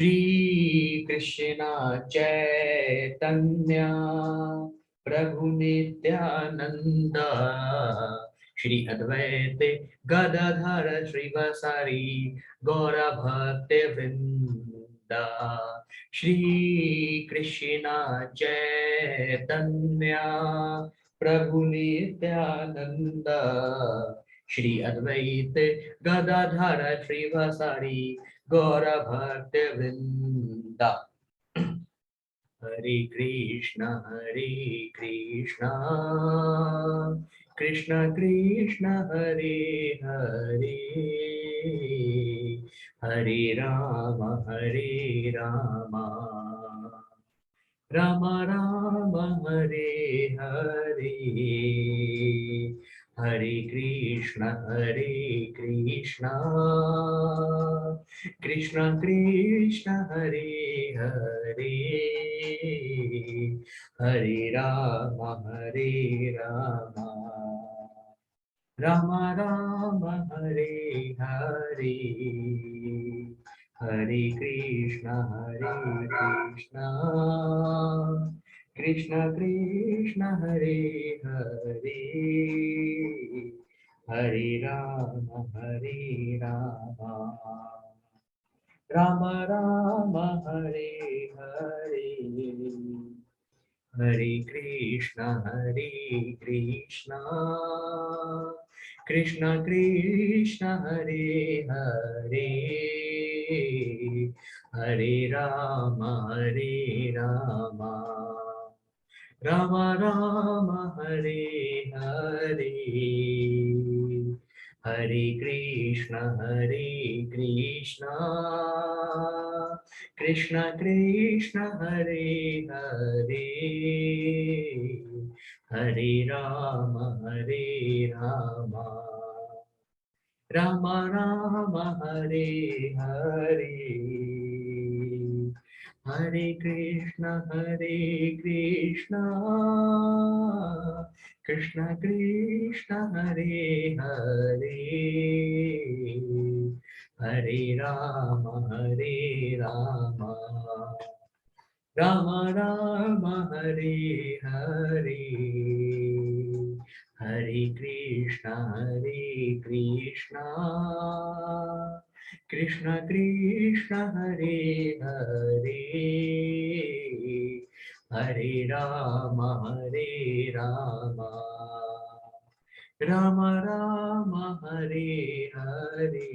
श्री कृष्ण चैतन्य प्रभु नित्यानंद श्री अद्वैत गदाधर श्रीवासारि गौर भक्त वृंदा। श्री कृष्ण चैतन्य प्रभु नित्यानंद श्री अद्वैत गदाधर श्रीवासारि गौर भक्त वृंदा। हरे कृष्ण कृष्ण कृष्ण हरे हरे, हरे राम राम राम हरे हरे। हरे कृष्ण कृष्ण कृष्ण हरे हरे, हरे राम राम राम हरे हरे। हरे कृष्ण कृष्ण कृष्ण हरे हरे, हरे राम राम राम हरे हरे। हरे कृष्ण कृष्ण कृष्ण हरे हरे, हरे राम राम राम हरे हरे। हरे कृष्ण कृष्ण कृष्ण हरे हरे, हरे राम राम राम हरे हरे। हरे कृष्ण कृष्ण कृष्ण हरे हरे, हरे राम राम राम हरे हरे। हरे कृष्ण कृष्ण कृष्ण हरे हरे, हरे राम राम राम हरे हरे।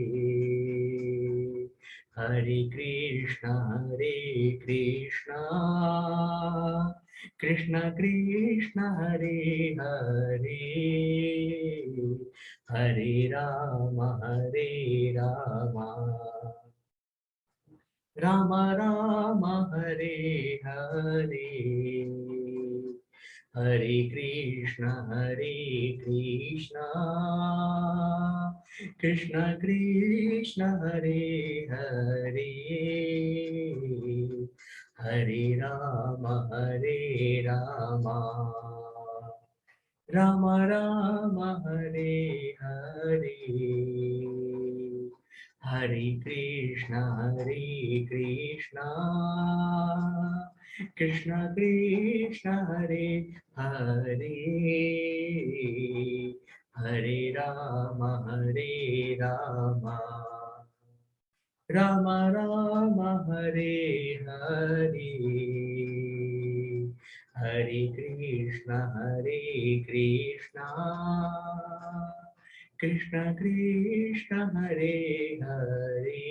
हरे कृष्ण कृष्ण कृष्ण हरे हरे, हरे राम राम राम हरे हरे। हरे कृष्ण कृष्ण कृष्ण हरे हरे, हरे राम राम राम हरे हरे। हरे कृष्ण कृष्ण कृष्ण हरे हरे, हरे राम राम राम हरे हरे। हरे कृष्ण कृष्ण कृष्ण हरे हरे,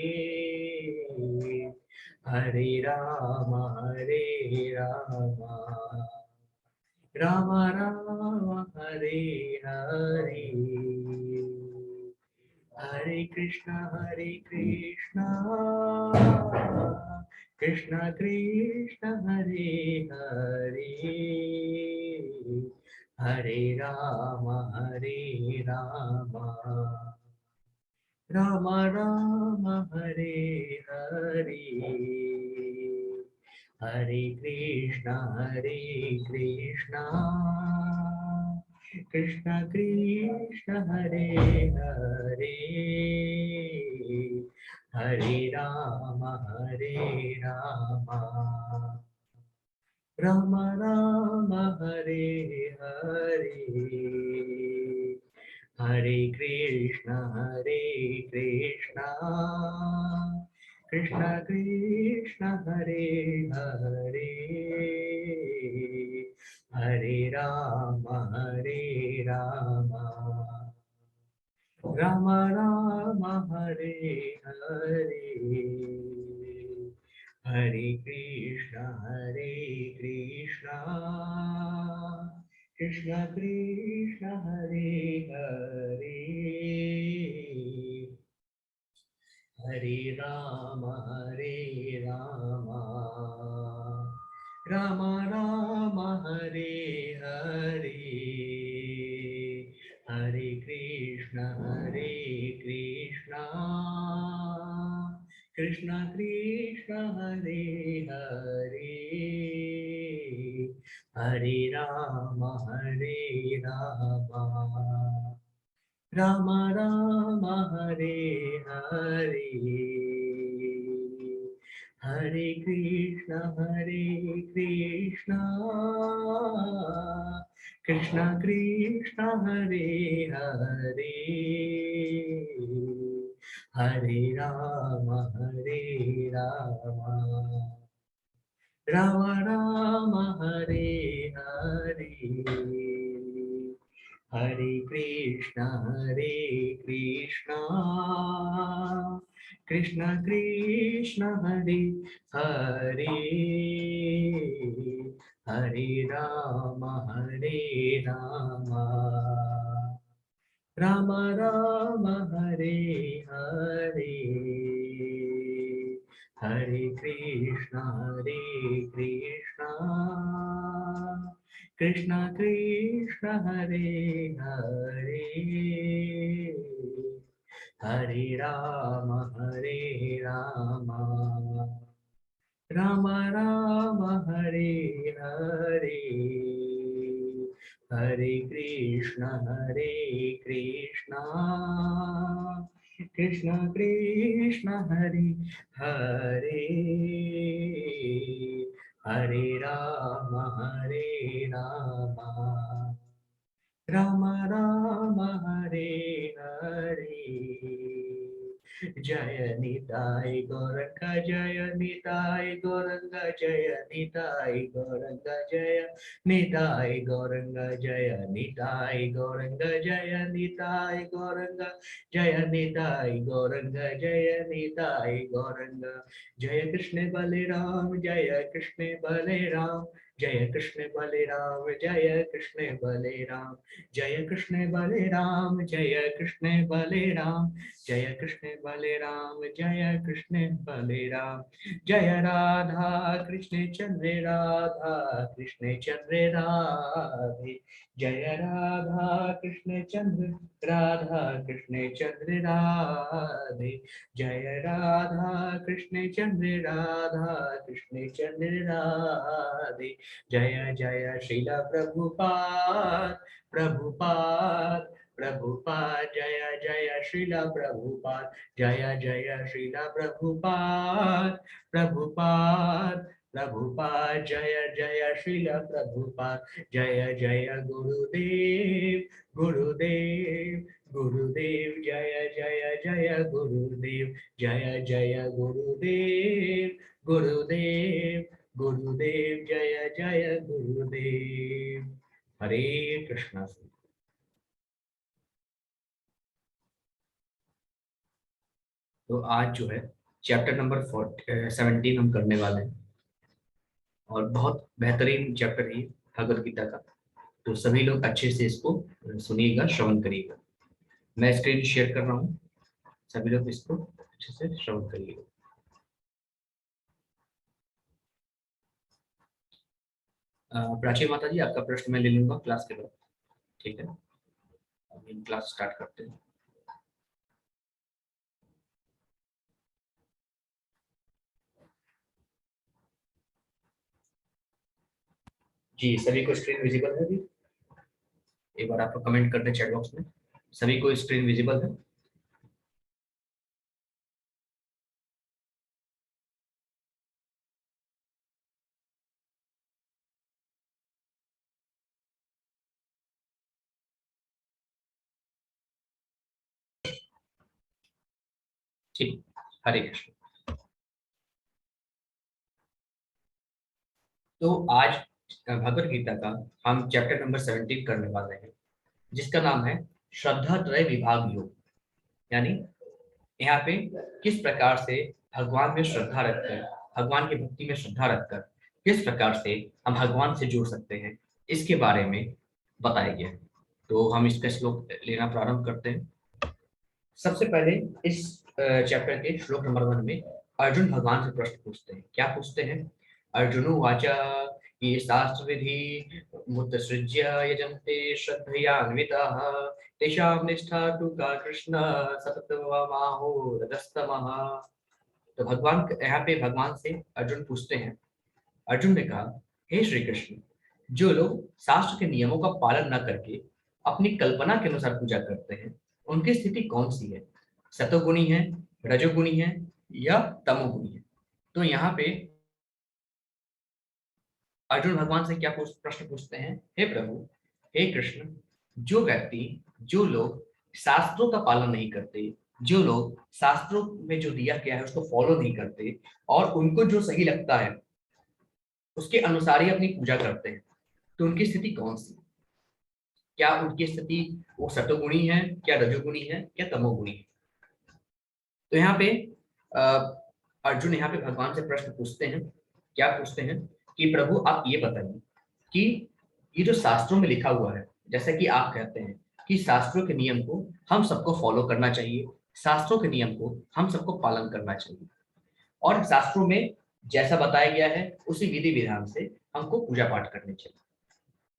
हरे राम राम राम हरे हरे। हरे कृष्ण कृष्ण कृष्ण हरे हरे, हरे राम राम राम हरे हरे। हरे कृष्ण कृष्ण कृष्ण हरे हरे, हरे राम राम राम हरे हरे हरे कृष्ण कृष्ण कृष्ण हरे हरे हरे राम राम राम हरे हरे हरे कृष्ण कृष्ण कृष्ण हरे हरे हरे राम राम राम हरे हरे हरे कृष्ण कृष्ण कृष्ण हरे हरे हरे राम राम राम हरे हरे हरे कृष्ण कृष्ण कृष्ण हरे हरे हरे राम राम राम हरे हरे हरे कृष्ण कृष्ण कृष्ण हरे हरे हरे राम राम राम हरे हरे हरे कृष्ण कृष्ण कृष्ण हरे हरे हरे राम राम राम हरे हरे हरे कृष्ण कृष्ण कृष्ण हरे हरे हरे राम राम राम हरे हरे जय निताय गौरंग जय निताय गौरंग जय निताय गौरंग जय निताय गौरंग जय निताय गौरंग जय निताय गौरंग जय निताय गौरंग जय निताय गौरंग जय कृष्ण बलराम जय कृष्ण बलराम जय कृष्ण बलराम जय कृष्ण बलराम जय कृष्ण बलराम जय कृष्ण बलराम जय कृष्ण बलराम जय कृष्ण बलराम जय राधा कृष्ण चंद्र राधे जय राधा कृष्ण चंद्र राधे जय राधा कृष्ण चंद्र राधे जय जय श्रील प्रभुपाद प्रभुपाद प्रभुपाद जय जय श्रीला प्रभुपाद जय जय श्रीला प्रभुपाद प्रभुपाद प्रभुपाद जय जय श्रीला प्रभुपाद जय जय गुरुदेव गुरुदेव गुरुदेव जय जय जय गुरुदेव जय जय गुरुदेव गुरुदेव गुरुदेव जय जय गुरुदेव हरे कृष्णा। तो आज जो है चैप्टर नंबर 17 हम करने वाले हैं और बहुत बेहतरीन चैप्टर है भगवद गीता का। तो सभी लोग अच्छे से इसको सुनिएगा, श्रवण करिएगा। मैं स्क्रीन शेयर कर रहा हूँ, सभी लोग इसको अच्छे से श्रवण करिएगा। प्राची माता जी, आपका प्रश्न मैं ले लूंगा क्लास के बाद, ठीक है? अभी क्लास स्टार्ट करते हैं। जी, सभी को स्क्रीन विजिबल है अभी? एक बार आप कमेंट कर दें चैट बॉक्स में, सभी को स्क्रीन विजिबल है? ठीक, हरे कृष्ण। तो आज भगवत गीता का हम चैप्टर नंबर 17 करने वाले हैं, जिसका नाम है श्रद्धा त्रय विभाग योग। यानी यहाँ पे किस प्रकार से भगवान में श्रद्धा रखकर, भगवान की भक्ति में श्रद्धा रखकर किस प्रकार से हम भगवान से जुड़ सकते हैं, इसके बारे में बताया गया है। तो हम इसका श्लोक लेना प्रारंभ करते हैं। सबसे पहले इस चैप्टर के श्लोक नंबर 1 में अर्जुन भगवान से प्रश्न पूछते हैं। क्या पूछते हैं? अर्जुन वाचा ये शास्त्र विधि मुत्सृज्य यजन्ते श्रद्धयान्विताः तेषां निष्ठा तु का कृष्ण सततमाहो रजस्तमः। तो भगवान यहाँ पे भगवान से अर्जुन पूछते हैं। अर्जुन ने कहा, हे श्री कृष्ण, जो लोग शास्त्र के नियमों का पालन न करके अपनी कल्पना के अनुसार पूजा करते हैं, उनकी स्थिति कौन सी है? सतोगुणी है, रजोगुणी है या तमोगुणी है? तो यहाँ पे अर्जुन भगवान से क्या प्रश्न पूछते हैं? हे प्रभु, हे कृष्ण, जो व्यक्ति, जो लोग शास्त्रों का पालन नहीं करते, जो लोग शास्त्रों में जो दिया गया है उसको फॉलो नहीं करते और उनको जो सही लगता है उसके अनुसार ही अपनी पूजा करते हैं, तो उनकी स्थिति कौन सी? क्या उनकी स्थिति वो सतोगुणी है, क्या रजोगुणी है, क्या तमोगुणी है? तो यहाँ पे अर्जुन यहाँ पे भगवान से प्रश्न पूछते हैं। क्या पूछते हैं? कि प्रभु आप ये बताइए कि ये जो शास्त्रों में लिखा हुआ है, जैसा कि आप कहते हैं कि शास्त्रों के नियम को हम सबको फॉलो करना चाहिए, शास्त्रों के नियम को हम सबको पालन करना चाहिए और शास्त्रों में जैसा बताया गया है उसी विधि विधान से हमको पूजा पाठ करनी चाहिए।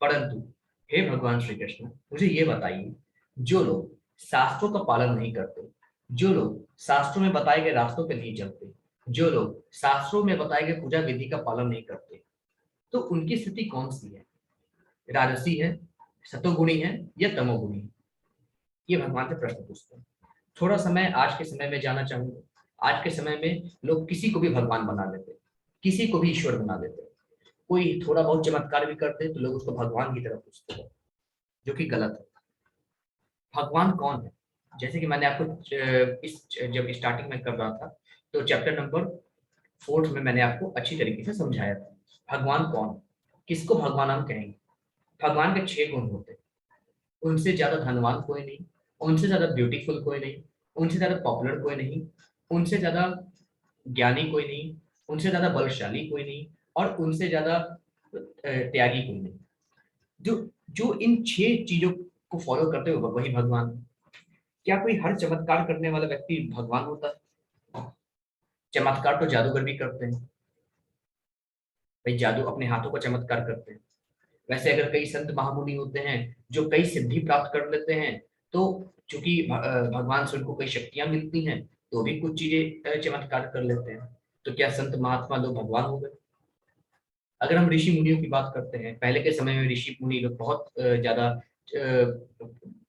परंतु हे भगवान श्री कृष्ण, मुझे ये बताइए, जो लोग शास्त्रों का पालन नहीं करते, जो लोग शास्त्रों में बताए गए रास्तों पे नहीं चलते, जो लोग शास्त्रों में बताए गए पूजा विधि का पालन नहीं करते, तो उनकी स्थिति कौन सी है? राजसी है, सतोगुणी है या तमोगुणी है? ये भगवान से प्रश्न पूछते हैं। थोड़ा समय आज के समय में जाना चाहूंगा। आज के समय में लोग किसी को भी भगवान बना लेते, किसी को भी ईश्वर बना देते। कोई थोड़ा बहुत चमत्कार भी करते तो लोग उसको भगवान की तरफ पूछते हैं, जो कि गलत है। भगवान कौन है? जैसे कि मैंने आपको जब स्टार्टिंग में कर रहा था तो चैप्टर नंबर 4 में मैंने आपको अच्छी तरीके से समझाया था भगवान कौन, किसको भगवान हम कहेंगे। भगवान के 6 गुण होते हैं। उनसे ज्यादा धनवान कोई नहीं, उनसे ज्यादा ब्यूटीफुल कोई नहीं, उनसे ज्यादा पॉपुलर कोई नहीं, उनसे ज्यादा ज्ञानी कोई नहीं, उनसे ज्यादा बलशाली कोई नहीं और उनसे ज्यादा त्यागी कोई नहीं। जो जो इन 6 चीजों को फॉलो करते हो वही भगवान। क्या कोई हर चमत्कार करने वाला व्यक्ति भगवान होता है? चमत्कार तो जादूगर भी करते हैं भाई, जादू अपने हाथों का चमत्कार करते हैं। वैसे अगर कई संत महामुनि होते हैं जो कई सिद्धि प्राप्त कर लेते हैं, तो चूंकि भगवान से उनको कई शक्तियां मिलती हैं, तो भी कुछ चीजें चमत्कार कर लेते हैं। तो क्या संत महात्मा लोग भगवान हो गए? अगर हम ऋषि मुनियों की बात करते हैं, पहले के समय में ऋषि मुनि लोग बहुत ज्यादा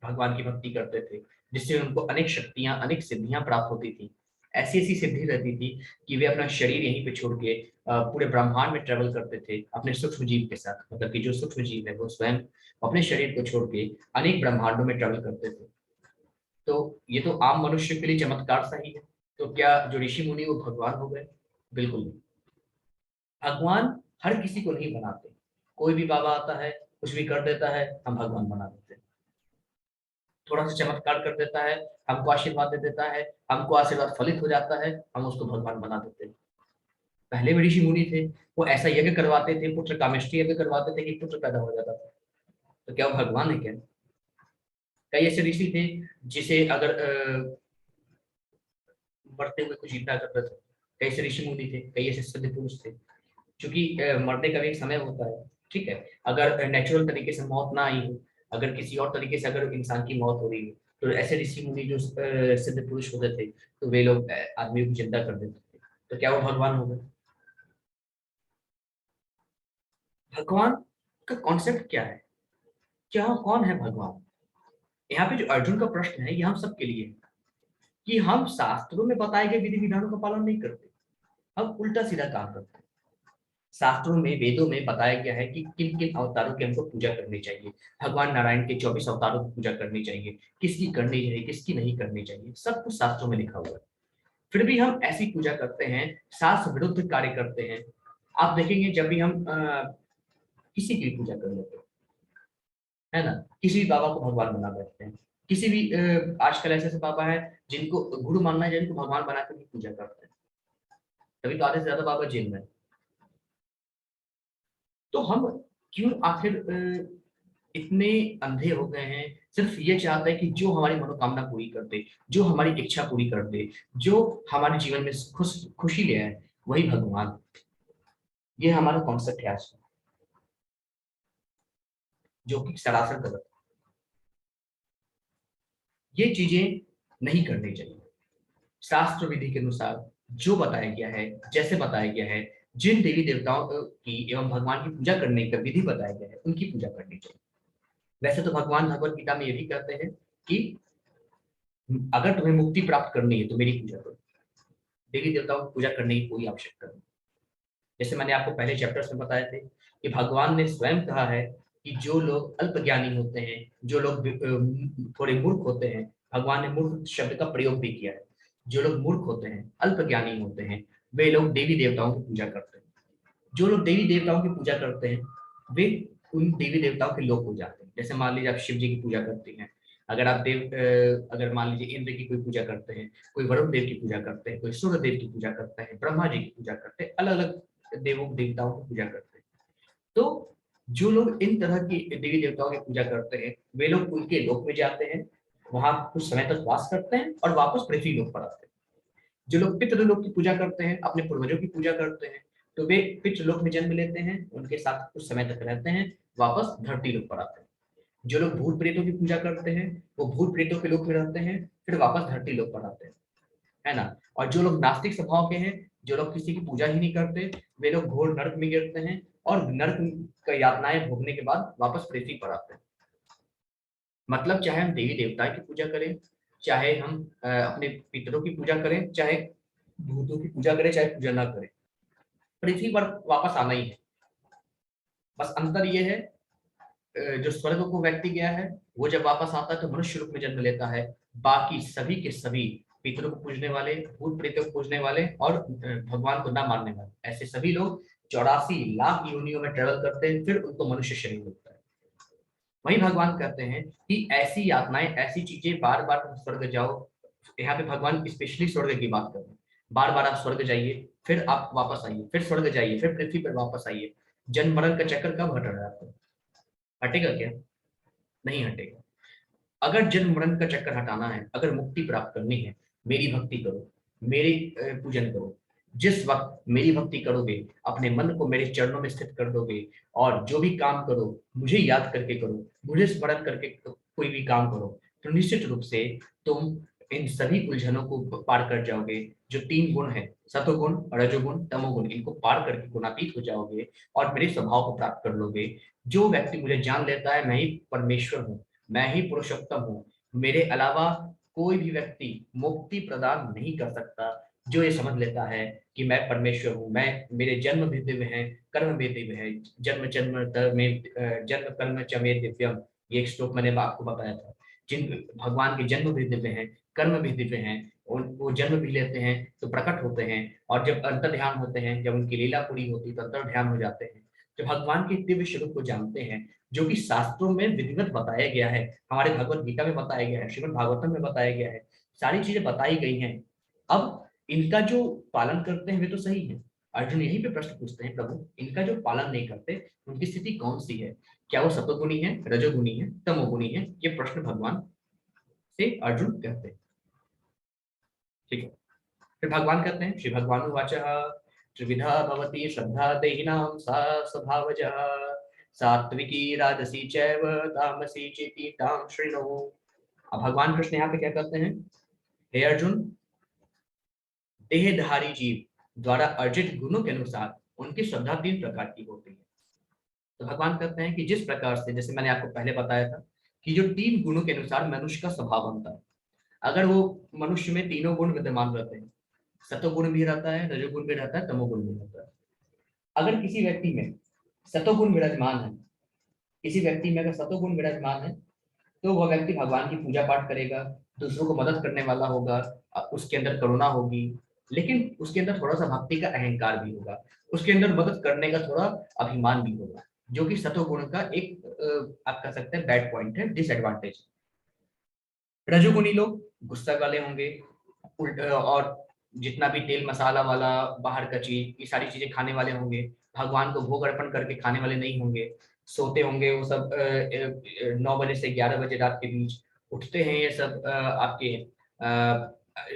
भगवान की भक्ति करते थे, जिससे उनको अनेक शक्तियां, अनेक सिद्धियां प्राप्त होती थी। ऐसी ऐसी सिद्धि रहती थी कि वे अपना शरीर यहीं पे छोड़ के पूरे ब्रह्मांड में ट्रेवल करते थे अपने सूक्ष्म जीव के साथ। मतलब कि जो सूक्ष्म जीव है वो स्वयं अपने शरीर को छोड़ के अनेक ब्रह्मांडों में ट्रेवल करते थे। तो ये तो आम मनुष्य के लिए चमत्कार सा ही है। तो क्या जो ऋषि मुनि वो भगवान हो गए? बिल्कुल नहीं। भगवान हर किसी को नहीं बनाते। कोई भी बाबा आता है, कुछ भी कर देता है, हम भगवान बना देते हैं। थोड़ा सा चमत्कार कर देता है, हमको आशीर्वाद दे देता है, हमको आशीर्वाद फलित हो जाता है, हम उसको भगवान बना देते हैं। पहले भी ऋषि मुनि थे, वो ऐसा यज्ञ करवाते थे, पुत्र कामेष्टि यज्ञ करवाते थे कि पुत्र पैदा हो जाता था। तो क्या वो भगवान है क्या? कई ऐसे ऋषि थे जिसे अगर मरते हुए कुछ जिंदा करते थे। कई ऐसे ऋषि मुनि थे, कई ऐसे सिद्ध पुरुष थे। क्योंकि मरने का भी एक समय होता है, ठीक है। अगर नेचुरल तरीके से मौत ना आई हो, अगर किसी और तरीके से अगर इंसान की मौत हो रही है, तो ऐसे ऋषि मुनि जो सिद्ध पुरुष होते थे, तो वे लोग आदमी को जिंदा कर देते थे। तो क्या वो भगवान हो गए? भगवान का कॉन्सेप्ट क्या है? क्या कौन है भगवान? यहाँ पे जो अर्जुन का प्रश्न है ये हम सबके लिए है कि हम शास्त्रों में बताए गए विधि विधानों का पालन नहीं करते, हम उल्टा सीधा काम करते हैं। शास्त्रों में, वेदों में बताया गया है कि किन किन अवतारों की हमको पूजा करनी चाहिए। भगवान नारायण के 24 अवतारों की पूजा करनी चाहिए, किसकी करनी चाहिए, किसकी नहीं करनी चाहिए, सब कुछ शास्त्रों में लिखा हुआ है। फिर भी हम ऐसी पूजा करते हैं, शास्त्र विरुद्ध कार्य करते हैं। आप देखेंगे जब भी हम किसी की पूजा कर लेते हैं, है ना, किसी भी बाबा को भगवान बना बैठते हैं, किसी भी आजकल ऐसे ऐसे बाबा है जिनको गुरु मानना है, जिनको भगवान बना कर पूजा करते हैं, तभी तो आधे से ज्यादा बाबा जेल में। तो हम क्यों आखिर इतने अंधे हो गए हैं, सिर्फ ये चाहते हैं कि जो हमारी मनोकामना पूरी कर दे, जो हमारी इच्छा पूरी कर दे, जो हमारे जीवन में खुशी ले आए, वही भगवान। ये हमारा कॉन्सेप्ट है आज का, जो कि सरासर गलत है। ये चीजें नहीं करनी चाहिए। शास्त्र विधि के अनुसार जो बताया गया है, जैसे बताया गया है, जिन देवी देवताओं की एवं भगवान की पूजा करने का विधि बताया गया है, उनकी पूजा करनी चाहिए। वैसे तो भगवान भगवत गीता में ये भी कहते हैं कि अगर तुम्हें मुक्ति प्राप्त करनी है तो मेरी पूजा करो, देवी देवताओं की पूजा करने की कोई आवश्यकता नहीं। जैसे मैंने आपको पहले चैप्टर्स में बताए थे कि भगवान ने स्वयं कहा है कि जो लोग अल्पज्ञानी होते हैं, जो लोग थोड़े मूर्ख होते हैं, भगवान ने मूर्ख शब्द का प्रयोग भी किया है, जो लोग मूर्ख होते हैं, अल्पज्ञानी होते हैं, वे लोग देवी देवताओं की पूजा करते हैं। जो लोग देवी देवताओं की पूजा करते हैं वे उन देवी देवताओं के लोग हो जाते हैं। जैसे मान लीजिए आप शिव जी की पूजा करती हैं, अगर आप अगर मान लीजिए इंद्र की कोई पूजा करते हैं, कोई वरुण देव की पूजा करते हैं, कोई सूर्य देव की पूजा करते हैं, ब्रह्मा जी की पूजा करते हैं, अलग अलग देवों देवताओं की पूजा करते हैं। तो जो लोग इन तरह की देवी देवताओं की पूजा करते हैं, वे लोग उनके लोक में जाते हैं, वहां कुछ समय तक वास करते हैं और वापस पृथ्वी लोक पर आते हैं। जो लोग पितृलोक की पूजा करते हैं, अपने पूर्वजों की पूजा करते हैं, तो वे पितृलोक में जन्म लेते हैं, उनके साथ कुछ समय तक रहते हैं, वापस धरती लोक पर आते हैं। जो लोग भूत प्रेतों की पूजा करते हैं, वो भूत प्रेतों के लोक में रहते हैं, फिर वापस धरती लोक पर आते हैं, है ना। और जो लोग नास्तिक स्वभाव के हैं, जो लोग किसी की पूजा ही नहीं करते, वे लोग घोर नर्क में गिरते हैं और नर्क का यातनाएं भोगने के बाद वापस पृथ्वी पर आते हैं। मतलब चाहे हम देवी देवता की पूजा करें, चाहे हम अपने पितरों की पूजा करें, चाहे भूतों की पूजा करें, चाहे पूजा ना करें, पृथ्वी पर वापस आना ही है। बस अंतर ये है, जो स्वर्ग को व्यक्ति गया है वो जब वापस आता है तो मनुष्य रूप में जन्म लेता है। बाकी सभी के सभी पितरों को पूजने वाले, भूत प्रेतों को पूजने वाले और भगवान को ना मानने वाले, ऐसे सभी लोग 84 लाख योनियों में ट्रेवल करते हैं, फिर उनको मनुष्य शरीर मिलता है। वही भगवान कहते हैं कि ऐसी यातनाएं, ऐसी चीजें, बार बार तुम स्वर्ग जाओ। यहाँ पे भगवान स्पेशली स्वर्ग की बात कर रहे हैं। बार बार आप स्वर्ग जाइए, फिर आप वापस आइए, फिर स्वर्ग जाइए, फिर पृथ्वी पर वापस आइए। जन्म मरण का चक्कर कब हट रहा है आपको? हटेगा क्या? नहीं हटेगा। अगर जन्म मरण का चक्कर हटाना है, अगर मुक्ति प्राप्त करनी है, मेरी भक्ति करो, मेरी पूजन करो। जिस वक्त मेरी भक्ति करोगे, अपने मन को मेरे चरणों में स्थित कर दोगे और जो भी काम करो मुझे याद करके करो, मुझे स्मरण करके कोई भी काम करो, तो निश्चित रूप से तुम इन सभी उलझनों को पार कर जाओगे। जो 3 गुण है, सतोगुण, रजोगुण, तमोगुण, इनको पार करके गुणातीत हो जाओगे और मेरे स्वभाव को प्राप्त कर लोगे। जो व्यक्ति मुझे जान लेता है मैं ही परमेश्वर हूँ, मैं ही पुरुषोत्तम हूँ, मेरे अलावा कोई भी व्यक्ति मुक्ति प्रदान नहीं कर सकता। जो ये समझ लेता है कि मैं परमेश्वर हूँ, मैं, मेरे जन्म भी दिव्य है, कर्म भी दिव्य है, जन्म जन्म में जन्म कर्म च मे दिव्यम, ये एक श्लोक मैंने आपको बताया था। जिन भगवान के जन्म भी दिव्य हैं, कर्म भी दिव्य हैं, वो जन्म भी लेते हैं तो प्रकट होते हैं, और जब अंतर ध्यान होते हैं, जब उनकी लीला पूरी होती है तो अंतर ध्यान हो जाते हैं। जब भगवान के दिव्य स्वरूप को जानते हैं, जो कि शास्त्रों में विधिवत बताया गया है, हमारे भगवत गीता में बताया गया है, श्रीमद् भागवतम में बताया गया है, सारी चीजें बताई गई हैं। अब इनका जो पालन करते हैं वे तो सही है। अर्जुन यहीं पे प्रश्न पूछते हैं, प्रभु इनका जो पालन नहीं करते उनकी स्थिति कौन सी है? क्या वो सतोगुणी है, रजोगुणी है, तमोगुणी है? ये प्रश्न भगवान से अर्जुन कहते हैं। ठीक है। फिर भगवान कहते हैं, श्री भगवान वाच त्रिविधा भवती श्रद्धा देहिनां सा स्वभावजः सात्विकी राजसी चैव तामसी चेति तां शृणु। अब भगवान कृष्ण यहाँ पे क्या कहते हैं? हे अर्जुन, देहधारी जीव द्वारा अर्जित गुणों के अनुसार उनकी श्रद्धा 3 प्रकार की होती है। तो भगवान कहते हैं कि जिस प्रकार से, जैसे मैंने आपको पहले बताया था कि जो 3 गुणों के अनुसार मनुष्य का स्वभाव बनता है, अगर वो मनुष्य में तीनों गुण विद्यमान रहते हैं, सतोगुण भी रहता है, रजोगुण भी रहता है, तमोगुण भी रहता है। अगर किसी व्यक्ति में सतोगुण विराजमान है, किसी व्यक्ति में अगर सतोगुण विराजमान है, तो वह व्यक्ति भगवान की पूजा पाठ करेगा, दूसरों को मदद करने वाला होगा, उसके अंदर करुणा होगी, लेकिन उसके अंदर थोड़ा सा भक्ति का अहंकार भी होगा, उसके अंदर मदद करने का थोड़ा अभिमान भी होगा, जो कि सतोगुण का एक आप कह सकते हैं बैड पॉइंट है, डिसएडवांटेज। रजोगुणी लोग गुस्सा वाले होंगे, और जितना भी तेल मसाला वाला बाहर का चीज, ये सारी चीजें खाने वाले होंगे, भगवान को भोग अर्पण करके खाने वाले नहीं होंगे, सोते होंगे वो सब 9 बजे से 11 बजे रात के बीच, उठते हैं ये सब आपके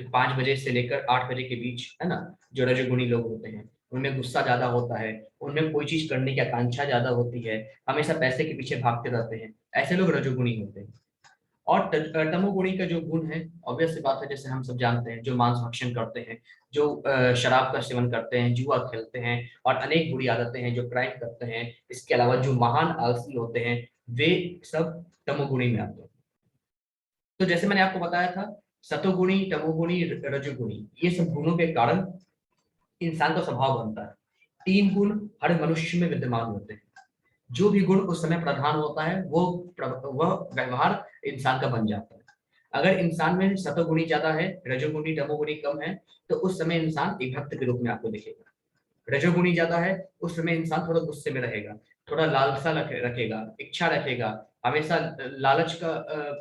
5 बजे से लेकर 8 बजे के बीच, है ना। जो रजोगुणी लोग होते हैं उनमें गुस्सा ज्यादा होता है, उनमें कोई चीज करने की आकांक्षा ज्यादा होती है, हमेशा पैसे के पीछे भागते रहते हैं, ऐसे लोग रजोगुणी होते हैं। और तमोगुणी का जो गुण है, ऑब्वियस सी बात है, जैसे हम सब जानते हैं, जो मांस भक्षण करते हैं, जो शराब का सेवन करते हैं, जुआ खेलते हैं, और अनेक बुरी आदतें हैं, जो क्राइम करते हैं, इसके अलावा जो महान आलसी होते हैं, वे सब तमोगुणी में आते हैं। तो जैसे मैंने आपको बताया था, सतोगुणी, तमोगुणी, रजोगुणी, ये सब गुणों के कारण इंसान का स्वभाव बनता है। 3 गुण हर मनुष्य में विद्यमान होते हैं। जो भी गुण उस समय प्रधान होता है वह व्यवहार इंसान का बन जाता है। अगर इंसान में सतोगुणी ज्यादा है, रजोगुणी तमोगुणी कम है, तो उस समय इंसान एक भक्त के रूप में आपको दिखेगा। रजोगुणी ज्यादा है, उस समय इंसान थोड़ा गुस्से में रहेगा, थोड़ा लालसा रखेगा, इच्छा रखेगा, हमेशा लालच का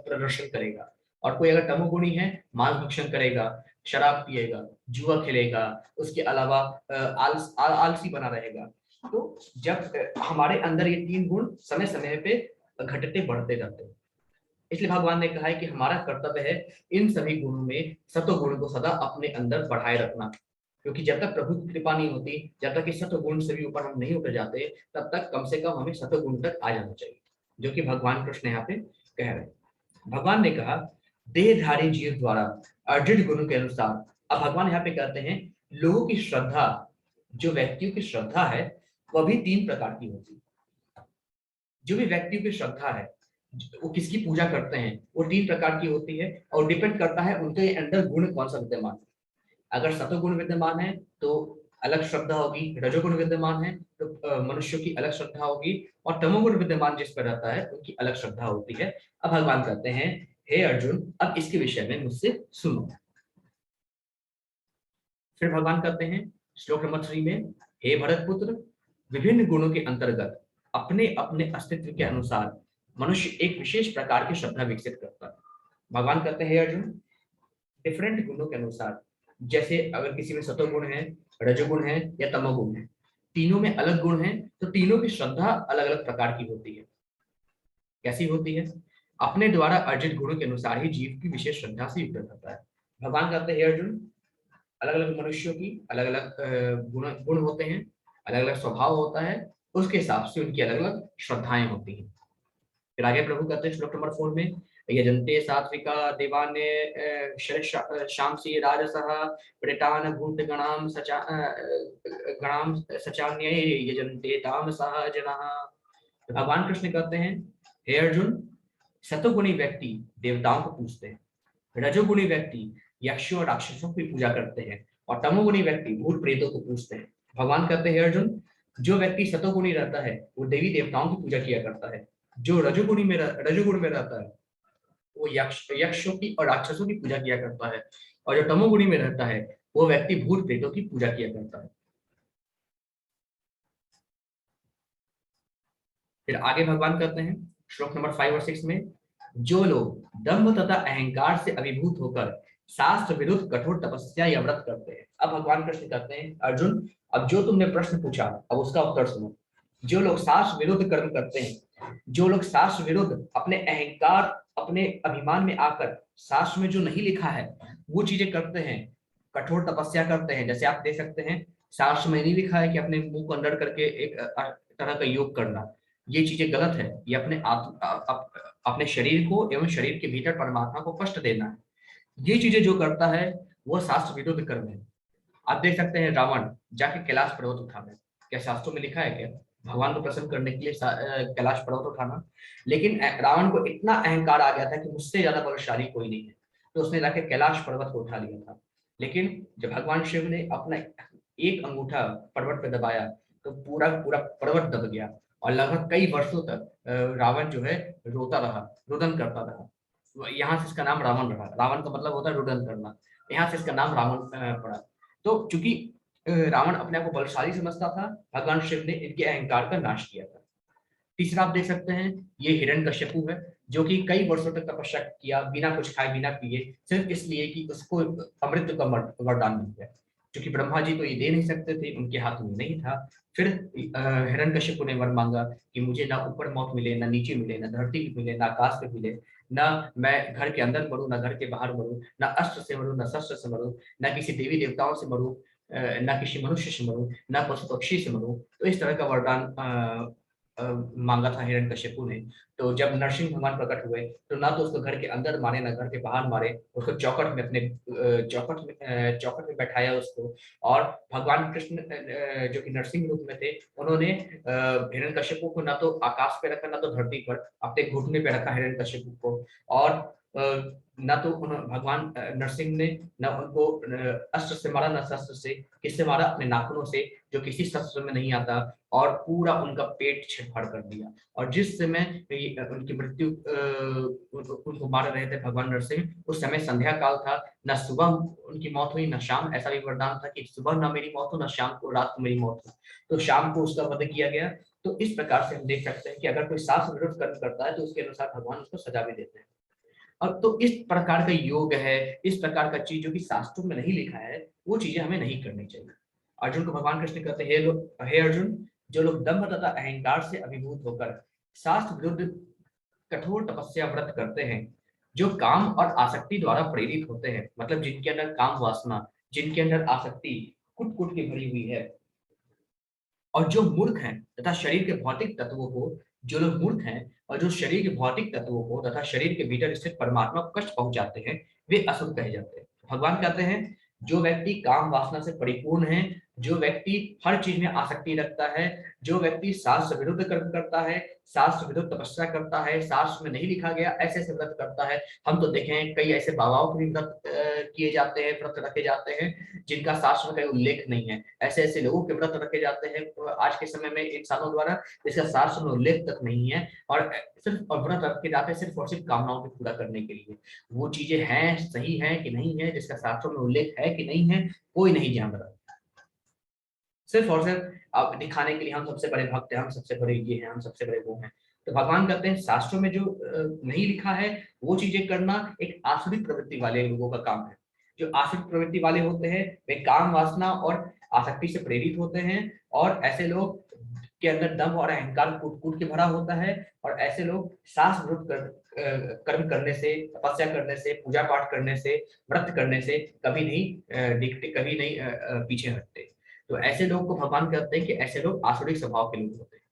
प्रदर्शन करेगा। और कोई अगर तमोगुणी है, मांस भक्षण करेगा, शराब पिएगा, जुआ खेलेगा, उसके अलावा आलसी बना रहेगा। तो जब हमारे अंदर ये 3 गुण समय समय पे घटते बढ़ते जाते हैं, इसलिए भगवान ने कहा है कि हमारा कर्तव्य है इन सभी गुणों में सत्वगुण को सदा अपने अंदर बढ़ाए रखना। क्योंकि जब तक प्रभु की कृपा नहीं होती, जब तक कि सत्वगुण से भी ऊपर हम नहीं उतर जाते, तब तक कम से कम हमें सत्वगुण तक आ जाना चाहिए, जो कि भगवान कृष्ण यहाँ पे कह रहे हैं। भगवान ने कहा, देहधारी जीव द्वारा अर्जित गुणों के अनुसार। अब भगवान यहाँ पे कहते हैं, लोगों की श्रद्धा, जो व्यक्तियों की श्रद्धा है, वह भी 3 प्रकार की होती है। जो भी व्यक्तियों की श्रद्धा है, वो किसकी पूजा करते हैं, वो 3 प्रकार की होती है, और डिपेंड करता है उनके अंदर गुण कौन सा विद्यमान है। अगर सतोगुण विद्यमान है तो अलग श्रद्धा होगी, रजोगुण विद्यमान है तो मनुष्य की अलग श्रद्धा होगी, और तमोगुण विद्यमान जिस पर रहता है उनकी अलग श्रद्धा होती है। अब भगवान कहते हैं, हे अर्जुन, अब इसके विषय में मुझसे सुनो। फिर भगवान कहते हैं श्लोक नंबर 3 में, हे भरत पुत्र, विभिन्न गुणों के अंतर्गत अपने अपने अस्तित्व के अनुसार मनुष्य एक विशेष प्रकार की श्रद्धा विकसित करता है। भगवान कहते हैं, हे अर्जुन, डिफरेंट गुणों के अनुसार, जैसे अगर किसी में सतोगुण है, रजोगुण है या तमोगुण है, तीनों में अलग गुण है, तो तीनों की श्रद्धा अलग अलग प्रकार की होती है। कैसी होती है? अपने द्वारा अर्जित गुणों के अनुसार ही जीव की विशेष श्रद्धा से युक्त रहता है। भगवान कहते हैं, हे अर्जुन, अलग अलग मनुष्यों की अलग अलग गुण गुण होते हैं, अलग अलग स्वभाव होता है, उसके हिसाब से उनकी अलग अलग श्रद्धाएं होती हैं। फिर आगे प्रभु कहते हैं श्लोक नंबर 4 में, यजन्ते सात्विका देवान्य शामसी राजसः प्रेतान भूत गणाम गणाम सचान्य यजन्ते तामसः जनाः। तो भगवान कृष्ण कहते हैं, हे अर्जुन, सतोगुणी व्यक्ति देवताओं को पूजते हैं, रजोगुणी व्यक्ति यक्षों और राक्षसों की पूजा करते हैं, और तमोगुणी व्यक्ति भूत प्रेतों को पूजते हैं। भगवान कहते हैं, अर्जुन, जो व्यक्ति सतोगुणी रहता है वो देवी देवताओं की पूजा किया करता है, जो रजोगुण में रहता है वो यक्षों की और राक्षसों की पूजा किया करता है, और जो तमोगुणी में रहता है वो व्यक्ति भूत प्रेतों की पूजा किया करता है। फिर आगे भगवान कहते हैं श्लोक नंबर 5 और 6 में, जो लोग दम्भ तथा अहंकार से अभिभूत होकर शास्त्र विरुद्ध कठोर तपस्या या व्रत करते हैं। अब भगवान कृष्ण कहते हैं, अर्जुन, अब जो तुमने प्रश्न पूछा, अब उसका उत्तर सुनो। जो लोग शास्त्र विरुद्ध कर्म करते हैं, जो लोग शास्त्र विरुद्ध अपने अहंकार, अपने अभिमान में आकर शास्त्र में जो नहीं लिखा है वो चीजें करते हैं, कठोर तपस्या करते हैं। जैसे आप देख सकते हैं, शास्त्र में नहीं लिखा है कि अपने मुंह को अंदर करके एक तरह का योग करना, ये चीजें गलत है। ये अपने शरीर को एवं शरीर के भीतर परमात्मा को कष्ट देना है। ये चीजें जो करता है वो शास्त्र विरुद्ध कर्म है। आप देख सकते हैं, रावण जाके कैलाश पर्वत उठाना, क्या शास्त्रों में लिखा है क्या भगवान को प्रसन्न करने के लिए कैलाश पर्वत उठाना? लेकिन रावण को इतना अहंकार आ गया था कि मुझसे ज्यादा बलशाली कोई नहीं है, तो उसने जाके कैलाश पर्वत को उठा लिया था। लेकिन जब भगवान शिव ने अपना एक अंगूठा पर्वत पे दबाया तो पूरा पूरा पर्वत दब गया, और लगभग कई वर्षों तक रावण जो है रोता रहा, रुदन करता रहा। यहाँ से इसका नाम रावण रहा। रावण का मतलब होता है रुदन करना, यहाँ से इसका नाम रावण पड़ा। तो चूंकि रावण अपने आप को बलशाली समझता था, भगवान शिव ने इनके अहंकार का नाश किया था। तीसरा आप देख सकते हैं, ये हिरण्यकश्यपु है, जो कि कई वर्षों तक तपस्या किया बिना कुछ खाए बिना पिए, सिर्फ इसलिए कि उसको अमृत का वरदान मिल गया, क्योंकि ब्रह्मा जी तो ये दे नहीं सकते थे, उनके हाथ में नहीं था। फिर हिरण्यकश्यपु ने वर मांगा कि मुझे ना ऊपर मौत मिले, ना नीचे मिले, ना धरती पे मिले, ना आकाश पे मिले, ना मैं घर के अंदर मरूं, ना घर के बाहर मरूं, ना अस्त्र से मरूं, ना शस्त्र से मरूं, ना किसी देवी देवताओं से मरूं, ना किसी मनुष्य से मरूं, ना पशु पक्षी से मरूं। तो इस तरह का वरदान मांगा था हिरण्यकश्यपु ने। तो जब नरसिंह भगवान प्रकट हुए, तो ना तो उसको घर के अंदर मारे, ना घर के बाहर मारे, उसको चौखट में अपने चौखट में बैठाया उसको। और भगवान कृष्ण जो कि नरसिंह रूप में थे, उन्होंने हिरण्यकश्यपु को ना तो आकाश पे रखा, ना तो धरती पर, अपने घुटने पे रखा हिरण्यकश्यपु को। और ना तो भगवान नरसिंह ने ना उनको अस्त्र से मारा, ना शस्त्र से, किससे मारा? अपने नाखूनों से, जो किसी शस्त्र में नहीं आता, और पूरा उनका पेट छिड़फाड़ कर दिया। और जिस समय उनकी मृत्यु उनको मार रहे थे भगवान नरसिंह, उस समय संध्या काल था, ना सुबह उनकी मौत हुई ना शाम। ऐसा भी वरदान था कि सुबह ना मेरी मौत हो, ना शाम को, रात को मेरी मौत हो। तो शाम को उसका वध किया गया। तो इस प्रकार से हम देख सकते हैं कि अगर कोई शास्त्र विरुद्ध कर्म करता है, तो उसके अनुसार भगवान उसको सजा भी देते हैं। और तो इस प्रकार का योग है, इस प्रकार का चीज जो कि शास्त्रों में नहीं लिखा है, वो चीजें हमें नहीं करनी चाहिए। अर्जुन को भगवान कृष्ण कहते हैं, हे अर्जुन, जो लोग दंभ तथा अहंकार से अभिभूत होकर शास्त्र विरुद्ध कठोर तपस्या व्रत करते हैं, जो काम और आसक्ति द्वारा प्रेरित होते हैं, मतलब जिनके अंदर काम वासना, जिनके अंदर आसक्ति कुट कुट के भरी हुई है, और जो मूर्ख हैं तथा शरीर के भौतिक तत्वों को, जो लोग मूर्ख हैं और जो शरीर के भौतिक तत्वों को तथा शरीर के भीतर स्थित परमात्मा को कष्ट पहुंचाते हैं, वे असुर कहे जाते हैं। भगवान कहते हैं, जो व्यक्ति काम वासना से परिपूर्ण है, जो व्यक्ति हर चीज में आसक्ति रखता है, जो व्यक्ति शास्त्र विरुद्ध कर्म करता है, शास्त्र विरुद्ध तपस्या करता है, शास्त्र में नहीं लिखा गया ऐसे ऐसे व्रत करता है। हम तो देखे हैं कई ऐसे बाबाओं के भी व्रत किए जाते हैं, व्रत रखे जाते हैं, जिनका शास्त्र में कहीं उल्लेख नहीं है। ऐसे ऐसे लोगों के व्रत रखे जाते हैं आज के समय में इंसानों द्वारा, जिसका शास्त्र में उल्लेख तक नहीं है, और सिर्फ व्रत रखे जाते हैं सिर्फ और सिर्फ कामनाओं को पूरा करने के लिए। वो चीजें हैं, सही है कि नहीं है, जिसका शास्त्रों में उल्लेख है कि नहीं है, कोई नहीं जान रहा। सिर्फ और सिर्फ अब दिखाने के लिए हम सबसे बड़े भक्त हैं, हम सबसे बड़े ये हैं, हम सबसे बड़े वो हैं। तो भगवान कहते हैं, शास्त्रों में जो नहीं लिखा है, वो चीजें करना एक आसुरिक प्रवृत्ति वाले लोगों का काम है। जो आसुरिक प्रवृत्ति वाले होते हैं, वे काम वासना और आसक्ति से प्रेरित होते हैं, और ऐसे लोग के अंदर दम और अहंकार कूट कूट के भरा होता है। और ऐसे लोग शास्त्र विरुद्ध कर्म करने से, तपस्या करने से, पूजा पाठ करने से, व्रत करने से कभी नहीं दिखते, कभी नहीं पीछे हटते। तो ऐसे लोग को भगवान कहते हैं कि ऐसे लोग आसुरिक स्वभाव के लोग होते हैं।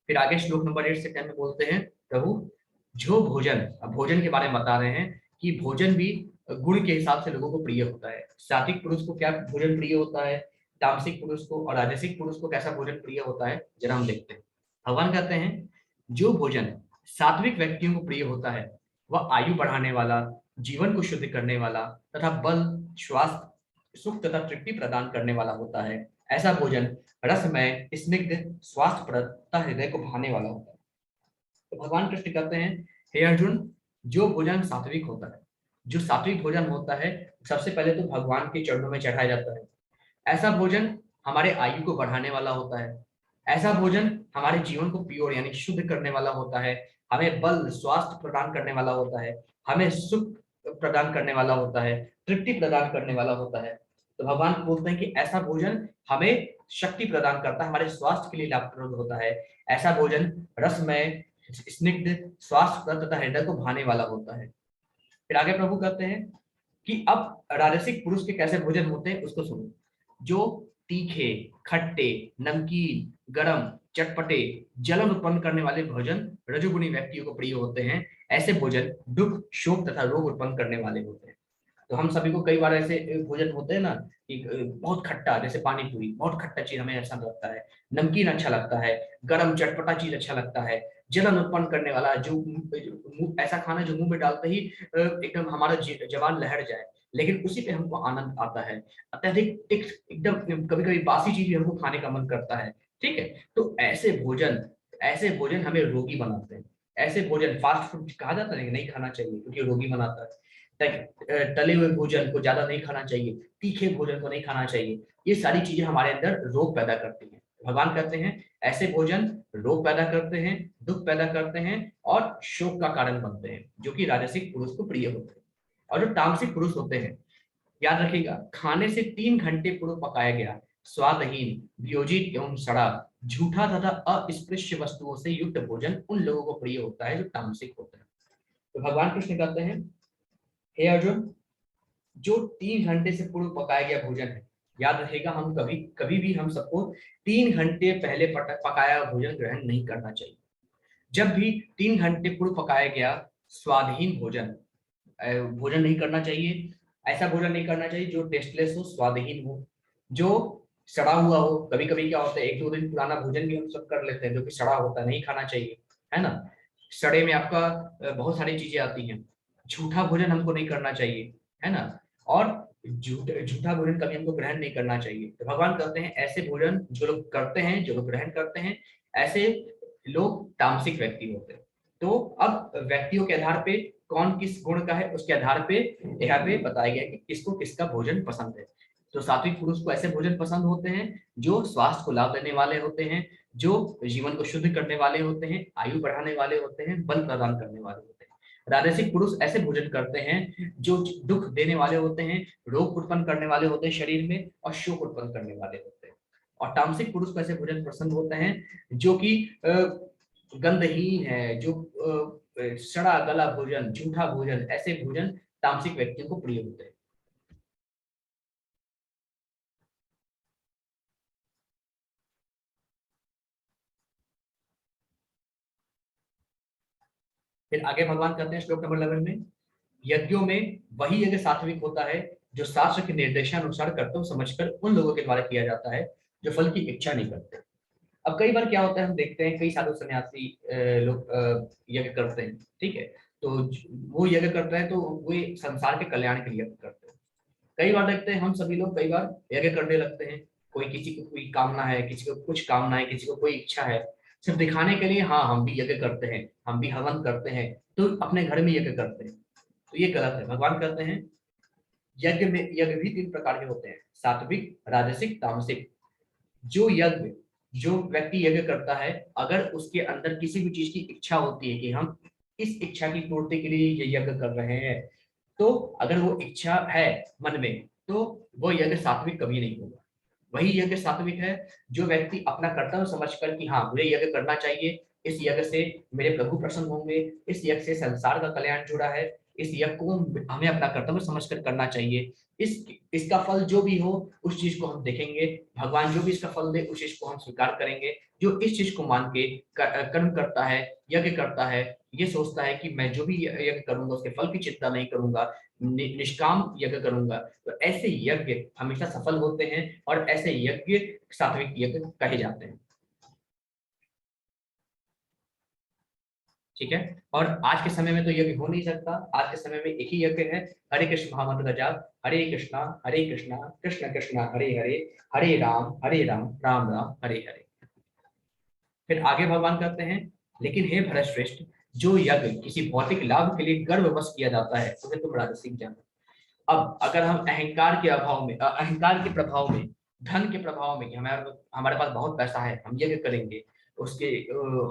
फिर आगे श्लोक नंबर 8 से 10 में बोलते हैं, प्रभु, जो भोजन, अब भोजन के बारे में बता रहे हैं कि भोजन भी गुण के हिसाब से लोगों को प्रिय होता है। सात्विक पुरुष को क्या भोजन प्रिय होता है, तामसिक पुरुष को और राजसिक पुरुष को कैसा भोजन प्रिय होता है, जरा हम देखते हैं। भगवान कहते हैं, जो भोजन सात्विक व्यक्तियों को प्रिय होता है, वह आयु बढ़ाने वाला, जीवन को शुद्ध करने वाला तथा बल, स्वास्थ्य, सुख तथा तृप्ति प्रदान करने वाला होता है। ऐसा भोजन रसमय, स्निग्ध, स्वास्थ्यप्रद तथा हृदय को भाने वाला होता है। तो भगवान कृष्ण कहते हैं, हे अर्जुन, जो भोजन सात्विक होता है, जो सात्विक भोजन होता है, सबसे पहले तो भगवान के चरणों में चढ़ाया जाता है। ऐसा भोजन हमारे आयु को बढ़ाने वाला होता है। ऐसा भोजन हमारे जीवन को प्योर यानी शुद्ध करने वाला होता है। हमें बल, स्वास्थ्य प्रदान करने वाला होता है, हमें सुख प्रदान करने वाला होता है, तृप्ति प्रदान करने वाला होता है। तो भगवान बोलते हैं कि ऐसा भोजन हमें शक्ति प्रदान करता है, हमारे स्वास्थ्य के लिए लाभप्रद होता है। ऐसा भोजन रसमय, स्निग्ध, स्वास्थ्य तथा हृदय को भाने वाला होता है। फिर आगे प्रभु कहते हैं कि अब राजसिक पुरुष के कैसे भोजन होते हैं उसको सुनो। जो तीखे, खट्टे, नमकीन, गरम, चटपटे, जलन उत्पन्न करने वाले भोजन रजोगुणी व्यक्तियों को प्रिय होते हैं। ऐसे भोजन दुख, शोक तथा रोग उत्पन्न करने वाले होते हैं। तो हम सभी को कई बार ऐसे भोजन होते हैं ना कि बहुत खट्टा, जैसे पानी पूरी, बहुत खट्टा चीज हमें अच्छा लगता है, नमकीन अच्छा लगता है, गरम चटपटा चीज अच्छा लगता है, जलन उत्पन्न करने वाला जो ऐसा खाना जो मुंह में डालते ही एकदम हमारा जवान लहर जाए, लेकिन उसी पे हमको आनंद आता है। अत्यधिक एकदम कभी कभी बासी चीज भी हमको खाने का मन करता है, ठीक है। तो ऐसे भोजन हमें रोगी बनाते हैं। ऐसे भोजन, फास्ट फूड कहा जाता है कि नहीं खाना चाहिए क्योंकि रोगी बनाता है। तले हुए भोजन को ज्यादा नहीं खाना चाहिए, तीखे भोजन को नहीं खाना चाहिए। ये सारी चीजें हमारे अंदर रोग पैदा करती हैं। भगवान कहते हैं ऐसे भोजन रोग पैदा करते हैं, दुख पैदा करते हैं और शोक का कारण बनते हैं, जो कि राजसिक पुरुष को प्रिय होते हैं। और जो तामसिक पुरुष होते हैं, याद रखिएगा, खाने से 3 घंटे पूर्व पकाया गया स्वादहीन, वियोजित एवं सड़ा, झूठा तथा अस्पृश्य वस्तुओं से युक्त भोजन उन लोगों को प्रिय होता है जो तामसिक होते हैं। तो भगवान कृष्ण कहते हैं, हे अर्जुन, जो 3 घंटे से पूर्व पकाया गया भोजन है, याद रखेगा, हम कभी कभी भी हम सबको 3 घंटे पहले पकाया हुआ भोजन ग्रहण नहीं करना चाहिए। जब भी 3 घंटे पूर्व पकाया गया स्वादहीन भोजन भोजन नहीं करना चाहिए। ऐसा भोजन नहीं करना चाहिए जो टेस्टलेस हो, स्वादहीन हो, जो सड़ा हुआ हो। कभी कभी क्या होता है, 1-2 दिन पुराना भोजन भी हम सब कर लेते हैं जो कि सड़ा होता है, नहीं खाना चाहिए, है ना। सड़े में आपका बहुत सारी चीजें आती हैं। झूठा भोजन हमको नहीं करना चाहिए, है ना। और झूठा भोजन कभी हमको ग्रहण नहीं करना चाहिए। तो भगवान कहते हैं ऐसे भोजन जो लोग करते हैं, जो लोग ग्रहण करते हैं, ऐसे लोग तामसिक व्यक्ति होते हैं। तो अब व्यक्तियों के आधार पे कौन किस गुण का है, उसके आधार पे यहाँ पे बताया गया कि किसको किसका भोजन पसंद है। तो सात्विक पुरुष को ऐसे भोजन पसंद होते हैं जो स्वास्थ्य को लाभ देने वाले होते हैं, जो जीवन को शुद्ध करने वाले होते हैं, आयु बढ़ाने वाले होते हैं, बल प्रदान करने वाले होते हैं। राजसिक पुरुष ऐसे भोजन करते हैं जो दुख देने वाले होते हैं, रोग उत्पन्न करने वाले होते हैं शरीर में, और शोक उत्पन्न करने वाले होते हैं। और तामसिक पुरुष को ऐसे भोजन पसंद होते हैं जो कि गंधहीन है, जो सड़ा गला भोजन, झूठा भोजन, ऐसे भोजन तामसिक व्यक्तियों को प्रिय होते हैं। फिर आगे भगवान कहते हैं श्लोक नंबर 11 में, यज्ञों में वही यज्ञ सात्विक होता है जो शास्त्र के निर्देशानुसार कर्तव्य समझकर उन लोगों के द्वारा किया जाता है जो फल की इच्छा नहीं करते। अब कई बार क्या होता है, हम देखते हैं कई साधु सन्यासी लोग यज्ञ करते हैं, ठीक है। तो वो यज्ञ करते हैं तो वो संसार के कल्याण के लिए यज्ञ करते हैं। कई बार देखते हैं हम सभी लोग कई बार यज्ञ करने लगते हैं, कोई किसी को कोई कामना है, किसी को कुछ कामना है, किसी को कोई इच्छा है, सिर्फ दिखाने के लिए हाँ हम भी यज्ञ करते हैं, हम भी हवन करते हैं, तो अपने घर में यज्ञ करते हैं। तो ये गलत है। भगवान कहते हैं यज्ञ भी 3 प्रकार के होते हैं, सात्विक, राजसिक, तामसिक। जो यज्ञ जो व्यक्ति यज्ञ करता है, अगर उसके अंदर किसी भी चीज की इच्छा होती है कि हम इस इच्छा की पूर्ति के लिए ये यज्ञ कर रहे हैं, तो अगर वो इच्छा है मन में, तो वो यज्ञ सात्विक कभी नहीं होगा। वही यज्ञ सात्विक है जो व्यक्ति अपना कर्तव्य समझकर कि हाँ मुझे यज्ञ करना चाहिए, इस यज्ञ से मेरे प्रभु प्रसन्न होंगे, इस यज्ञ से संसार का कल्याण जुड़ा है, इस यज्ञ को हमें अपना कर्तव्य समझकर करना चाहिए। इसका फल जो भी हो उस चीज को हम देखेंगे, भगवान जो भी इसका फल दे उस चीज को हम स्वीकार करेंगे। जो इस चीज को मान के कर्म करता है, यज्ञ करता है, ये सोचता है कि मैं जो भी यज्ञ करूंगा उसके फल की चिंता नहीं करूंगा, निष्काम यज्ञ करूंगा, तो ऐसे यज्ञ हमेशा सफल होते हैं और ऐसे यज्ञ सात्विक यज्ञ कहे जाते हैं। ठीक है। और आज के समय में तो यज्ञ हो नहीं सकता। आज के समय में एक ही यज्ञ है, हरे कृष्ण महामंत्र का जाप, हरे कृष्णा कृष्ण कृष्ण हरे हरे, हरे राम राम राम हरे हरे। फिर आगे भगवान कहते हैं, लेकिन हे भरतश्रेष्ठ, जो यज्ञ किसी भौतिक लाभ के लिए गर्ववश किया जाता है उसे तुम राजसिक जानो। अब अगर हम अहंकार के अभाव में, अहंकार के प्रभाव में, धन के प्रभाव में, हमारे हमारे पास बहुत पैसा है, हम यज्ञ करेंगे, उसके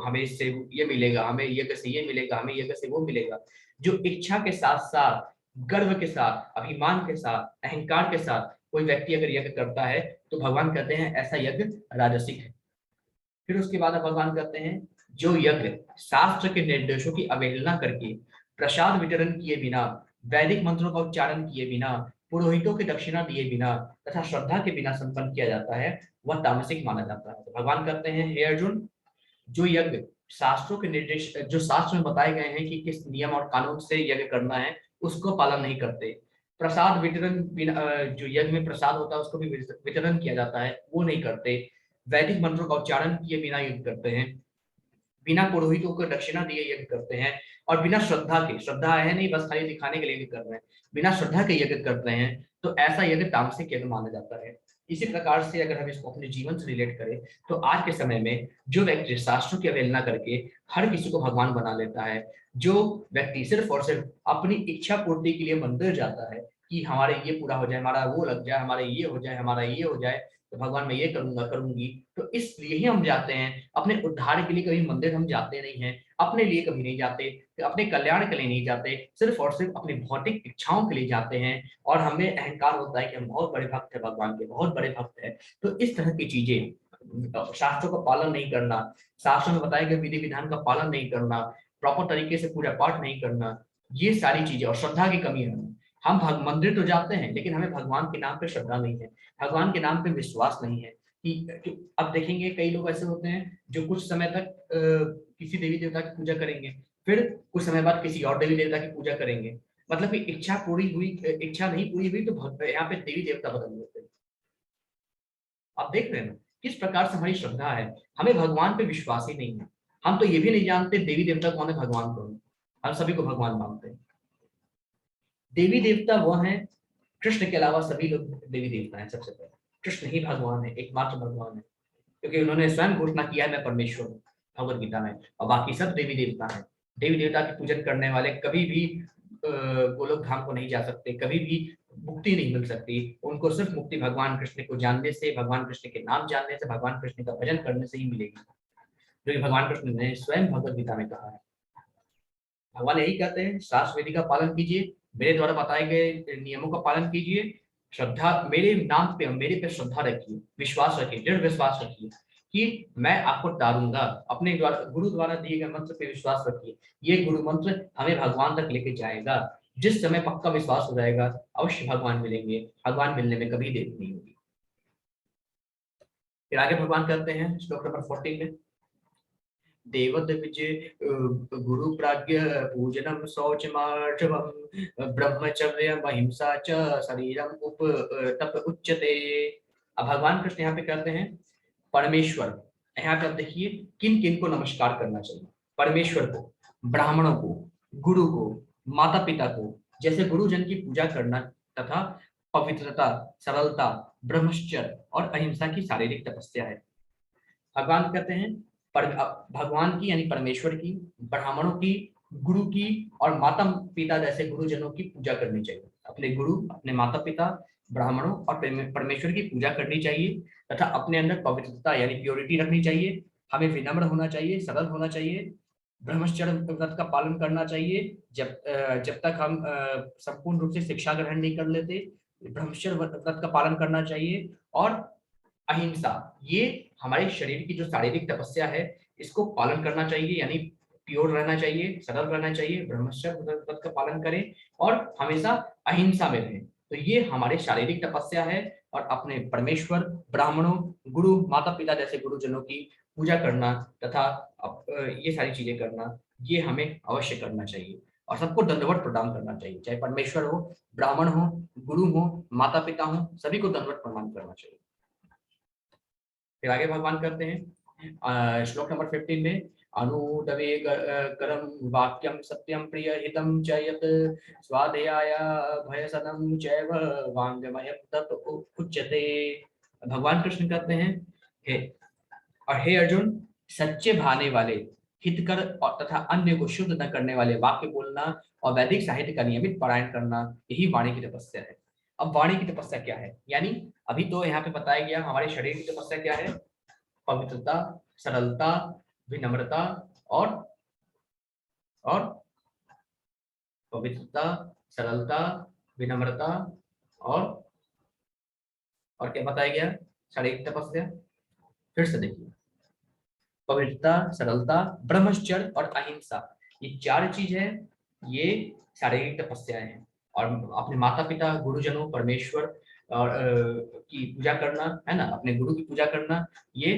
हमें इससे ये मिलेगा, हमें यज्ञ से ये मिलेगा, हमें यज्ञ से वो मिलेगा, जो इच्छा के साथ साथ, गर्व के साथ, अभिमान के साथ, अहंकार के साथ कोई व्यक्ति अगर यज्ञ करता है, तो भगवान कहते हैं ऐसा यज्ञ राजसिक है। फिर उसके बाद भगवान कहते हैं, जो यज्ञ शास्त्र के निर्देशों की अवहेलना करके, प्रसाद वितरण किए बिना, वैदिक मंत्रों का उच्चारण किए बिना, पुरोहितों की दक्षिणा दिए बिना तथा श्रद्धा के बिना संपन्न किया जाता है, वह तामसिक माना जाता है। तो भगवान कहते हैं, हे अर्जुन, जो यज्ञ शास्त्रों के निर्देश, जो शास्त्र में बताए गए हैं कि किस नियम और कानून से यज्ञ करना है, उसको पालन नहीं करते। प्रसाद वितरण बिना, जो यज्ञ में प्रसाद होता है उसको भी वितरण किया जाता है, वो नहीं करते। वैदिक मंत्रों का उच्चारण किए बिना युद्ध करते हैं, बिना पुरोहितों को दक्षिणा दिए यज्ञ करते हैं, और बिना श्रद्धा के, श्रद्धा है नहीं बस खाली दिखाने के लिए भी कर रहे हैं, बिना श्रद्धा के यज्ञ करते हैं, तो ऐसा यज्ञ तामसिक यज्ञ माना जाता है। इसी प्रकार से अगर हम इसको अपने जीवन से रिलेट करें, तो आज के समय में जो व्यक्ति शास्त्रों की अवहेलना करके हर किसी को भगवान बना लेता है, जो व्यक्ति सिर्फ और सिर्फ अपनी इच्छा पूर्ति के लिए मंदिर जाता है कि हमारे ये पूरा हो जाए, हमारा वो लग जाए, हमारे ये हो जाए, हमारा ये हो जाए, तो भगवान मैं ये करूंगा करूंगी, तो इसलिए ही हम जाते हैं। अपने उद्धार के लिए कभी मंदिर हम जाते नहीं हैं, अपने लिए कभी नहीं जाते, अपने कल्याण के लिए नहीं जाते, सिर्फ और सिर्फ अपनी भौतिक इच्छाओं के लिए जाते हैं। और हमें अहंकार होता है कि हम बहुत बड़े भक्त है, भगवान के बहुत बड़े भक्त है। तो इस तरह की चीजें, शास्त्रों का पालन नहीं करना, शास्त्रों में बताए गए विधि विधान का पालन नहीं करना, प्रॉपर तरीके से पूजा पाठ नहीं करना, ये सारी चीजें, और श्रद्धा की कमी है। हम मंदिर तो जाते हैं, लेकिन हमें भगवान के नाम पे श्रद्धा नहीं है, भगवान के नाम पे विश्वास नहीं है। कि अब देखेंगे कई लोग ऐसे होते हैं जो कुछ समय तक किसी देवी देवता की पूजा करेंगे, फिर कुछ समय बाद किसी और देवी देवता की पूजा करेंगे। मतलब कि इच्छा पूरी हुई, इच्छा नहीं पूरी हुई तो यहाँ पे देवी देवता बदल देते हैं। आप देख रहे हैं ना किस प्रकार से हमारी श्रद्धा है, हमें भगवान पे विश्वास ही नहीं है। हम तो ये भी नहीं जानते देवी देवता कौन है, भगवान कौन है। हम सभी को भगवान मानते हैं। देवी देवता वो हैं, कृष्ण के अलावा सभी लोग देवी देवता हैं। सबसे पहले कृष्ण ही भगवान है, एकमात्र भगवान है, क्योंकि उन्होंने स्वयं घोषणा किया है मैं परमेश्वर हूँ भगवत गीता में। और बाकी सब देवी देवता हैं। देवी देवता की पूजन करने वाले कभी भी गोलोक धाम को नहीं जा सकते, कभी भी मुक्ति नहीं मिल सकती। उनको सिर्फ मुक्ति भगवान कृष्ण को जानने से, भगवान कृष्ण के नाम जानने से, भगवान कृष्ण का भजन करने से ही मिलेगी, जो कि भगवान कृष्ण ने स्वयं भगवत गीता में कहा है। भगवान यही कहते हैं शास्त्र विधि का पालन कीजिए, मेरे द्वारा बताए गए नियमों का पालन कीजिए, श्रद्धा मेरे नाम पे, मेरे पे श्रद्धा रखिए, विश्वास रखिए, दृढ़ विश्वास रखिए कि मैं आपको तारूंगा। अपने द्वारा, गुरु द्वारा दिए गए मंत्र पे विश्वास रखिए, ये गुरु मंत्र हमें भगवान तक लेके जाएगा। जिस समय पक्का विश्वास हो जाएगा, अवश्य भगवान मिलेंगे, भगवान मिलने में कभी देर नहीं होगी। फिर आगे भगवान कहते हैं श्लोक नंबर 14 में, देवद्विजय गुरु प्राज्ञ पूजनम शौचमार्जवम ब्रह्मचर्य अहिंसा च शरीरम उप तप उच्यते। अब भगवान कृष्ण यहाँ पे कहते हैं परमेश्वर, यहाँ पे आप देखिए किन किन को नमस्कार करना चाहिए। परमेश्वर को, ब्राह्मणों को, गुरु को, माता पिता को, जैसे गुरुजन की पूजा करना, तथा पवित्रता, सरलता, ब्रह्मचर्य और अहिंसा की शारीरिक तपस्या है। भगवान कहते हैं पर भगवान की यानी परमेश्वर की, ब्राह्मणों की, गुरु की और माता पिता जैसे गुरुजनों की पूजा करनी चाहिए। अपने गुरु, अपने माता पिता, ब्राह्मणों और परमेश्वर की पूजा करनी चाहिए, तथा अपने अंदर पवित्रता यानी प्योरिटी रखनी चाहिए। हमें विनम्र होना चाहिए, सरल होना चाहिए, ब्रह्मचर्य व्रत का पालन करना चाहिए। जब तक हम संपूर्ण रूप से शिक्षा ग्रहण नहीं कर लेते, ब्रह्मचर्य व्रत का पालन करना चाहिए। और अहिंसा, ये हमारे शरीर की जो शारीरिक तपस्या है, इसको पालन करना चाहिए, यानी प्योर रहना चाहिए, सरल रहना चाहिए, ब्रह्मचर्य व्रत का पालन करें और हमेशा अहिंसा में रहें। तो ये हमारे शारीरिक तपस्या है। और अपने परमेश्वर, ब्राह्मणों, गुरु, माता पिता जैसे गुरुजनों की पूजा करना तथा ये सारी चीजें करना, ये हमें अवश्य करना चाहिए। और सबको दंडवत प्रदान करना चाहिए, चाहे परमेश्वर हो, ब्राह्मण हो, गुरु हो, माता पिता हो, सभी को दंडवत प्रदान करना चाहिए। फिर आगे भगवान करते हैं श्लोक नंबर 15 में, अनुदवे करम वाक्यम सत्यम प्रिय हितम च यत् स्वाध्याय भयसनम चैव वांगमय तत् उच्यते। भगवान कृष्ण कहते हैं हे और हे अर्जुन, सच्चे भाने वाले, हितकर और तथा अन्य को शुद्ध न करने वाले वाक्य बोलना और वैदिक साहित्य का नियमित पारायण करना, यही वाणी की तपस्या है। अब वाणी की तपस्या क्या है, यानी अभी तो यहाँ पे बताया गया हमारे शरीर की तपस्या क्या है, पवित्रता, सरलता, विनम्रता और और पवित्रता, सरलता, विनम्रता और क्या बताया गया, शारीरिक तपस्या। फिर से देखिए, पवित्रता, सरलता, ब्रह्मचर्य और अहिंसा, ये चार चीज है, ये शारीरिक तपस्या है। और अपने माता पिता, गुरुजनों, परमेश्वर और की पूजा करना है ना, अपने गुरु की पूजा करना, ये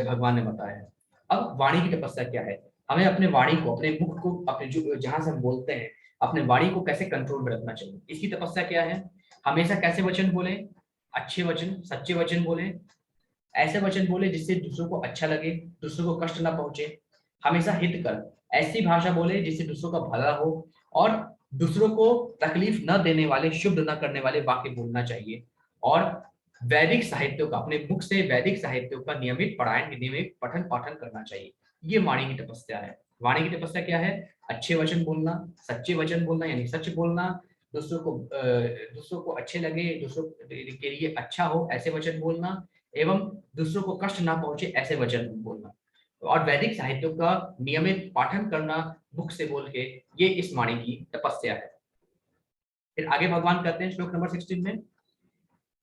भगवान ने बताया है। अब वाणी की तपस्या क्या है, हमें अपने वाणी को, अपने मुख को, अपने जो जहां से हम बोलते हैं, अपने वाणी को कैसे कंट्रोल में रखना चाहिए, इसकी तपस्या क्या है। हमेशा कैसे वचन बोले, अच्छे वचन, सच्चे वचन बोले, ऐसे वचन बोले जिससे दूसरों को अच्छा लगे, दूसरों को कष्ट ना पहुंचे। हमेशा हित कर, ऐसी भाषा बोले जिससे दूसरों का भला हो, और दूसरों को तकलीफ न देने वाले, शुभ न करने वाले वाक्य बोलना चाहिए। और वैदिक साहित्यों का, अपने मुख से वैदिक साहित्यों का नियमित पारायण, नियमित पठन पाठन करना चाहिए। ये वाणी की तपस्या है। वाणी की तपस्या क्या है? अच्छे वचन बोलना, सच्चे वचन बोलना, यानी सच बोलना, दूसरों को अच्छे लगे, दूसरों के लिए अच्छा हो ऐसे वचन बोलना, एवं दूसरों को कष्ट ना पहुंचे ऐसे वचन बोलना। और वैदिक साहित्यों का नियमित पाठन करना मुख से बोल के, ये इस वाणी की तपस्या है। फिर आगे भगवान कहते हैं श्लोक नंबर 16 में,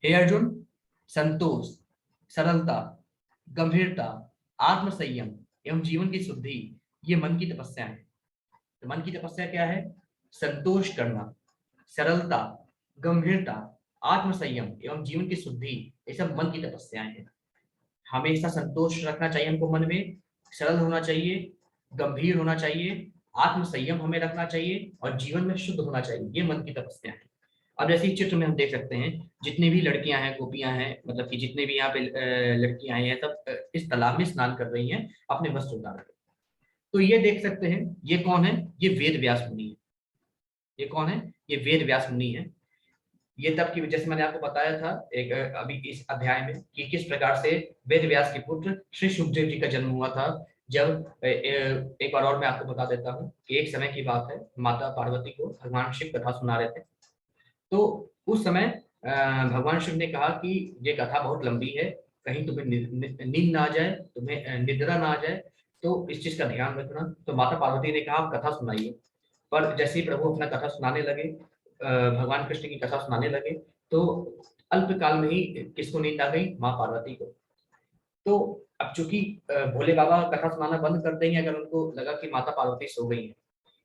हे अर्जुन, संतोष, सरलता, गंभीरता, आत्म संयम एवं जीवन की शुद्धि, ये मन की तपस्या है। तो मन की तपस्या क्या है? संतोष करना, सरलता, गंभीरता, आत्म संयम एवं जीवन की शुद्धि, ये सब मन की तपस्याएं हैं। हमेशा संतोष रखना चाहिए हमको मन में, सरल होना चाहिए, गंभीर होना चाहिए, आत्म संयम हमें रखना चाहिए, और जीवन में शुद्ध होना चाहिए। ये मन की तपस्या है। अब जैसे इस चित्र में हम देख सकते हैं, जितनी भी लड़कियां हैं, गोपियां हैं, मतलब कि जितने भी यहाँ पे लड़कियां आई हैं, सब इस तालाब में स्नान कर रही हैं अपने वस्त्र उतार कर। तो ये देख सकते हैं, ये कौन है? ये वेद व्यास मुनि है। ये कौन है? ये वेद व्यास मुनि है। ये तब की, जैसे मैंने आपको बताया था एक अभी इस अध्याय में, कि किस प्रकार से वेद व्यास के पुत्र श्री सुखदेव जी का जन्म हुआ था। जब एक बार और मैं आपको बता देता हूँ कि एक समय की बात है, माता पार्वती को भगवान शिव कथा सुना रहे थे। तो उस समय भगवान शिव ने कहा कि ये कथा बहुत लंबी है, कहीं तुम्हें नींद ना आ जाए, तुम्हें निद्रा ना आ जाए, तो इस चीज का ध्यान रखना। तो माता पार्वती ने कहा आप कथा सुनाइए। पर जैसे ही प्रभु अपना कथा सुनाने लगे, भगवान कृष्ण की कथा सुनाने लगे, तो अल्पकाल में ही किसको नींद आ गई? माँ पार्वती को। तो अब चूंकि भोले बाबा कथा सुनाना बंद कर देंगे अगर उनको लगा कि माता पार्वती सो गई है,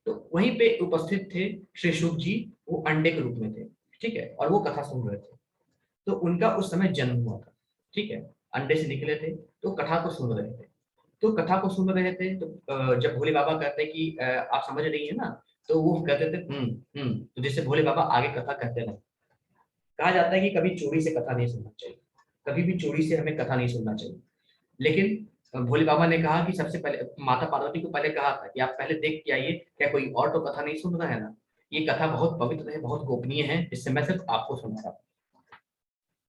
तो वहीं पे उपस्थित थे श्री शुक जी, वो अंडे के रूप में थे, ठीक है, और वो कथा सुन रहे थे। तो उनका उस समय जन्म हुआ था, ठीक है, अंडे से निकले थे, तो कथा को सुन रहे थे। तो कथा को सुन रहे थे, तो जब भोले बाबा कहते कि आप समझ रही है ना, तो वो कहते थे तो जिससे भोले बाबा आगे कथा कहते रहे। कहा जाता है कि कभी चोरी से कथा नहीं सुनना चाहिए, कभी भी चोरी से हमें कथा नहीं सुनना चाहिए। लेकिन भोले बाबा ने कहा कि सबसे पहले माता पार्वती को पहले कहा था कि आप पहले देख के आइए, क्या कोई और तो कथा नहीं सुन रहा है ना? ये कथा बहुत पवित्र है, बहुत गोपनीय है, इससे मैं सिर्फ आपको सुना रहा हूं।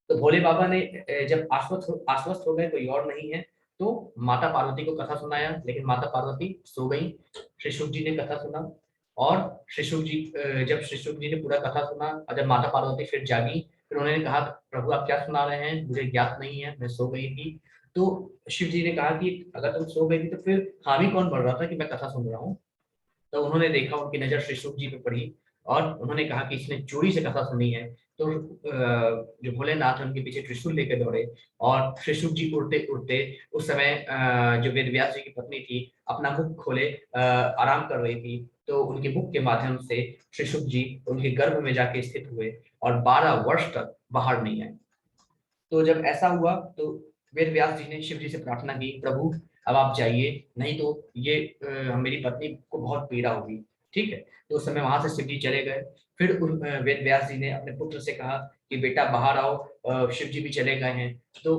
तो भोले बाबा ने जब आश्वस्त हो गए कोई और नहीं है, तो माता पार्वती को कथा सुनाया, लेकिन माता पार्वती सो गई। श्री शुक जी ने कथा सुना, और श्री शुक जी जब श्री शुक जी ने पूरा कथा सुना, और जब माता पार्वती फिर जागी, फिर उन्होंने कहा प्रभु आप क्या सुना रहे हैं, मुझे ज्ञात नहीं है, मैं सो गई थी। तो शिव जी ने कहा कि अगर तुम सो गई थी तो फिर हामी कौन बढ़ रहा था कि मैं कथा सुन रहा हूँ? तो उन्होंने देखा, उनकी नजर श्री शुक जी पे पड़ी, और उन्होंने कहा कि इसने चोरी से कथा सुनी है। तो जो भोलेनाथ है उनके पीछे त्रिशूल लेकर दौड़े, और श्री शुक जी उड़ते उड़ते, उस समय जो वेद व्यास जी की पत्नी थी अपना मुख खोले आराम कर रही थी, तो उनके मुख के माध्यम से श्री शुक जी उनके गर्भ में जाके स्थित हुए, और 12 वर्ष तक बाहर नहीं आए। तो जब ऐसा हुआ, तो वेद व्यास जी ने शिव जी से प्रार्थना की, प्रभु अब आप जाइए, नहीं तो ये मेरी पत्नी को बहुत पीड़ा होगी, ठीक है। तो उस समय वहां से शिव जी चले गए। फिर वेद व्यास जी ने अपने पुत्र से कहा कि बेटा बाहर आओ, शिव जी भी चले गए हैं। तो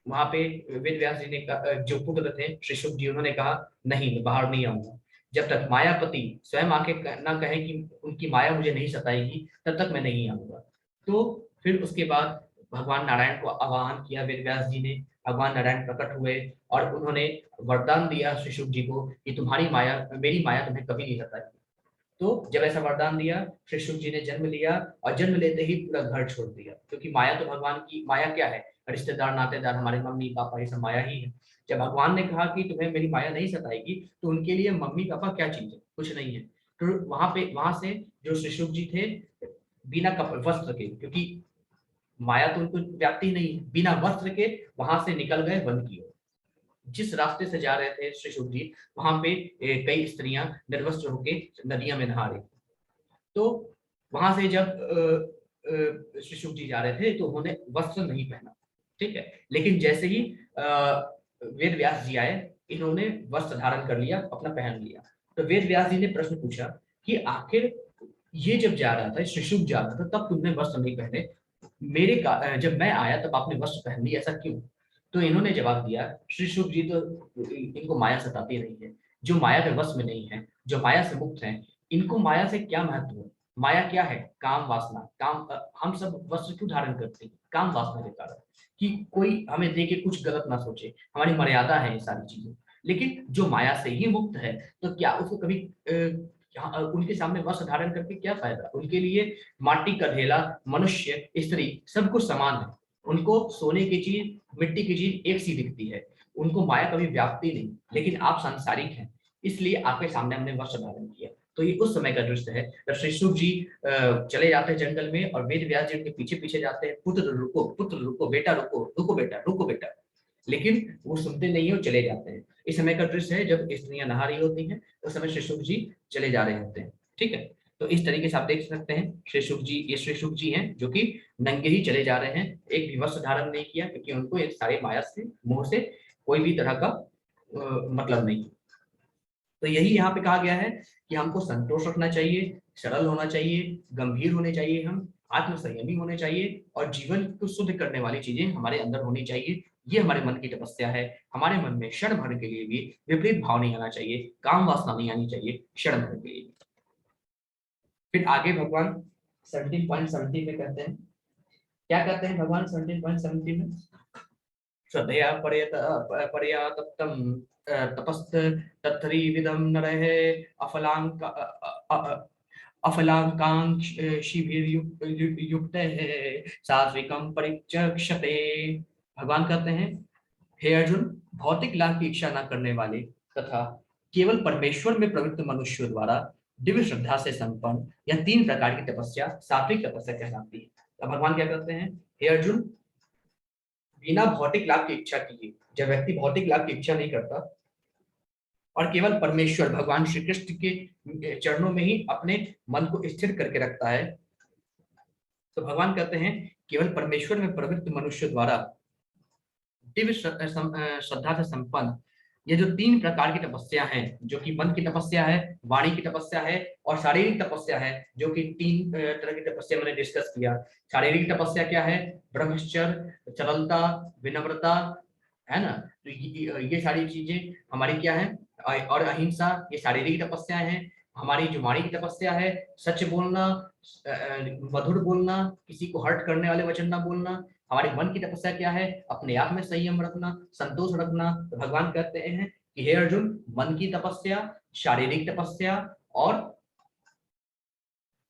वहां पे वेद व्यास जी ने जो पुत्र थे श्री शुक जी, उन्होंने कहा नहीं, मैं बाहर नहीं आऊंगा, जब तक मायापति स्वयं आके ना कहे कि उनकी माया मुझे नहीं सताएगी, तब तक मैं नहीं आऊंगा। तो फिर उसके बाद भगवान नारायण को आवाहन किया वेद व्यास जी ने। भगवान नारायण प्रकट हुए, और उन्होंने वरदान दिया श्री शुक जी को कि तुम्हारी माया, मेरी माया तुम्हें कभी नहीं सताएगी। तो जब ऐसा वरदान दिया, श्री शुक जी ने जन्म लिया, और जन्म लेते ही पूरा घर छोड़ दिया, क्योंकि माया तो भगवान की माया क्या है? रिश्तेदार, नातेदार, हमारे मम्मी पापा, ये सब माया ही है। जब भगवान ने कहा कि तुम्हें मेरी माया नहीं सताएगी, तो उनके लिए मम्मी पापा क्या चीज है? कुछ नहीं है। तो वहां से जो श्री शुक जी थे, बिना वस्त्र के, क्योंकि माया तो उनको व्याप्ति नहीं है, बिना वस्त्र के वहां से निकल गए वन की ओर। जिस रास्ते से जा रहे थे श्री शुक जी, वहां पे कई स्त्रियां निर्वस्त्र होके नदियां में नहा रही थी। तो वहां से जब श्री शुक जी जा रहे थे, तो उन्होंने वस्त्र नहीं पहना, ठीक है। लेकिन जैसे ही वेद व्यास जी आए, इन्होंने वस्त्र धारण कर लिया, अपना पहन लिया। तो वेद व्यास जी ने प्रश्न पूछा कि आखिर ये जब जा रहा था, श्री शुक जा रहा था, तब तुमने वस्त्र नहीं पहने, जब मैं आया तब आपने वस्त्र पहन ली, ऐसा क्यों? तो इन्होंने जवाब दिया, श्री शुक जी तो इनको माया सताती रही है, जो माया के वश में नहीं है, जो माया से मुक्त हैं, इनको माया से क्या महत्व है? माया क्या है? काम वासना। हम सब वस्त्र क्यों धारण करते हैं? काम वासना के कारण, कि कोई हमें देख के कुछ गलत ना सोचे, हमारी मर्यादा है ये सारी चीजें। लेकिन जो माया से ही मुक्त है, तो क्या उसको कभी उनके सामने वस्त्र धारण करके क्या फायदा? उनके लिए माटी का ढेला, मनुष्य, स्त्री सब कुछ समान है। उनको सोने की चीज, मिट्टी की चीज एक सी दिखती है। उनको माया कभी व्याप्ति नहीं। लेकिन आप सांसारिक हैं, इसलिए आपके सामने हमने वस्त्र धारण किया। तो ये उस समय का दृश्य है जब श्री शुक जी चले जाते हैं जंगल में, और वेद व्यास जी उनके पीछे पीछे जाते हैं, पुत्र रुको, बेटा रुको, रुको बेटा, रुको बेटा। लेकिन वो सुनते नहीं है और चले जाते हैं। इस समय का दृश्य है जब स्त्रियां नहा रही होती हैं, उस समय श्री शुक जी चले जा रहे होते हैं। ठीक है, तो इस तरीके से आप देख सकते हैं श्री शुक जी, ये श्री शुक जी हैं जो कि नंगे ही चले जा रहे हैं, एक भी वस्त्र धारण नहीं किया, क्योंकि उनको एक सारे माया से, मोह से कोई भी तरह का मतलब नहीं। तो यही यहाँ पे कहा गया है कि हमको संतोष रखना चाहिए, सरल होना चाहिए, गंभीर होने चाहिए, हम आत्मसंयमी होने चाहिए, और जीवन को शुद्ध करने वाली चीजें हमारे अंदर होनी चाहिए। ये हमारे मन की तपस्या है। हमारे मन में क्षण भर के लिए भी विपरीत भाव नहीं आना चाहिए, काम वासना नहीं आनी चाहिए क्षण भर के लिए। फिर आगे भगवान 17.17 में कहते हैं, क्या कहते हैं भगवान 17.17 में? श्रद्धया पर्याप्तम तपस्त तत्रिविदम नरः अफलांक अफलाकांक्षिभिर्युक्त सात्विकम परिचक्षते। भगवान कहते हैं, हे अर्जुन, भौतिक लाभ की इच्छा न करने वाले तथा केवल परमेश्वर में प्रवृत्त मनुष्यों द्वारा दिव्य श्रद्धा से संपन्न यह 3 प्रकार की तपस्या सात्विक तपस्या कहलाती है। तो भगवान क्या कहते हैं, हे अर्जुन, बिना भौतिक लाभ की इच्छा किए, जब व्यक्ति भौतिक लाभ की इच्छा नहीं करता और केवल परमेश्वर भगवान श्री कृष्ण के चरणों में ही अपने मन को स्थिर करके रखता है, तो भगवान कहते हैं केवल परमेश्वर में प्रवृत्त मनुष्य द्वारा दिव्य श्रद्धा से संपन्न ये जो 3 प्रकार की तपस्या हैं, जो कि मन की तपस्या है, वाणी की तपस्या है और शारीरिक तपस्या है, जो कि 3 तरह की तपस्या मैंने डिस्कस किया। शारीरिक तपस्या क्या है? ब्रह्मचर्य, सरलता, विनम्रता, है ना? तो ये सारी चीजें हमारी क्या है? और अहिंसा, ये शारीरिक तपस्याएं हैं। हमारी जो वाणी की तपस्या है, सच बोलना, मधुर बोलना, किसी को हर्ट करने वाले वचन ना बोलना। हमारे मन की तपस्या क्या है? अपने आप में संयम रखना, संतोष रखना। तो भगवान कहते हैं कि हे अर्जुन, मन की तपस्या, शारीरिक तपस्या और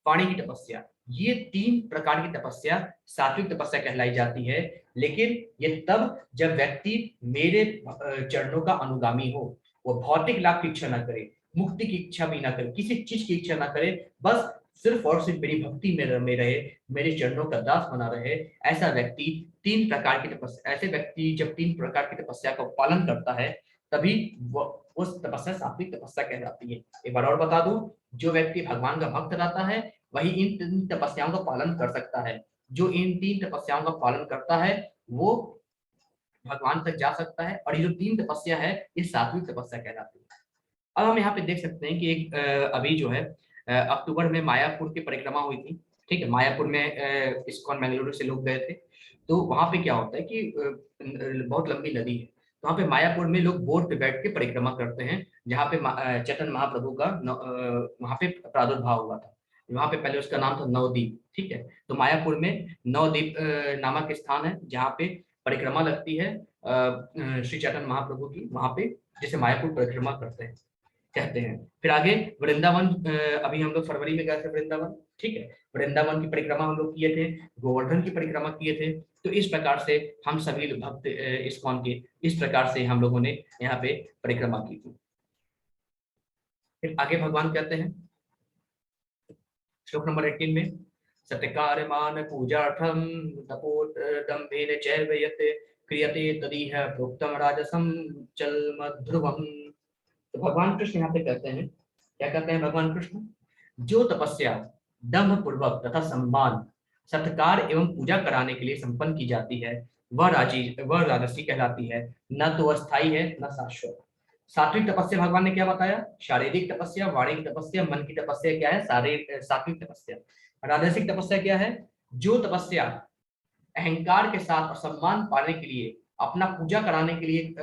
वाणी की तपस्या, ये 3 प्रकार की तपस्या सात्विक तपस्या कहलाई जाती है। लेकिन ये तब जब व्यक्ति मेरे चरणों का अनुगामी हो, वो भौतिक लाभ की इच्छा ना करे, मुक्ति की इच्छा भी ना करे, किसी चीज की इच्छा ना करे, बस सिर्फ और सिर्फ मेरी भक्ति में रहे, मेरे चरणों का दास बना रहे। ऐसा व्यक्ति 3 प्रकार की तपस्या, ऐसे व्यक्ति जब 3 प्रकार की तपस्या का पालन करता है, तभी उस तपस्या सात्विक तपस्या कहलाती है। एक बार और बता दूं, जो व्यक्ति भगवान का भक्त रहता है वही इन 3 तपस्याओं का पालन कर सकता है। जो इन 3 तपस्याओं का पालन करता है वो भगवान तक जा सकता है, और ये जो 3 तपस्या है ये सात्विक तपस्या कहलाती है। अब हम यहाँ पे देख सकते हैं कि एक अभी जो है अक्टूबर में मायापुर की परिक्रमा हुई थी। ठीक है, मायापुर में इस्कॉन बेंगलुरु से लोग गए थे। तो वहां पे क्या होता है कि बहुत लंबी नदी है, तो वहां पे मायापुर में लोग बोट पे बैठ के परिक्रमा करते हैं, जहाँ पे चैतन्य महाप्रभु का वहां पे प्रादुर्भाव हुआ था। वहां पे पहले उसका नाम था नवदीप। ठीक है, तो मायापुर में नवदीप नामक स्थान है जहाँ पे परिक्रमा लगती है श्री चैतन्य महाप्रभु की, वहां पे जिसे मायापुर परिक्रमा करते हैं कहते हैं। फिर आगे वृंदावन, अभी हम लोग फरवरी में गए थे वृंदावन। ठीक है, वृंदावन की परिक्रमा हम लोग किए थे, गोवर्धन की परिक्रमा किए थे। तो इस प्रकार से हम सभी भक्त इस्कॉन के इस प्रकार से हम लोगों ने यहाँ पे परिक्रमा की थी। फिर आगे भगवान कहते हैं श्लोक नंबर 18 में, सत्कार्यमान पूजार्थम तपोदम्भेन चैव यत् क्रियते तदिह प्रोक्तम राजसम चलमध्रुवम। तो भगवान कृष्ण यहाँ पे कहते हैं, क्या कहते हैं भगवान कृष्ण? जो तपस्या दम्भ पूर्वक तथा सम्मान, सत्कार एवं पूजा कराने के लिए संपन्न की जाती है, वह राजसी कहलाती है, न तो अस्थायी है न शाश्वत। सात्विक तपस्या भगवान ने क्या बताया? शारीरिक तपस्या, वाणी की तपस्या, मन की तपस्या क्या है? सात्विक तपस्या। राजसिक तपस्या क्या है? जो तपस्या अहंकार के साथ और सम्मान पाने के लिए अपना पूजा कराने के लिए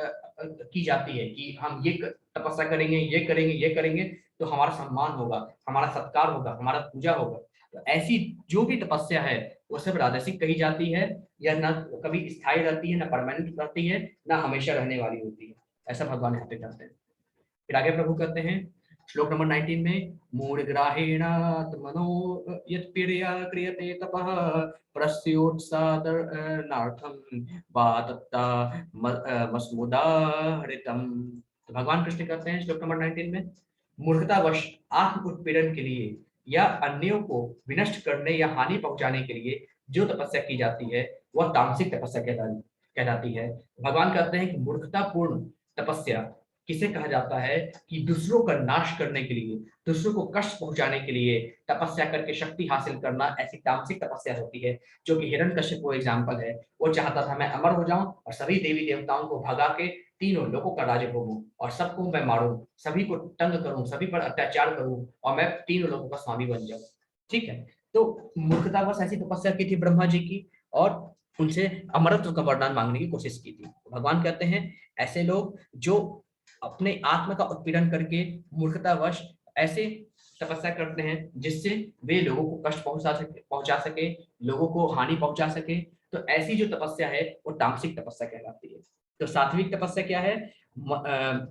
की जाती है कि हम ये तपस्या करेंगे, ये करेंगे, ये करेंगे तो हमारा सम्मान होगा, हमारा सत्कार होगा, हमारा पूजा होगा। तो ऐसी जो भी तपस्या है वो सब राजसिक कही जाती है, या ना कभी स्थायी रहती है, ना परमानेंट रहती है, ना हमेशा रहने वाली होती है। ऐसा भगवान यहाँ पे कहते हैं। फिर आगे प्रभु कहते हैं श्लोक नंबर 19 में, मूढ़ग्राहेणात्मनो यत्प्रिया क्रियते तपः प्रस्योत्सादनार्थं वा तत्ता मस्मुदाहृतम्। तो भगवान कृष्ण कहते हैं श्लोक नंबर 19 में, मूर्खतावश आत्म उत्पीड़न के लिए या अन्यों को विनष्ट करने या हानि पहुंचाने के लिए जो तपस्या की जाती है वह तामसिक तपस्या कहलाती है। भगवान कहते हैं कि मूर्खतापूर्ण तपस्या किसे कहा जाता है कि दूसरों का नाश करने के लिए, दूसरों को कष्ट पहुंचाने के लिए तपस्या करके शक्ति हासिल करना, ऐसी तामसिक तपस्या होती है। जो कि हिरण्यकश्यप वो एग्जाम्पल है, वो चाहता था मैं अमर हो जाऊं और सभी देवी देवताओं को भगा के तीनों लोगों का राज्य भोगूं और सबको मैं मारूं, सभी को तंग करूं, सभी पर अत्याचार करूं और मैं तीनों लोगों का स्वामी बन जाऊं। ठीक है, तो मूर्खतावश ऐसी तपस्या की थी ब्रह्मा जी की और उनसे अमरत्व का वरदान मांगने की कोशिश की थी। भगवान कहते हैं ऐसे लोग जो अपने आत्मा का उत्पीड़न करके मूर्खतावश ऐसे तपस्या करते हैं जिससे वे लोगों को कष्ट पहुंचा सके, लोगों को हानि पहुंचा सके, तो ऐसी जो तपस्या है वो तामसिक तपस्या कहलाती है। तो सात्विक तपस्या क्या है?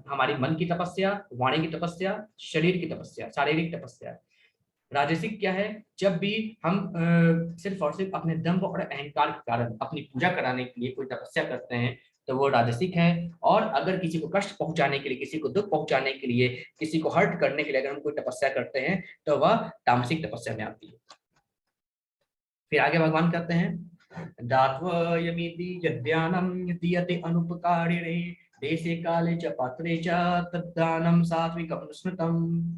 हमारी मन की तपस्या, वाणी की तपस्या, शरीर की तपस्या, शारीरिक तपस्या। राजसिक क्या है? जब भी हम सिर्फ और सिर्फ अपने दंभ और अहंकार के कारण अपनी पूजा कराने के लिए कोई तपस्या करते हैं तो वो राजसिक है। और अगर किसी को कष्ट पहुंचाने के लिए, किसी को दुख पहुंचाने के लिए, किसी को हर्ट करने के लिए अगर हम कोई तपस्या करते हैं तो वह तामसिक तपस्या में आती है। फिर आगे भगवान कहते हैं दात्वयमिति यद्यानं दीयते अनुपकारिणे देशे काले च पात्रे च तद्दानं सात्विकं स्मृतम्।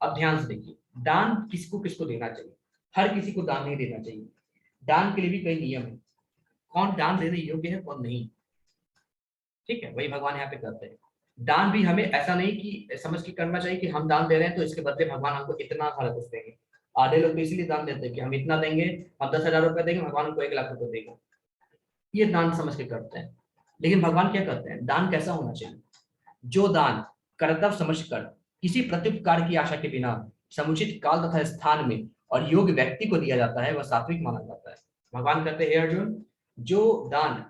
अब ध्यान से देखिए, दान किसको किसको देना चाहिए। हर किसी को दान नहीं देना चाहिए। दान के लिए भी कई नियम है, कौन दान देने योग्य है कौन नहीं। ठीक है, वही भगवान यहाँ पे कहते हैं। दान भी हमें ऐसा नहीं कि समझ के करना चाहिए कि हम दान दे रहे हैं तो इसके बदले भगवान हमको इतना सारा कुछ देंगे। आधे लोग तो इसलिए दान देते हैं कि हम इतना देंगे, हम 10,000 रुपए देंगे, भगवान हमको 1 लाख रुपए देगा। ये दान समझ के करते हैं। लेकिन भगवान क्या करते हैं, दान कैसा होना चाहिए? जो दान कर्तव्य समझकर किसी प्रत्युपकार की आशा के बिना समुचित काल तथा स्थान में और योग्य व्यक्ति को दिया जाता है वह सात्विक माना जाता है। भगवान कहते हैं अर्जुन, जो दान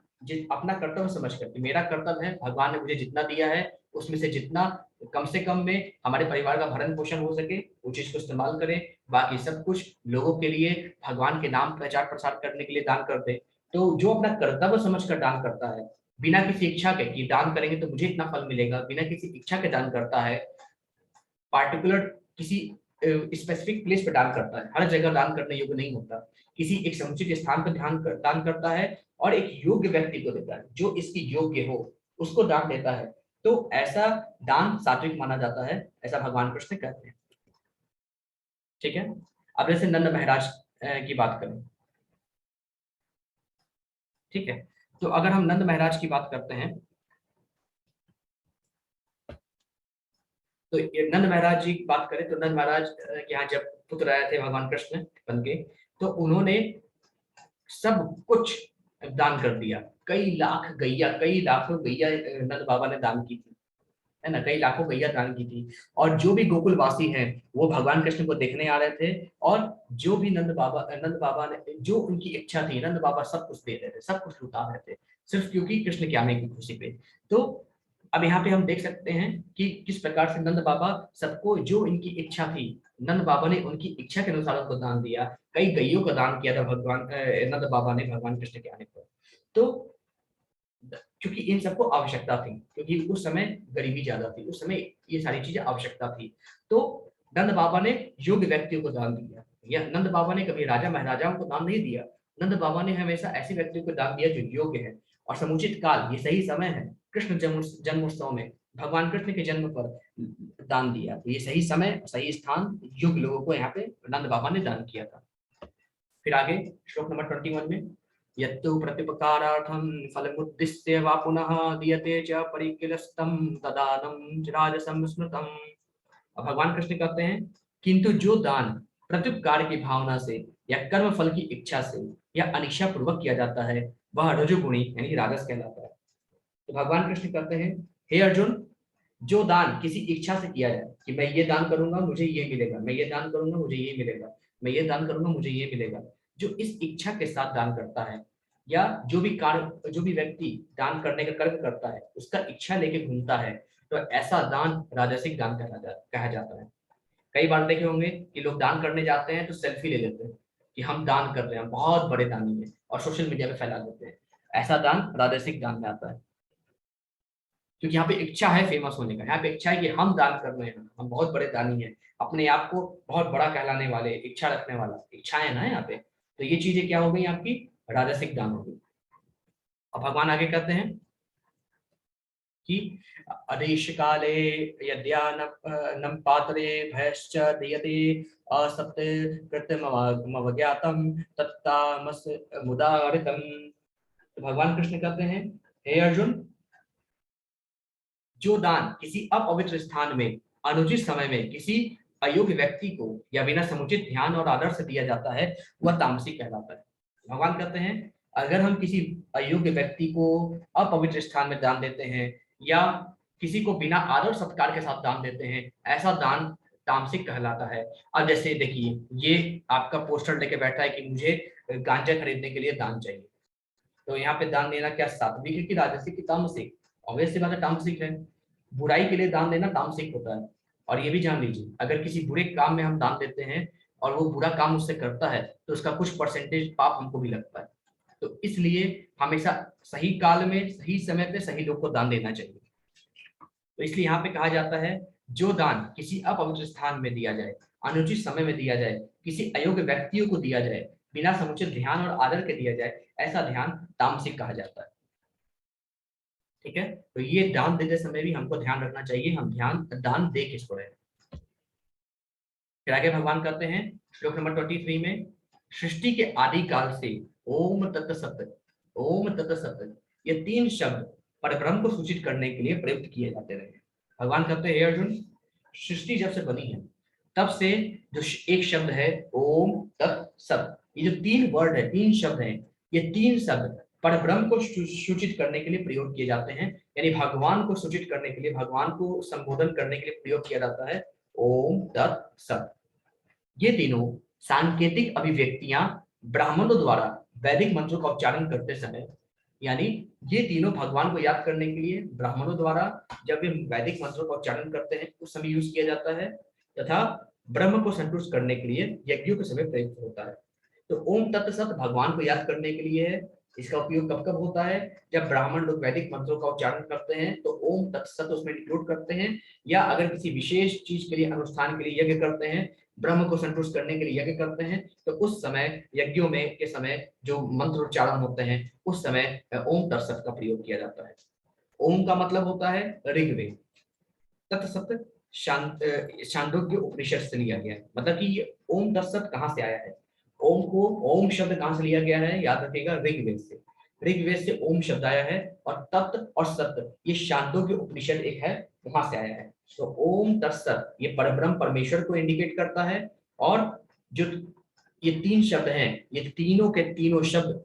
अपना कर्तव्य समझकर कि मेरा कर्तव्य है, भगवान ने मुझे जितना दिया है उसमें से जितना कम से कम में हमारे परिवार का भरण पोषण हो सके वो चीज को इस्तेमाल करें, बाकी सब कुछ लोगों के लिए भगवान के नाम प्रचार प्रसार करने के लिए दान कर दे। तो जो अपना कर्तव्य समझकर दान करता है बिना किसी इच्छा के कि दान करेंगे तो मुझे इतना फल मिलेगा, बिना किसी इच्छा के दान करता है, पार्टिकुलर किसी स्पेसिफिक प्लेस पे दान करता है, हर जगह दान करने योग्य नहीं होता, किसी एक समुचित स्थान पर दान करता है और एक योग्य व्यक्ति को देता है जो इसकी योग्य हो उसको दान देता है, तो ऐसा दान सात्विक माना जाता है, ऐसा भगवान कृष्ण कहते हैं। ठीक है, अब जैसे नंद महाराज की बात करें। ठीक है, तो अगर हम नंद महाराज की बात करते हैं तो ये नंद महाराज जी की बात करें तो नंद महाराज के यहाँ जब पुत्र आए थे भगवान कृष्ण बन के, तो उन्होंने सब कुछ दान कर दिया। कई लाख गैया, कई लाखों गैया नंद बाबा ने दान की थी, है ना, कई लाखों गैया दान की थी। और जो भी गोकुलवासी हैं वो भगवान कृष्ण को देखने आ रहे थे और जो भी नंद बाबा ने जो उनकी इच्छा थी नंद बाबा सब कुछ दे रहे थे, सब कुछ लुटा रहे थे, सिर्फ क्योंकि कृष्ण के आने की खुशी पे। तो अब यहाँ पे हम देख सकते हैं कि किस प्रकार से नंद बाबा सबको जो इनकी इच्छा थी नंद बाबा ने उनकी इच्छा के अनुसार उनको दान दिया। कई गैयों का दान किया था भगवान नंद बाबा ने भगवान कृष्ण के आने पर। तो क्योंकि इन सबको आवश्यकता थी, क्योंकि उस समय गरीबी ज्यादा थी, उस समय ये सारी चीजें आवश्यकता थी। तो नंद बाबा ने योग्य व्यक्तियों को दान दिया। या नंद बाबा ने कभी राजा महाराजाओं को दान नहीं दिया, नंद बाबा ने हमेशा ऐसे व्यक्तियों को दान दिया जो योग्य है। और समुचित काल, ये सही समय है, कृष्ण जन्मोत्सव में भगवान कृष्ण के जन्म पर दान दिया, तो ये सही समय, सही स्थान, योग्य लोगों को यहाँ पे नंद बाबा ने दान किया था। फिर आगे श्लोक नंबर 21 में, यत्तु प्रत्युपकारार्थं फलमुद्दिश्य वा पुनः दीयते च परिकिलस्तं तदानं राजसं स्मृतम्। अब भगवान कृष्ण कहते हैं किंतु जो दान प्रत्युपकार की भावना से या कर्म फल की इच्छा से या अनिच्छा पूर्वक किया जाता है वह रजोगुणी यानी राजस कहलाता है। तो भगवान कृष्ण कहते हैं, हे अर्जुन, जो दान किसी इच्छा से किया जाए कि मैं ये दान करूंगा मुझे ये मिलेगा, मैं ये दान करूंगा मुझे ये मिलेगा, मैं ये दान करूंगा मुझे ये मिलेगा, जो इस इच्छा के साथ दान करता है, या जो भी व्यक्ति दान करने का कर्म करता है उसका इच्छा लेके घूमता है, तो ऐसा दान राजसिक दान कहा जाता है। कई बार देखे होंगे कि लोग दान करने जाते हैं तो सेल्फी ले लेते हैं कि हम दान कर रहे हैं, बहुत बड़े दानी हैं, और सोशल मीडिया पे फैला देते हैं। ऐसा दान राजसिक दान में आता है, क्योंकि यहाँ पे इच्छा है फेमस होने का, यहाँ पे इच्छा है कि हम दान कर रहे हैं, हम बहुत बड़े दानी हैं, अपने आप को बहुत बड़ा कहलाने वाले, इच्छा रखने वाला, इच्छा है ना यहाँ पे। तो ये चीजें क्या हो गई आपकी, राजसिक दान हो गई। अब भगवान आगे कहते हैं कि अदेश काले यद्या नम पात्रे भयश्च दीयते असत्य कृत्यमवज्ञातम तत्तामस मुदारितम। तो भगवान कृष्ण कहते हैं, हे अर्जुन, जो दान किसी अपवित्र स्थान में अनुचित समय में किसी अयोग्य व्यक्ति को या बिना समुचित ध्यान और आदर से दिया जाता है वह तामसिक कहलाता है। भगवान कहते हैं, अगर हम किसी अयोग्य व्यक्ति को अपवित्र स्थान में दान देते हैं या किसी को बिना आदर सत्कार के साथ दान देते हैं, ऐसा दान तामसिक कहलाता है। अब जैसे देखिए, ये आपका पोस्टर लेके बैठा है कि मुझे गांजा खरीदने के लिए दान चाहिए, तो यहाँ पे दान देना क्या सात्विक है कि राजसिक कि तामसिक? ऑब्वियस सी बात है, तामसिक है। बुराई के लिए दान देना तामसिक होता है। और ये भी जान लीजिए, अगर किसी बुरे काम में हम दान देते हैं और वो बुरा काम उससे करता है तो उसका कुछ परसेंटेज पाप हमको भी लगता है। तो इसलिए हमेशा सही काल में सही समय पे सही लोग को दान देना चाहिए। तो इसलिए यहाँ पे कहा जाता है, जो दान किसी अपवित्र स्थान में दिया जाए, अनुचित समय में दिया जाए, किसी अयोग्य व्यक्तियों को दिया जाए, बिना समुचित ध्यान और आदर के दिया जाए, ऐसा ध्यान तामसिक कहा जाता है। ठीक है, तो ये दान देते समय भी हमको ध्यान रखना चाहिए, हम दान दे किसको रहे। फिर आगे भगवान कहते हैं श्लोक नंबर 23 में, सृष्टि के आदि काल से ओम तत्सत, ओम तत्सत, ये तीन शब्द परब्रह्म को सूचित करने के लिए प्रयुक्त किए जाते रहे। भगवान कहते हैं, हे अर्जुन, सृष्टि जब से बनी है तब से जो एक शब्द है ओम तत्सत, ये जो तीन वर्ड है, तीन शब्द हैं, ये तीन शब्द परब्रह्म को सूचित करने के लिए प्रयोग किए जाते हैं। यानी भगवान को सूचित करने के लिए, भगवान को संबोधन करने के लिए प्रयोग किया जाता है ओम तत्सत। ये तीनों सांकेतिक अभिव्यक्तियां ब्राह्मणों द्वारा वैदिक मंत्रों का उच्चारण करते समय, यानी ये तीनों भगवान को याद करने के लिए ब्राह्मणों द्वारा जब वे वैदिक मंत्रों का उच्चारण करते हैं उस समय यूज किया जाता है, तथा ब्रह्म को संतुष्ट करने के लिए यज्ञों के समय प्रयुक्त होता है। तो ओम तत्सत भगवान को याद करने के लिए है। इसका उपयोग कब कब होता है? जब ब्राह्मण लोग वैदिक मंत्रों का उच्चारण करते हैं तो ओम तत्सत उसमें इंक्लूड करते हैं, या अगर किसी विशेष चीज के लिए, अनुष्ठान के लिए यज्ञ करते हैं, ब्रह्म को संतुष्ट करने के लिए यज्ञ करते हैं, तो उस समय यज्ञों में के समय जो मंत्र उच्चारण होते हैं उस समय ओम तत्सत का प्रयोग किया जाता है। ओम का मतलब होता है ऋग्वेद, तत्सत छांदोग्य उपनिषद से लिया गया है। मतलब कि ये ओम तत्सत कहाँ से आया है? ओम शब्द कहाँ से लिया गया है? याद रखिएगा, ऋग्वेद से। ऋग्वेद से ओम शब्द आया है, और तत्त और सत्य ये छांदोग्य उपनिषद एक है, वहां से आया है। तो ओम तत्सत ये परब्रह्म परमेश्वर को इंडिकेट करता है। और जो ये तीन शब्द हैं, ये तीनों के तीनों शब्द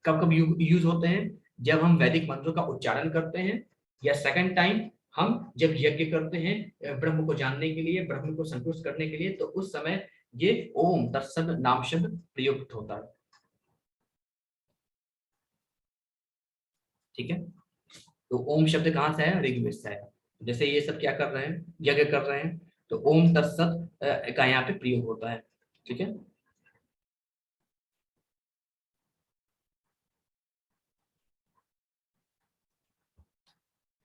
कब कब यूज होते हैं? जब हम वैदिक मंत्रों का उच्चारण करते हैं, या सेकंड टाइम हम जब यज्ञ करते हैं ब्रह्म को जानने के लिए, ब्रह्म को संतुष्ट करने के लिए, तो उस समय ये ओम तत्सत नाम शब्द प्रयुक्त होता है। ठीक है, तो ओम शब्द कहाँ से है? ऋग्वेद से है। जैसे ये सब क्या कर रहे हैं? यज्ञ कर रहे हैं, तो ओम तत्सत का यहाँ पे प्रयोग होता है। ठीक है,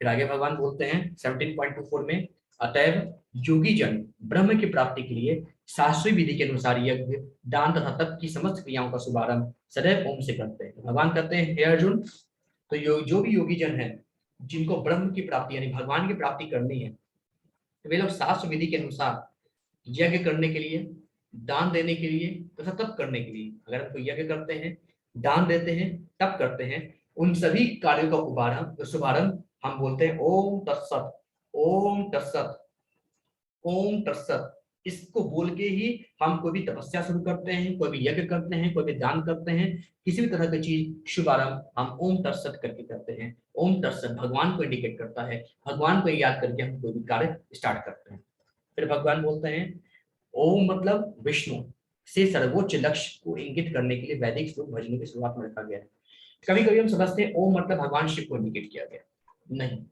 फिर आगे भगवान बोलते हैं 17.24 में, अतएव योगी जन ब्रह्म की प्राप्ति के लिए शास्त्रीय विधि के अनुसार यज्ञ, दान तथा तप की समस्त क्रियाओं का शुभारंभ सदैव ओम से करते हैं। भगवान कहते हैं, हे अर्जुन, तो जो भी योगी जन है जिनको ब्रह्म की प्राप्ति यानी भगवान की प्राप्ति करनी है, तो वे लोग शास्त्र विधि के अनुसार यज्ञ करने के लिए, दान देने के लिए तथा तप करने के लिए, अगर हम कोई यज्ञ करते हैं, दान देते हैं, तप करते हैं, उन सभी कार्यों का शुभारंभ हम बोलते हैं ओम तत्सत, ओम तत्सत, ओम तत्सत। इसको बोल के ही हम कोई भी तपस्या शुरू करते हैं, कोई भी यज्ञ करते हैं, कोई भी दान करते हैं, किसी भी तरह की चीज शुभारंभ हम ओम तत्सत करके करते हैं। ओम तत्सत भगवान को इंडिकेट करता है, भगवान को याद करके हम कोई भी कार्य स्टार्ट करते हैं। फिर भगवान बोलते हैं ओम मतलब विष्णु से सर्वोच्च लक्ष्य को इंगित करने के लिए वैदिक श्लोक भजनों की शुरुआत में रखा गया है। कभी कभी हम समझते हैं ओम मतलब भगवान शिव को इंडिकेट किया गया, नहीं,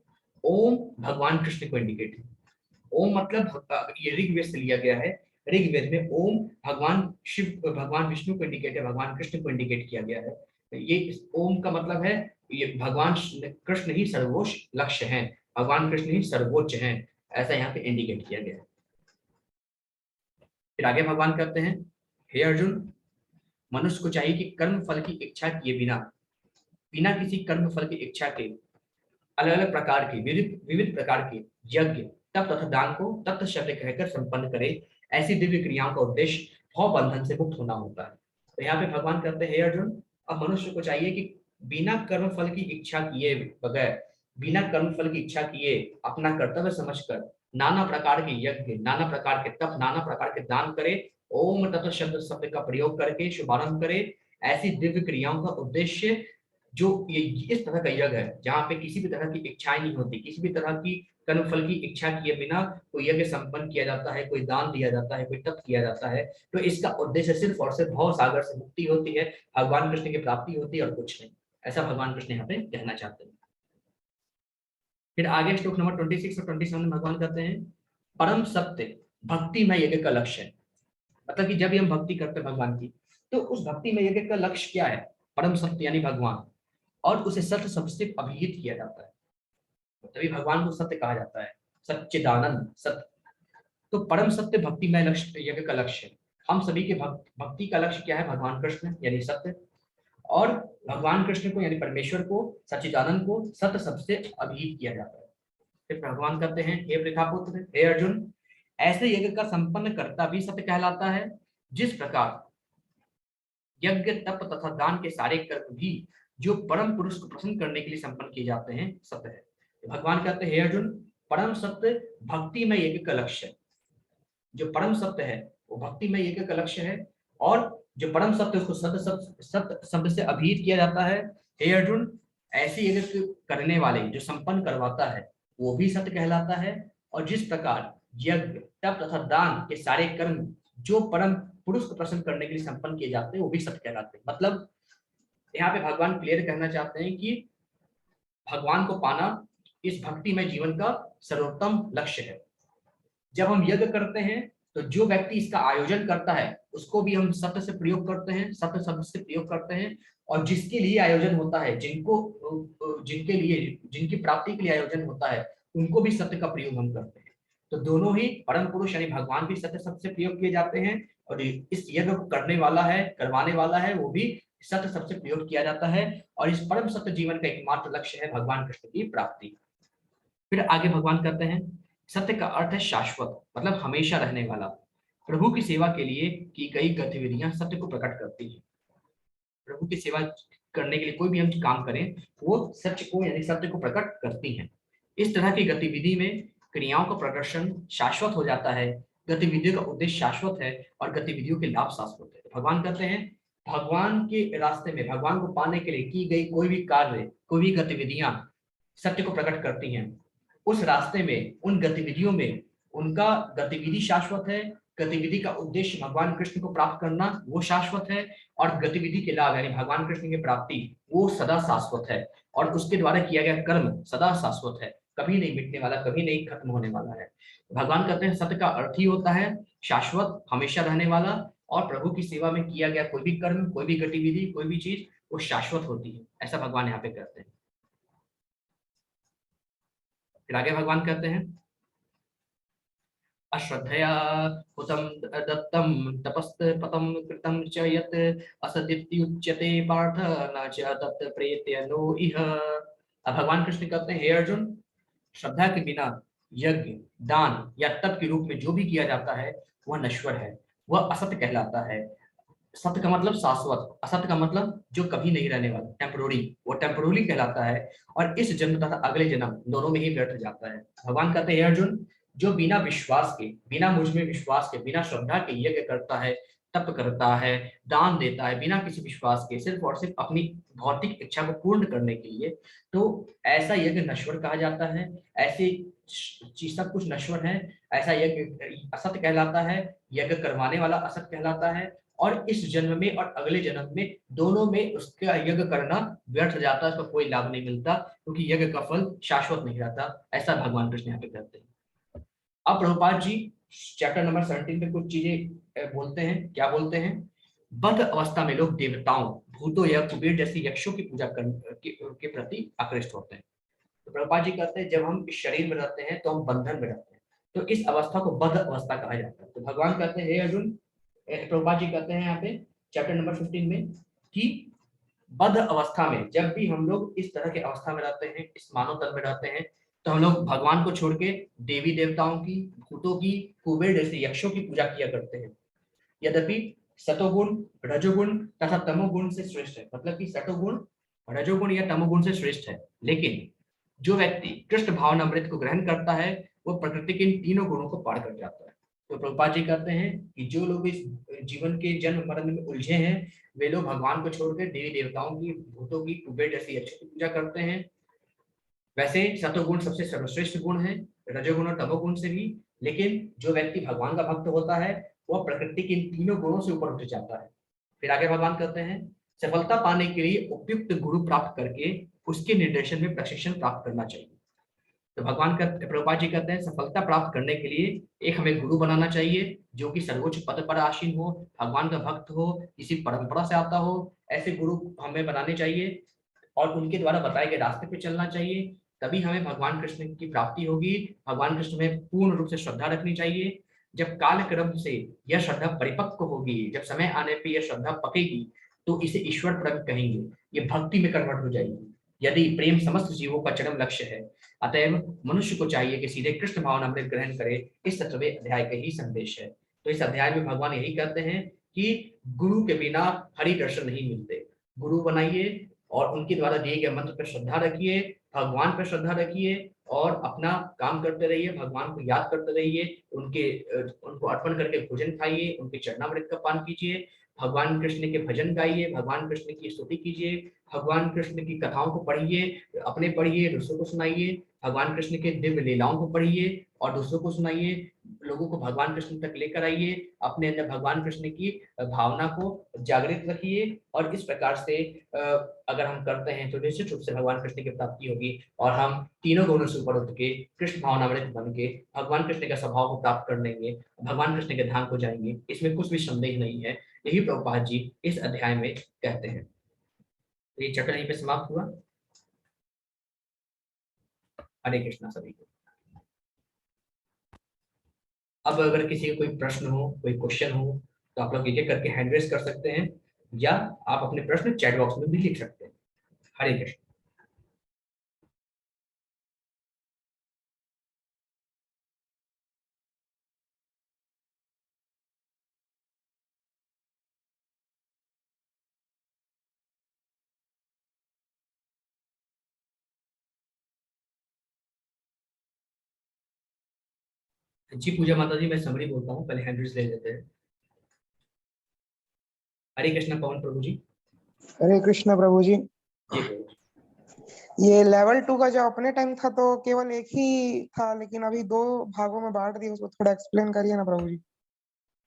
ओम भगवान कृष्ण को इंडिकेट है। ओम मतलब ये ऋग्वेद से लिया गया है। ऋग्वेद में ओम भगवान शिव, भगवान विष्णु को इंडिकेट है, भगवान कृष्ण को इंडिकेट किया गया है। ये ओम का मतलब है ये भगवान कृष्ण ही सर्वोच्च लक्ष्य है, भगवान कृष्ण ही सर्वोच्च है, ऐसा यहाँ पे इंडिकेट किया गया है। फिर आगे भगवान कहते हैं हे अर्जुन, मनुष्य को चाहिए कि कर्म फल की इच्छा किए बिना, बिना किसी कर्म फल की इच्छा के अलग अलग प्रकार के विविध विविध प्रकार के यज्ञ तप तथा दान को तत्व शब्द कहकर संपन्न करे। ऐसी दिव्य क्रियाओं का उद्देश्य भव बंधन से मुक्त होना होता है। तो यहाँ पे भगवान कहते हैं हे अर्जुन, अब मनुष्य को चाहिए कि बिना कर्म फल की इच्छा किए बगैर, बिना कर्म फल की इच्छा किए अपना कर्तव्य समझकर नाना प्रकार के यज्ञ, नाना प्रकार के तप, नाना प्रकार के दान करे, ओम तत्व शब्द का प्रयोग करके शुभारंभ करे। ऐसी दिव्य क्रियाओं का उद्देश्य जो ये इस तरह का यज्ञ है जहाँ पे किसी भी तरह की इच्छाएं नहीं होती, किसी भी तरह की कर्म फल की इच्छा किए बिना कोई यज्ञ संपन्न किया जाता है, कोई दान दिया जाता है, कोई तप किया जाता है, तो इसका उद्देश्य सिर्फ और सिर्फ भव सागर से मुक्ति होती है, भगवान कृष्ण की प्राप्ति होती है और कुछ नहीं। ऐसा भगवान कृष्ण यहाँ पे कहना चाहते हैं। फिर आगे श्लोक नंबर 26 और 27 में भगवान कहते हैं परम सत्य भक्ति में यज्ञ का लक्ष्य है। मतलब कि जब भी हम भक्ति करते हैं भगवान की, तो उस भक्ति में यज्ञ का लक्ष्य क्या है? परम सत्य यानी भगवान, और उसे सत्य शब्द से अभिहित किया जाता है, तभी भगवान को सत्य कहा जाता है, सच्चिदानंद सत्य। तो परम सत्य भक्ति में लक्ष्य, यज्ञ का लक्ष्य है। हम सभी के भक्ति का लक्ष्य क्या है? भगवान कृष्ण यानी सत्य, और भगवान कृष्ण को यानी परमेश्वर को, सच्चिदानंद को सत्य शब्द से अभिहित किया जाता है। फिर भगवान कहते हैं हे प्रथापुत्र, हे अर्जुन, ऐसे यज्ञ का संपन्न करता भी सत्य कहलाता है, जिस प्रकार यज्ञ तप तथा दान के सारे कर्म भी जो परम पुरुष को प्रसन्न करने के लिए संपन्न किए जाते हैं सत्य है। तो भगवान कहते हैं हे अर्जुन, परम सत्य भक्ति में यज्ञ का लक्ष्य है। जो परम सत्य है वो भक्ति में यज्ञ का लक्ष्य है, और जो परम सत्य उसको सत्य शब्द से अभिहित किया जाता है। हे अर्जुन, ऐसे यज्ञ करने वाले जो संपन्न करवाता है वो भी सत्य कहलाता है, और जिस प्रकार यज्ञ तप तथा दान के सारे कर्म जो परम पुरुष को प्रसन्न करने के लिए संपन्न किए जाते हैं वो भी सत्य कहलाते हैं। मतलब यहाँ पे भगवान क्लियर कहना चाहते हैं कि भगवान को पाना इस भक्ति में जीवन का सर्वोत्तम लक्ष्य है। जब हम यज्ञ करते हैं तो जो व्यक्ति इसका आयोजन करता है उसको भी हम सत्य से प्रयोग करते हैं, सत्य शब्द से प्रयोग करते हैं, और जिसके लिए आयोजन होता है, जिनके लिए, जिनकी प्राप्ति के लिए आयोजन होता है, उनको भी सत्य का प्रयोग हम करते हैं। तो दोनों ही परम पुरुष यानी भगवान भी सत्य शब्द से प्रयोग किए जाते हैं, और इस यज्ञ को करने वाला है, करवाने वाला है, वो भी सत्य शब्द से प्रयोग किया जाता है, और इस परम सत्य जीवन का एकमात्र लक्ष्य है भगवान कृष्ण की प्राप्ति। फिर आगे भगवान कहते हैं सत्य का अर्थ है शाश्वत, मतलब हमेशा रहने वाला। प्रभु की सेवा के लिए की गई गतिविधियां सत्य को प्रकट करती हैं। प्रभु की सेवा करने के लिए कोई भी हम काम करें वो सत्य को यानी सत्य को प्रकट करती हैं। इस तरह की गतिविधि में क्रियाओं का प्रदर्शन शाश्वत हो जाता है, गतिविधियों का उद्देश्य शाश्वत है, और गतिविधियों के लाभ शाश्वत है। भगवान कहते हैं भगवान के रास्ते में, भगवान को पाने के लिए की गई कोई भी कार्य, कोई भी गतिविधियां सत्य को प्रकट करती हैं। उस रास्ते में, उन गतिविधियों में उनका गतिविधि शाश्वत है, गतिविधि का उद्देश्य भगवान कृष्ण को प्राप्त करना वो शाश्वत है, और गतिविधि के लाभ यानी भगवान कृष्ण की प्राप्ति वो सदा शाश्वत है, और उसके द्वारा किया गया कर्म सदा शाश्वत है, कभी नहीं मिटने वाला, कभी नहीं खत्म होने वाला है। भगवान कहते हैं सत्य का अर्थ ही होता है शाश्वत, हमेशा रहने वाला, और प्रभु की सेवा में किया गया कोई भी कर्म, कोई भी गतिविधि, कोई भी चीज वो शाश्वत होती है, ऐसा भगवान यहाँ पे कहते हैं। फिर आगे भगवान कहते हैं अश्रद्धया हुतं दत्तं तपस्तपतं कृतं च यत् असदित्युच्यते पार्थ न च तत् प्रेत्य नो इह। अब भगवान कृष्ण कहते हैं हे अर्जुन, श्रद्धा के बिना यज्ञ, दान या तप के रूप में जो भी किया जाता है वह नश्वर है, वह असत्य कहलाता है। सत्य का मतलब शाश्वत, असत्य का मतलब जो कभी नहीं रहने वाला, टेम्पोररी, वो टेम्पोररी कहलाता है, और इस जन्म तथा अगले जन्म दोनों में ही व्यर्थ जाता है। भगवान कहते हैं अर्जुन, जो बिना विश्वास के, बिना मुझ में विश्वास के, बिना श्रद्धा के यज्ञ करता है, तप करता है, दान देता है, बिना किसी विश्वास के, सिर्फ और सिर्फ अपनी भौतिक इच्छा को पूर्ण करने के लिए, तो ऐसा यज्ञ नश्वर कहा जाता है। ऐसे चीज सब कुछ नश्वर है, ऐसा यज्ञ असत कहलाता है, यज्ञ करवाने वाला असत कहलाता है। और इस जन्म में और अगले जन्म में दोनों में उसका यज्ञ करना व्यर्थ जाता है, उसका कोई लाभ नहीं मिलता, क्योंकि यज्ञ का फल शाश्वत नहीं रहता। ऐसा भगवान कृष्ण यहाँ पे कहते हैं। अब प्रभुपाद जी चैप्टर नंबर 17 पे कुछ चीजें बोलते हैं। क्या बोलते हैं? बद्ध अवस्था में लोग देवताओं, भूतों या कुबेर जैसी यक्षों की पूजा के प्रति आकृष्ट होते हैं। तो प्रभुपाद जी कहते हैं, जब हम इस शरीर में रहते हैं तो हम बंधन में रहते हैं, तो इस अवस्था को बद्ध अवस्था कहा जाता है। तो भगवान कहते हैं, हे अर्जुन, प्रभुपाद जी कहते हैं यहाँ पे चैप्टर नंबर 15 में कि बद्ध अवस्था में जब भी हम लोग इस तरह के अवस्था में रहते हैं, इस मानव तन में रहते हैं, तो हम लोग भगवान को छोड़ के देवी देवताओं की, भूतों की, कुबेर जैसे यक्षों की पूजा किया करते हैं। यद्यपि सतोगुण, रजोगुण तथा तमोगुण से श्रेष्ठ है। मतलब कि सतोगुण, रजोगुण या तमोगुण से श्रेष्ठ है। लेकिन जो व्यक्ति कृष्ण भावनामृत को ग्रहण करता है, वो प्रकृति के इन तीनों गुणों को पार कर जाता है। तो प्रभुपाद जी कहते हैं कि जो लोग इस जीवन के जन्म मरण में उलझे हैं, वे लोग भगवान को छोड़कर देवी देवताओं की, भूतों की, कुबेर जैसी यक्षों की पूजा करते हैं। वैसे सतोगुण सबसे सर्वश्रेष्ठ गुण है, रजोगुण और तमोगुण से भी। लेकिन जो व्यक्ति भगवान का भक्त होता है, वह प्रकृति के इन तीनों गुणों से ऊपर उठ जाता है। फिर आगे भगवान कहते हैं, सफलता पाने के लिए उपयुक्त गुरु प्राप्त करके उसके निर्देशन में प्रशिक्षण प्राप्त करना चाहिए। तो भगवान का, प्रभुपाद जी कहते हैं, सफलता प्राप्त करने के लिए एक हमें गुरु बनाना चाहिए जो कि सर्वोच्च पद पर आसीन हो, भगवान का भक्त हो, किसी परंपरा से आता हो। ऐसे गुरु हमें बनाने चाहिए और उनके द्वारा बताए गए रास्ते पे चलना चाहिए। तभी हमें भगवान कृष्ण की प्राप्ति होगी। भगवान कृष्ण में पूर्ण रूप से श्रद्धा रखनी चाहिए। जब काल क्रम से यह श्रद्धा परिपक्व होगी, जब समय आने पे यह श्रद्धा पकेगी, तो इसे ईश्वर प्रेम कहेंगे, ये भक्ति में कन्वर्ट हो जाएगी। यदि प्रेम समस्त जीवों का चरम लक्ष्य है, अतएव मनुष्य को चाहिए कि सीधे कृष्ण भावनामृत ग्रहण करे। इस 17वें अध्याय का ही संदेश है। तो इस अध्याय में भगवान यही कहते हैं कि गुरु के बिना हरि दर्शन नहीं मिलते। गुरु बनाइए और उनके द्वारा दिए गए मंत्र पर श्रद्धा रखिए, भगवान पर श्रद्धा रखिए और अपना काम करते रहिए, भगवान को याद करते रहिए, उनको अर्पण करके भोजन खाइए, उनके चरणामृत का पान कीजिए, भगवान कृष्ण के भजन गाइए, भगवान कृष्ण की स्तुति कीजिए, भगवान कृष्ण की कथाओं को पढ़िए, अपने पढ़िए, दूसरों को सुनाइए, भगवान कृष्ण के दिव्य लीलाओं को पढ़िए और दूसरों को सुनाइए, लोगों को भगवान कृष्ण तक लेकर आइए, अपने अंदर भगवान कृष्ण की भावना को जागृत रखिए। और इस प्रकार से अगर हम करते हैं तो निश्चित रूप से भगवान कृष्ण की प्राप्ति होगी और हम तीनों गुणों से ऊपर उठ के कृष्ण भावनामृत बन के भगवान कृष्ण का स्वभाव को प्राप्त कर लेंगे, भगवान कृष्ण के धाम को जाएंगे। इसमें कुछ भी संदेह नहीं है। यही प्रभुपाद जी इस अध्याय में कहते हैं। तो ये चैप्टर यहीं पे समाप्त हुआ। हरे कृष्णा सभी को। अब अगर किसी का कोई प्रश्न हो, कोई क्वेश्चन हो, तो आप लोग ये करके हैंड रेज कर सकते हैं या आप अपने प्रश्न चैट बॉक्स में भी लिख सकते हैं। हरे कृष्ण। जी पूजा माता जी, मैं समरी बोलता हूँ, पहले हैंड रेज ले लेते हैं। हरे कृष्णा पवन प्रभु जी। हरे कृष्ण प्रभु जी। जी प्रभु जी। ये लेवल 2 का जो अपने टाइम था तो केवल एक ही था, लेकिन अभी 2 भागों में बांट दिया, उसको थोड़ा एक्सप्लेन करिए ना प्रभु जी।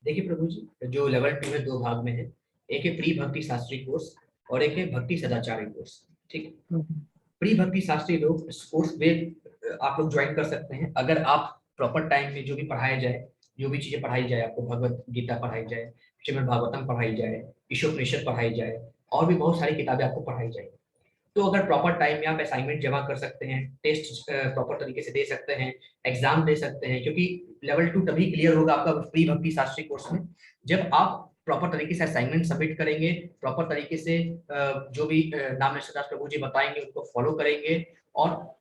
देखिए प्रभु जी, जो लेवल 2 है 2 भाग में है। एक है प्री भक्ति शास्त्री कोर्स और एक है भक्ति सदाचारी कोर्स। ठीक है। प्री भक्ति शास्त्री लोग इस कोर्स में आप लोग ज्वाइन कर सकते हैं अगर आप प्रॉपर टाइम में जो भी पढ़ाया जाए, जो भी चीजें पढ़ाई जाए, आपको भगवत गीता पढ़ाई जाए, श्रीमद् भागवतम पढ़ाई जाए, ईशोपनिषद पढ़ाई जाए और भी बहुत सारी किताबें आपको पढ़ाई जाए, तो अगर प्रॉपर टाइम में आप असाइनमेंट जमा कर सकते हैं, टेस्ट प्रॉपर तरीके से दे सकते हैं, एग्जाम दे सकते हैं, क्योंकि लेवल 2 तभी क्लियर होगा आपका प्री भक्ति शास्त्री कोर्स में जब आप प्रॉपर तरीके से असाइनमेंट सबमिट करेंगे, प्रॉपर तरीके से जो भी नाम निष्ठा प्रभु जी बताएंगे उनको फॉलो करेंगे और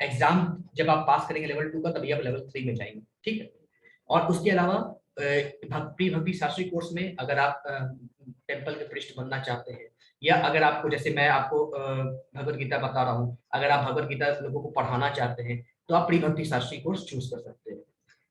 एग्जाम जब आप पास करेंगे लेवल 2 का, तभी आप लेवल 3 में जाएंगे। ठीक है। और उसके अलावा प्री भक्ति शास्त्री कोर्स में अगर आप टेम्पल के पृष्ठ बनना चाहते हैं या अगर आपको, जैसे मैं आपको भगवत गीता बता रहा हूँ, अगर आप भगवत गीता लोगों को पढ़ाना चाहते हैं तो आप प्री भक्ति शास्त्री कोर्स चूज कर सकते हैं।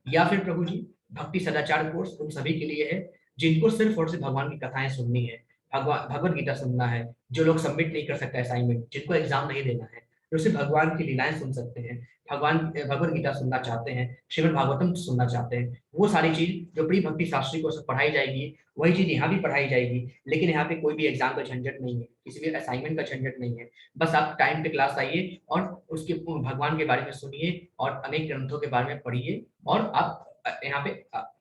या फिर प्रभु जी भक्ति सदाचार कोर्स उन सभी के लिए है जिनको सिर्फ और सिर्फ भगवान की कथाएं सुननी है, भगवत गीता सुनना है, जो लोग सबमिट नहीं कर सकते असाइनमेंट, जिनको एग्जाम नहीं देना है, जो सिर्फ भगवान की लीलाएं सुन सकते हैं, भगवत गीता सुनना चाहते हैं, श्रीमद् भागवतम सुनना चाहते हैं, वो सारी चीज जो प्री भक्ति शास्त्री को पढ़ाई जाएगी वही चीज यहाँ भी पढ़ाई जाएगी। लेकिन यहाँ पे कोई भी एग्जाम का झंझट नहीं है, किसी भी असाइनमेंट का झंझट नहीं है। बस आप टाइम पे क्लास आइए और उसके भगवान के बारे में सुनिए और अनेक ग्रंथों के बारे में पढ़िए और आप यहाँ पे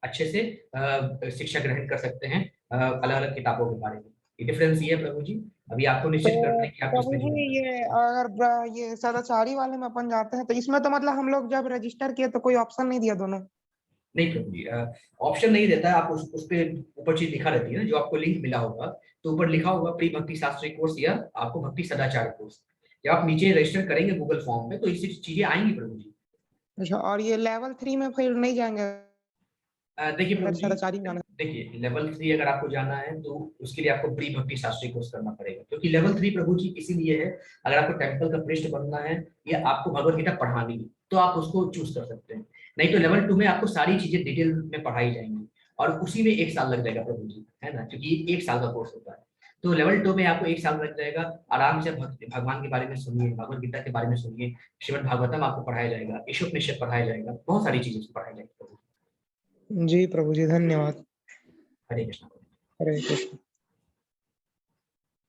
अच्छे से शिक्षा ग्रहण कर सकते हैं अलग अलग किताबों के बारे में। ये डिफरेंस ये है प्रभु जी। अभी आपको निश्चित तो करना है कि आप प्रभु किसमें जी ज्वाइन करना है। ये अगर ये सदाचारी वाले में अपन जाते हैं तो इसमें तो मतलब हम लोग जब रजिस्टर किए तो कोई ऑप्शन नहीं दिया दोनों। नहीं प्रभु जी, ऑप्शन नहीं देता है। आप उस पे ऊपर चीज लिखा रहती है ना, जो आपको लिंक मिला होगा तो ऊपर लिखा होगा प्री भक्ति शास्त्री कोर्स या आपको भक्ति सदाचार कोर्स। जब आप नीचे रजिस्टर करेंगे गूगल फॉर्म में तो इससे चीजें आएंगी प्रभु जी। अच्छा, और ये लेवल 3 में फिर नहीं जाएंगे देखिए अगर प्रभु जी, सदाचारी में जाना देखिए लेवल 3 अगर आपको जाना है तो उसके लिए आपको प्री भक्ति शास्त्री कोर्स करना पड़ेगा, क्योंकि लेवल 3 प्रभु जी इसीलिए है अगर आपको टेम्पल का पृष्ठ बनना है या आपको भगवत गीता पढ़ानी है तो आप उसको चूज कर सकते हैं। नहीं तो लेवल 2 में आपको सारी चीजें डिटेल में पढ़ाई जाएंगी और उसी में 1 साल लग जाएगा प्रभु जी, है ना, क्योंकि 1 साल का कोर्स होता है। तो लेवल 2 में आपको 1 साल लग जाएगा। आराम से भगवान के बारे में सुनिए, भगवत गीता के बारे में सुनिए, श्रीमद् भागवतम आपको पढ़ाया जाएगा, ईशोपनिषद पढ़ाया जाएगा, बहुत सारी चीजें पढ़ाई जाएगी प्रभु। जी प्रभु जी, धन्यवाद। हरे कृष्ण। हरे कृष्ण।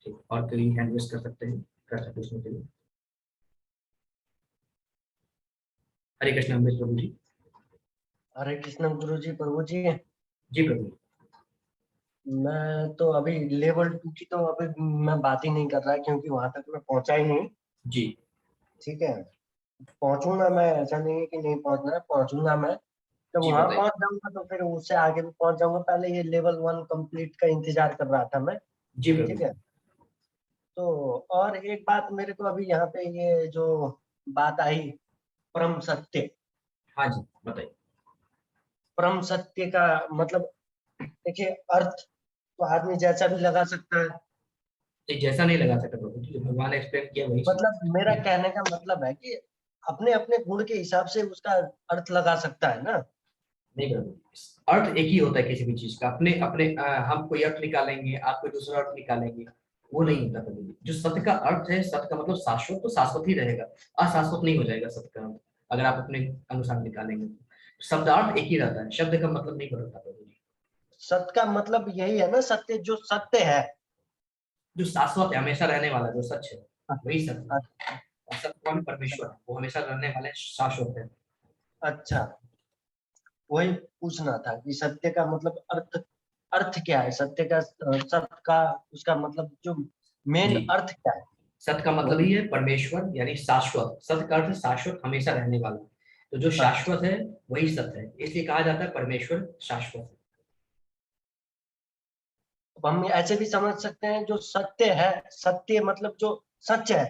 ठीक, और कोई हैंड रेज कर सकते हैं प्रश्न पूछने के लिए। हरे कृष्ण अमृत प्रभु जी। हरे कृष्ण गुरु जी। प्रभु जी, जी प्रभु। मैं तो अभी लेवल 2 की तो अभी मैं बात ही नहीं कर रहा क्योंकि वहां तक मैं पहुंचा ही नहीं। जी ठीक है, पहुंचूंगा मैं, ऐसा नहीं है कि नहीं पहुंचना है, पहुंचूंगा मैं। जब जी वहां बताइए। पहुंच जाऊंगा तो फिर उससे आगे भी पहुंच जाऊंगा। पहले ये लेवल 1 कंप्लीट का इंतजार कर रहा था मैं। जी प्रभु। ठीक है, तो और एक बात मेरे को अभी यहाँ पे ये जो बात आई, परम सत्य। हाँ जी बताइए। परम सत्य का मतलब देखिए, अर्थ तो आदमी जैसा भी लगा सकता है। ये जैसा नहीं लगा सकता प्रभु जी, जो भगवान ने एक्सप्लेन किया वही चीज। मतलब मेरा कहने का मतलब है कि अपने अपने गुण के हिसाब से उसका अर्थ लगा सकता है ना। नहीं प्रभु, अर्थ एक ही होता है किसी भी चीज का। अपने अपने हम कोई अर्थ निकालेंगे, आप कोई दूसरा अर्थ निकालेंगे, वो नहीं होता प्रभु जी। जो सत्य का अर्थ है, सत्य का मतलब शाश्वत, तो शाश्वत ही रहेगा, अशाश्वत नहीं हो जाएगा सत्य का अर्थ अगर आप अपने अनुसार निकालेंगे तो। शब्दार्थ एक ही रहता है, शब्द का मतलब नहीं बदलता प्रभु जी। सत्य का मतलब यही है ना, सत्य जो सत्य है। जो शाश्वत है, हमेशा रहने वाला, जो सच है वही सत्य अ- है। और सत्य कौन? परमेश्वर है, वो हमेशा रहने वाले शाश्वत है। अच्छा, वही पूछना था कि सत्य का मतलब अर्थ, अर्थ क्या है सत्य का, सत्य का उसका मतलब जो मेन जी, अर्थ क्या है। सत्य का मतलब वही। ही है परमेश्वर यानी शाश्वत। सत्य का अर्थ है शाश्वत, हमेशा रहने वाला। तो जो अच्छा, शाश्वत है वही सत्य है, इसलिए कहा जाता है परमेश्वर शाश्वत है। अब हम ऐसे भी समझ सकते हैं जो सत्य है, सत्य मतलब जो सच है,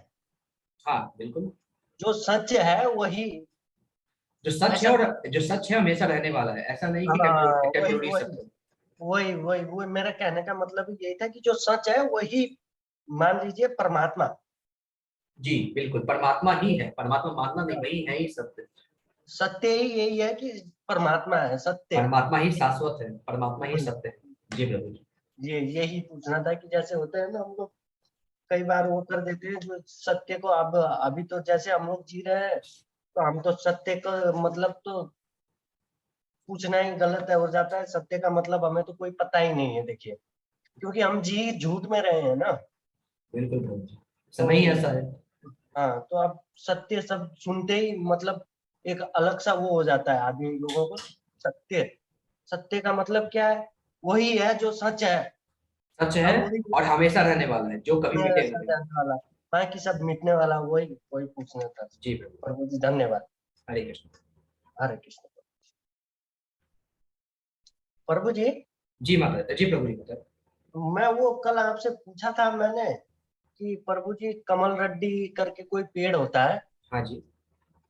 हाँ बिल्कुल। जो सच है वही। जो सच है, ऐसा और जो सच है हमेशा रहने वाला है, ऐसा नहीं कि हाँ, वही टेम्पोररी वही सत्य। वही वही वही मेरा कहने का मतलब यही था कि जो सच है वही, मान लीजिए परमात्मा। जी बिल्कुल, परमात्मा ही है, परमात्मा मानना नहीं, वही है ही सत्य। सत्य ही यही है कि परमात्मा है सत्य। परमात्मा ही शाश्वत है, परमात्मा ही वही, सत्य है। जी प्रभु जी। ये यही पूछना था कि जैसे होते हैं ना हम लोग, कई बार वो कर देते हैं जो सत्य को। अब अभी तो जैसे हम लोग जी रहे हैं तो हम तो सत्य का मतलब तो पूछना ही गलत है हो जाता है। सत्य का मतलब हमें तो कोई पता ही नहीं है देखिए, क्योंकि हम जी झूठ में रहे हैं ना। बिल्कुल प्रभु जी, समय ही तो ऐसा है। हाँ, तो अब सत्य सब सुनते ही मतलब एक अलग सा वो हो जाता है आदमी लोगों को। सत्य, सत्य का मतलब क्या है? वही है जो सच है। सच है अब वही और हमेशा रहने वाला है, जो कभी मिटेगा सच नहीं। रहने वाला, बाकी सब मिटने वाला, वही वही पूछना था। जी प्रभु। प्रभु जी धन्यवाद। हरे कृष्ण। हरे कृष्ण। प्रभु जी, जी माता जी, प्रभु जी बताए। मैं वो कल आपसे पूछा था मैंने कि प्रभु जी कमल रड्डी करके कोई पेड़ होता है, हाँ जी।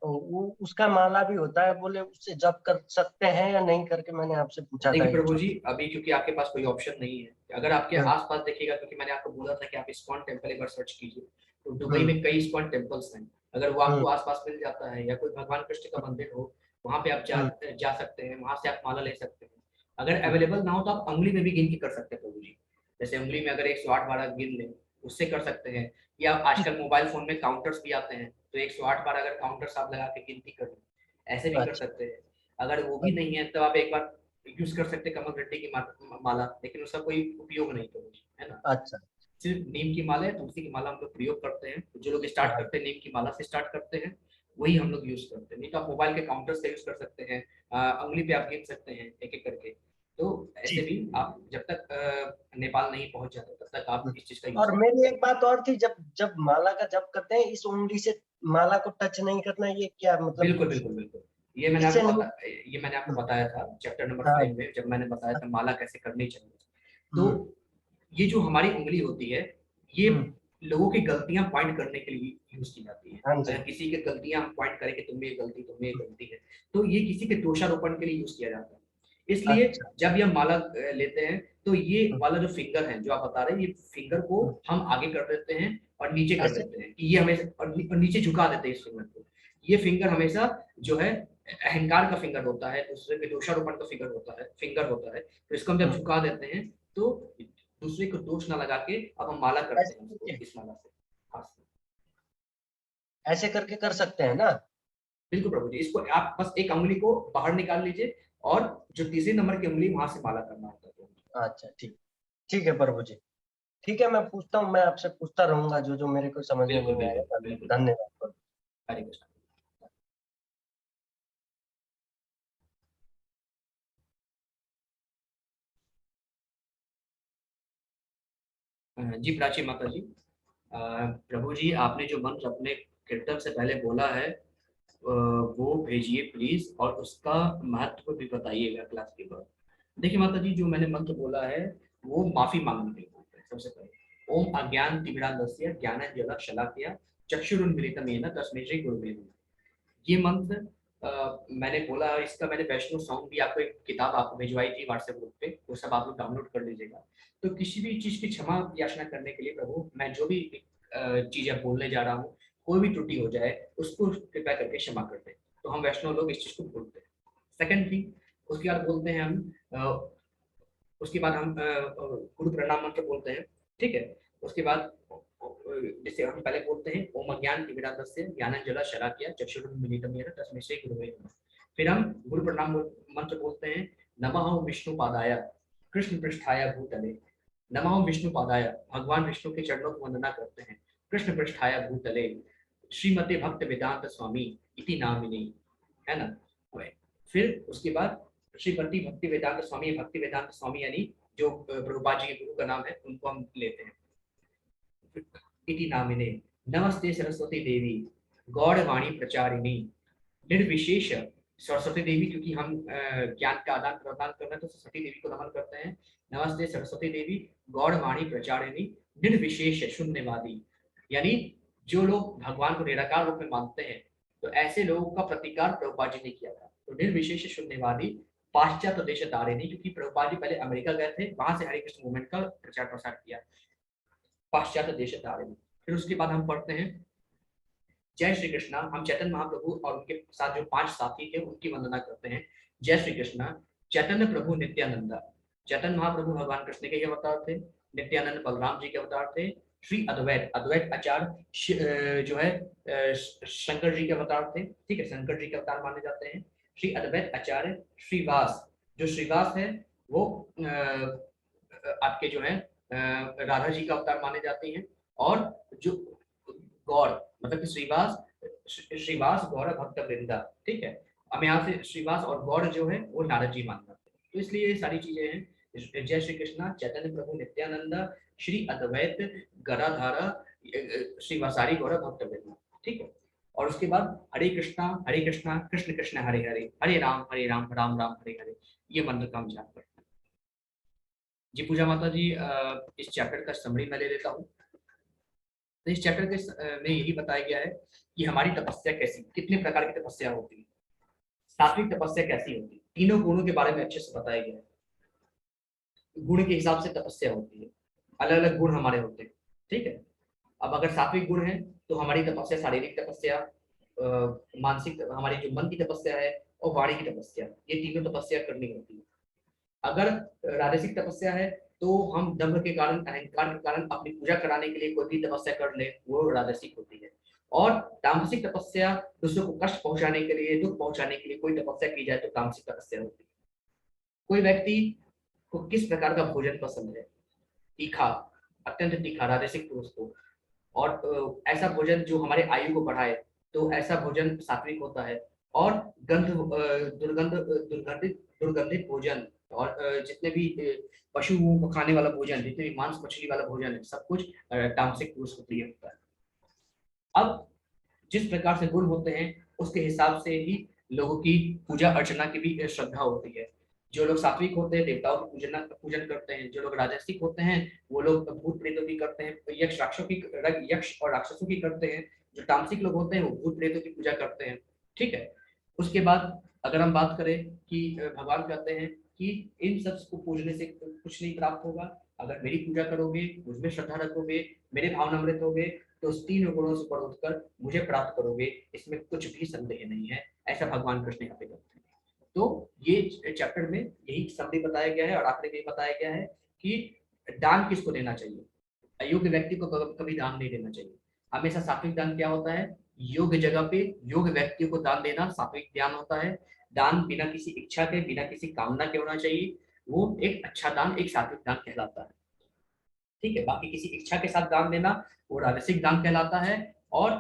तो वो उसका माला भी होता है, बोले उससे जप कर सकते हैं या नहीं करके मैंने आपसे पूछा था देखिए एक प्रभु जी, छोटा। अभी क्योंकि आपके पास कोई ऑप्शन नहीं है, अगर आपके हम्म आसपास देखिएगा, क्योंकि मैंने आपको बोला था कि आप इस्कॉन टेम्पल एक बार सर्च कीजिए, तो दुबई हम्म में कई इस्कॉन टेम्पल्स हैं। अगर वो हम्म आपको आसपास मिल जाता है या कोई भगवान कृष्ण का मंदिर हो वहां पे आप जा सकते हैं, वहां से आप माला ले सकते हैं। अगर हम्म। अवेलेबल ना हो तो आप उंगली में भी गिन के कर सकते हैं प्रभु जी। जैसे उंगली में अगर 108 बार आप गिन लें, उससे कर सकते हैं। या आजकल मोबाइल फोन में काउंटर्स भी आते हैं, तो 108 बार अगर काउंटर्स आप लगा के गिनती कर लें, ऐसे भी कर अच्छा। सकते हैं। अगर वो भी नहीं है तो आप एक बार यूज कर सकते हैं कमलगट्टी की माला, लेकिन उसका कोई उपयोग नहीं प्रभु जी, है ना। अच्छा। सिर्फ नीम की माला है, तुलसी की माला हम लोग प्रयोग करते हैं। तो जो लोग स्टार्ट हाँ। करते हैं नीम की माला से स्टार्ट करते हैं, वही हम लोग यूज करते हैं। नहीं तो आप मोबाइल के काउंटर से यूज कर सकते हैं, उंगली पे आप गिन सकते हैं एक एक करके। तो ऐसे जी। भी आप जब तक नेपाल नहीं पहुंच जाते तब तक आप इस चीज का यूज और कर मेरी सकते एक बात और थी, जब जब माला का जप करते हैं इस उंगली से माला को टच नहीं करना, ये क्या हैं। मतलब? बिल्कुल बिल्कुल बिल्कुल। इससे नहीं। ये मैंने आपको बताया था चैप्टर नंबर हाँ। 5 में, जब मैंने बताया था माला कैसे करनी चाहिए। तो हम्म। ये जो हमारी उंगली होती है, ये हम्म। लोगों की गलतियां पॉइंट करने के लिए यूज की जाती है। हाँ जी। अगर किसी की गलतियां हम पॉइंट करें कि तुम में ये गलती, तुम में ये गलती है, तो ये किसी के दोषारोपण के लिए यूज किया जाता है। इसलिए अच्छा। जब ये हम माला लेते हैं, तो ये हम्म। वाला जो फिंगर है जो आप बता रहे हैं, ये फिंगर को हम्म। हम आगे कर देते हैं और नीचे कर ऐसे। देते हैं कि ये हमेशा, और नीचे झुका देते हैं इस फिंगर को। ये फिंगर हमेशा जो है अहंकार का फिंगर होता है, दूसरे के दोषारोपण का फिंगर होता है। तो इसको हम जब हम्म। झुका देते हैं, तो दूसरे को दोष ना लगा के अब हम माला करते ऐसे हैं उसको करके इस माला से, हाथ से। ऐसे करके कर सकते हैं ना? बिल्कुल प्रभु जी, इसको आप बस एक उंगली को बाहर निकाल लीजिए, और जो तीसरी नंबर की उंगली वहां से माला करना होता है प्रभु जी। अच्छा, ठीक। ठीक है प्रभु जी। ठीक है, मैं पूछता हूँ, मैं आपसे पूछता रहूंगा जो जो मेरे को समझ में बिल्कुल नहीं बिल्कुल आएगा। बिल्कुल। धन्यवाद प्रभु। हरे कृष्ण। जी प्राची माता जी, प्रभु जी आपने जो मंत्र अपने कीर्तन से पहले बोला है, वो भेजिए प्लीज, और उसका महत्व भी बताइएगा क्लास के बाद। देखिए माता जी, जो मैंने मंत्र बोला है वो माफी मांगने के लिए बोलते हैं। सबसे पहले ओम अज्ञान तिमिरांधस्य ज्ञानांजन शलाकया चक्षुरुन्मीलितं येन तस्मै श्री गुरुवे नमः। ये मंत्र मैंने बोला, इसका मैंने वैष्णव सॉन्ग भी आपको एक किताब आपको भिजवाई थी व्हाट्सएप ग्रुप पे, वो सब आप लोग डाउनलोड कर लीजिएगा। तो किसी भी चीज की क्षमा याचना करने के लिए प्रभु, मैं जो भी चीजें बोलने जा रहा हूँ, कोई भी त्रुटि हो जाए उसको कृपया करके क्षमा कर दें। तो हम वैष्णव लोग इस चीज को बोलते हैं। सेकंड थिंग, उसके बाद बोलते हैं हम उसके बाद हम गुरु प्रणाम मंत्र बोलते हैं। ठीक है। उसके बाद जैसे हम पहले बोलते हैं ओम अज्ञान तिमिरांधस्य ज्ञानांजन शलाकया चक्षुरुन्मीलितं येन तस्मै श्री गुरुवे नमः। फिर हम गुरु प्रणाम मंत्र बोलते हैं, नमः विष्णु पादाय कृष्ण पृष्ठाय भूतले। नमः विष्णु पादाय, भगवान विष्णु के चरणों की वंदना करते हैं। कृष्ण पृष्ठाय भूतले श्रीमते भक्त वेदांत स्वामी इति नामिने, है ना। फिर उसके बाद श्रीमती भक्ति वेदांत स्वामी, भक्ति वेदांत स्वामी यानी जो प्रभुपाद जी के गुरु का नाम है, उनको हम लेते हैं। इति नामिने नमस्ते सरस्वती देवी गौड़वाणी प्रचारिणी निर्विशेष। सरस्वती देवी, क्योंकि हम ज्ञान का आदान प्रदान कर रहे हैं, तो सरस्वती देवी को नमन करते हैं। नमस्ते सरस्वती देवी गौड़वाणी प्रचारिणी निर्विशेष शून्यवादी, यानी जो लोग भगवान को निराकार रूप में मानते हैं, तो ऐसे लोगों का प्रतिकार प्रभुपाद जी ने किया था। तो निर्विशेष शून्यवादी पाश्चात्य देश दारिणी, क्योंकि प्रभुपाद जी पहले अमेरिका गए थे, वहां से हरे कृष्ण मूवमेंट का प्रचार प्रसार किया, पाश्चात्य देश दारिणी। फिर उसके बाद हम पढ़ते हैं जय श्री कृष्णा। हम चैतन्य महाप्रभु और उनके साथ जो 5 साथी थे उनकी वंदना करते हैं। जय श्री कृष्णा चैतन्य प्रभु नित्यानंदा। चैतन्य महाप्रभु भगवान कृष्ण के ही अवतार थे। नित्यानंद बलराम जी के अवतार थे। श्री अद्वैत, अद्वैत आचार्य जो है शंकर जी के अवतार थे। ठीक है, शंकर जी के अवतार माने जाते हैं। श्री अद्वैत आचार्य श्रीवास, जो श्रीवास है वो आपके जो है राधा जी का अवतार माने जाते हैं। और जो गौर मतलब कि श्रीवास गौर भक्त वृंदा। ठीक है, हम यहाँ से श्रीवास और गौर जो है वो नारद जी मान जाते हैं। तो इसलिए ये सारी चीजें हैं। जय श्री कृष्णा चैतन्य प्रभु नित्यानंदा श्री अद्वैत गदाधारा श्रीवासारी गौर भक्त वृंदा। ठीक है। और उसके बाद हरे कृष्णा कृष्ण कृष्ण हरे हरे, हरे राम राम राम हरे हरे, ये मंत्र का हम जाप करते हैं। जी पूजा माता जी, इस चैप्टर का समरी मैं ले लेता हूँ। तो इस चैप्टर के में यही बताया गया है कि हमारी तपस्या कैसी, कितने प्रकार की तपस्या होती है, सात्विक तपस्या कैसी होती है, तीनों गुणों के बारे में अच्छे से बताया गया है। गुण के हिसाब से तपस्या होती है, अलग अलग गुण हमारे होते हैं। ठीक है। अब अगर सात्विक गुण है तो हमारी तपस्या शारीरिक तपस्या, मानसिक, हमारी जो मन की तपस्या है और वाणी की तपस्या, ये तीनों तपस्या करनी होती है। अगर राजसिक तपस्या है तो हम दंभ के कारण, अहंकार के कारण अपनी पूजा कराने के लिए कोई भी तपस्या कर ले, वो राजसिक होती है। और तामसिक तपस्या दूसरों को कष्ट पहुंचाने के लिए, दुख पहुंचाने के लिए कोई तपस्या की जाए तो तामसिक तपस्या होती है। कोई व्यक्ति को किस प्रकार का भोजन पसंद है, तीखा, अत्यंत तीखा, राजसिक पुरुष को, और ऐसा भोजन जो हमारे आयु को बढ़ाए, तो ऐसा भोजन सात्विक होता है। और दुर्गंधित भोजन और जितने भी पशुओं को खाने वाला भोजन, जितने भी मांस मछली वाला भोजन है, सब कुछ तामसिक पुरुष को प्रिय होता है। अब जिस प्रकार से गुण होते हैं उसके हिसाब से ही लोगों की पूजा अर्चना की भी श्रद्धा होती है। जो लोग सात्विक होते हैं देवताओं की पूजन करते हैं, जो लोग राजसिक होते हैं वो लोग भूत प्रेतों की करते हैं, यक्ष और राक्षसों की करते हैं। जो तामसिक लोग होते हैं वो भूत प्रेतों की पूजा करते हैं। ठीक है। उसके बाद अगर हम बात करें कि भगवान कहते हैं कि इन सब को पूजने से कुछ नहीं प्राप्त होगा, अगर मेरी पूजा करोगे, मुझमें श्रद्धा रखोगे, मेरे भावनामृत होगे, तो उस तीन गुणों से ऊपर उठकर मुझे प्राप्त करोगे, इसमें कुछ भी संदेह नहीं है। ऐसा भगवान कृष्ण यहाँ पे कहते हैं। तो ये चैप्टर में यही समरी बताया गया है और आखिरी में बताया गया है कि दान किसको देना चाहिए। अयोग्य व्यक्ति को कभी दान नहीं देना चाहिए। हमेशा सात्विक दान क्या होता है, योग्य जगह पे योग्य व्यक्ति को दान देना सात्विक ज्ञान होता है। दान बिना किसी इच्छा के, बिना किसी कामना के होना चाहिए, वो एक अच्छा दान, एक सात्विक दान कहलाता है। ठीक है। बाकी किसी इच्छा के साथ दान देना वो राजसिक दान कहलाता है। और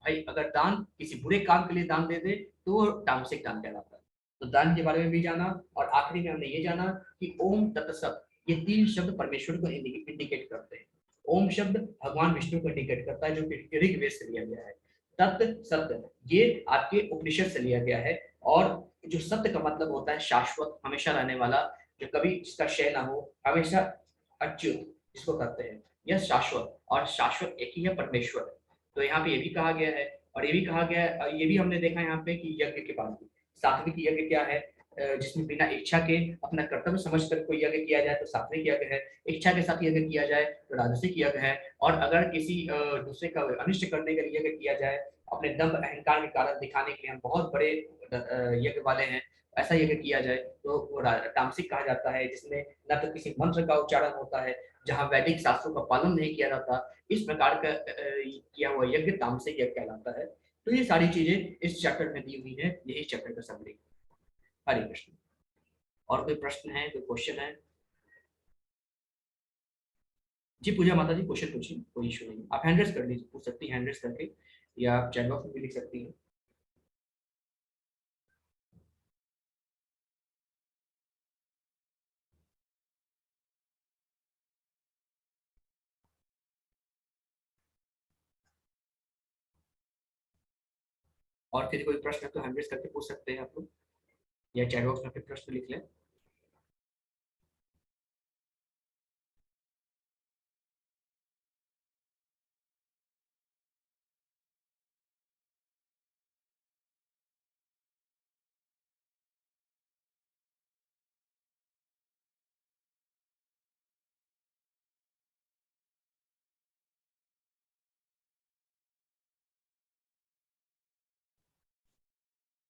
भाई अगर दान किसी बुरे काम के लिए दान दे दे तो वो तामसिक दान कहलाता है। तो दान के बारे में भी जाना, और आखिरी में हमने ये जाना कि ओम तत्सत, ये तीन शब्द परमेश्वर को इंडिकेट करते हैं। ओम शब्द भगवान विष्णु को इंडिकेट करता है, जो ऋग्वेद से लिया गया है। तत् सत्य, ये आपके उपनिषद से लिया गया है। और जो सत्य का मतलब होता है शाश्वत, हमेशा रहने वाला, जो कभी जिसका क्षय ना हो, हमेशा अच्युत जिसको कहते हैं, यह शाश्वत, और शाश्वत एक ही है, परमेश्वर। तो यहाँ पे ये भी कहा गया है। और ये भी कहा गया है, ये भी हमने देखा यहाँ पे कि यज्ञ के बाद सात्विक यज्ञ क्या है, जिसमें बिना इच्छा के अपना कर्तव्य समझकर कोई यज्ञ किया जाए तो सात्विक यज्ञ है। इच्छा के साथ यज्ञ किया जाए तो राजसिक यज्ञ है। और अगर किसी दूसरे का अनिष्ट करने के लिए यज्ञ किया जाए, अपने दंभ अहंकार के कारण दिखाने के लिए हम बहुत बड़े यज्ञ वाले हैं, ऐसा यज्ञ किया जाए तो वो तामसिक कहा जाता है, जिसमें न तो किसी मंत्र का उच्चारण होता है, जहाँ वैदिक शास्त्रों का पालन नहीं किया जाता, इस प्रकार का किया हुआ यज्ञ तामसिक यज्ञ कहलाता है। तो ये सारी चीजें इस चैप्टर में दी हुई है, यही चैप्टर का समरी। हरे कृष्ण। और कोई प्रश्न है, कोई क्वेश्चन है? जी पूजा माता जी, क्वेश्चन पूछिए, कोई इशू नहीं। आप हैंड रेस कर लीजिए, पूछ सकती हैं हैंड रेस करके, या आप चैट बॉक्स में भी लिख सकती हैं। और फिर कोई प्रश्न है तो हैंड रेस करके पूछ सकते हैं आप लोग, या चैट बॉक्स में फिर प्रश्न लिख लें।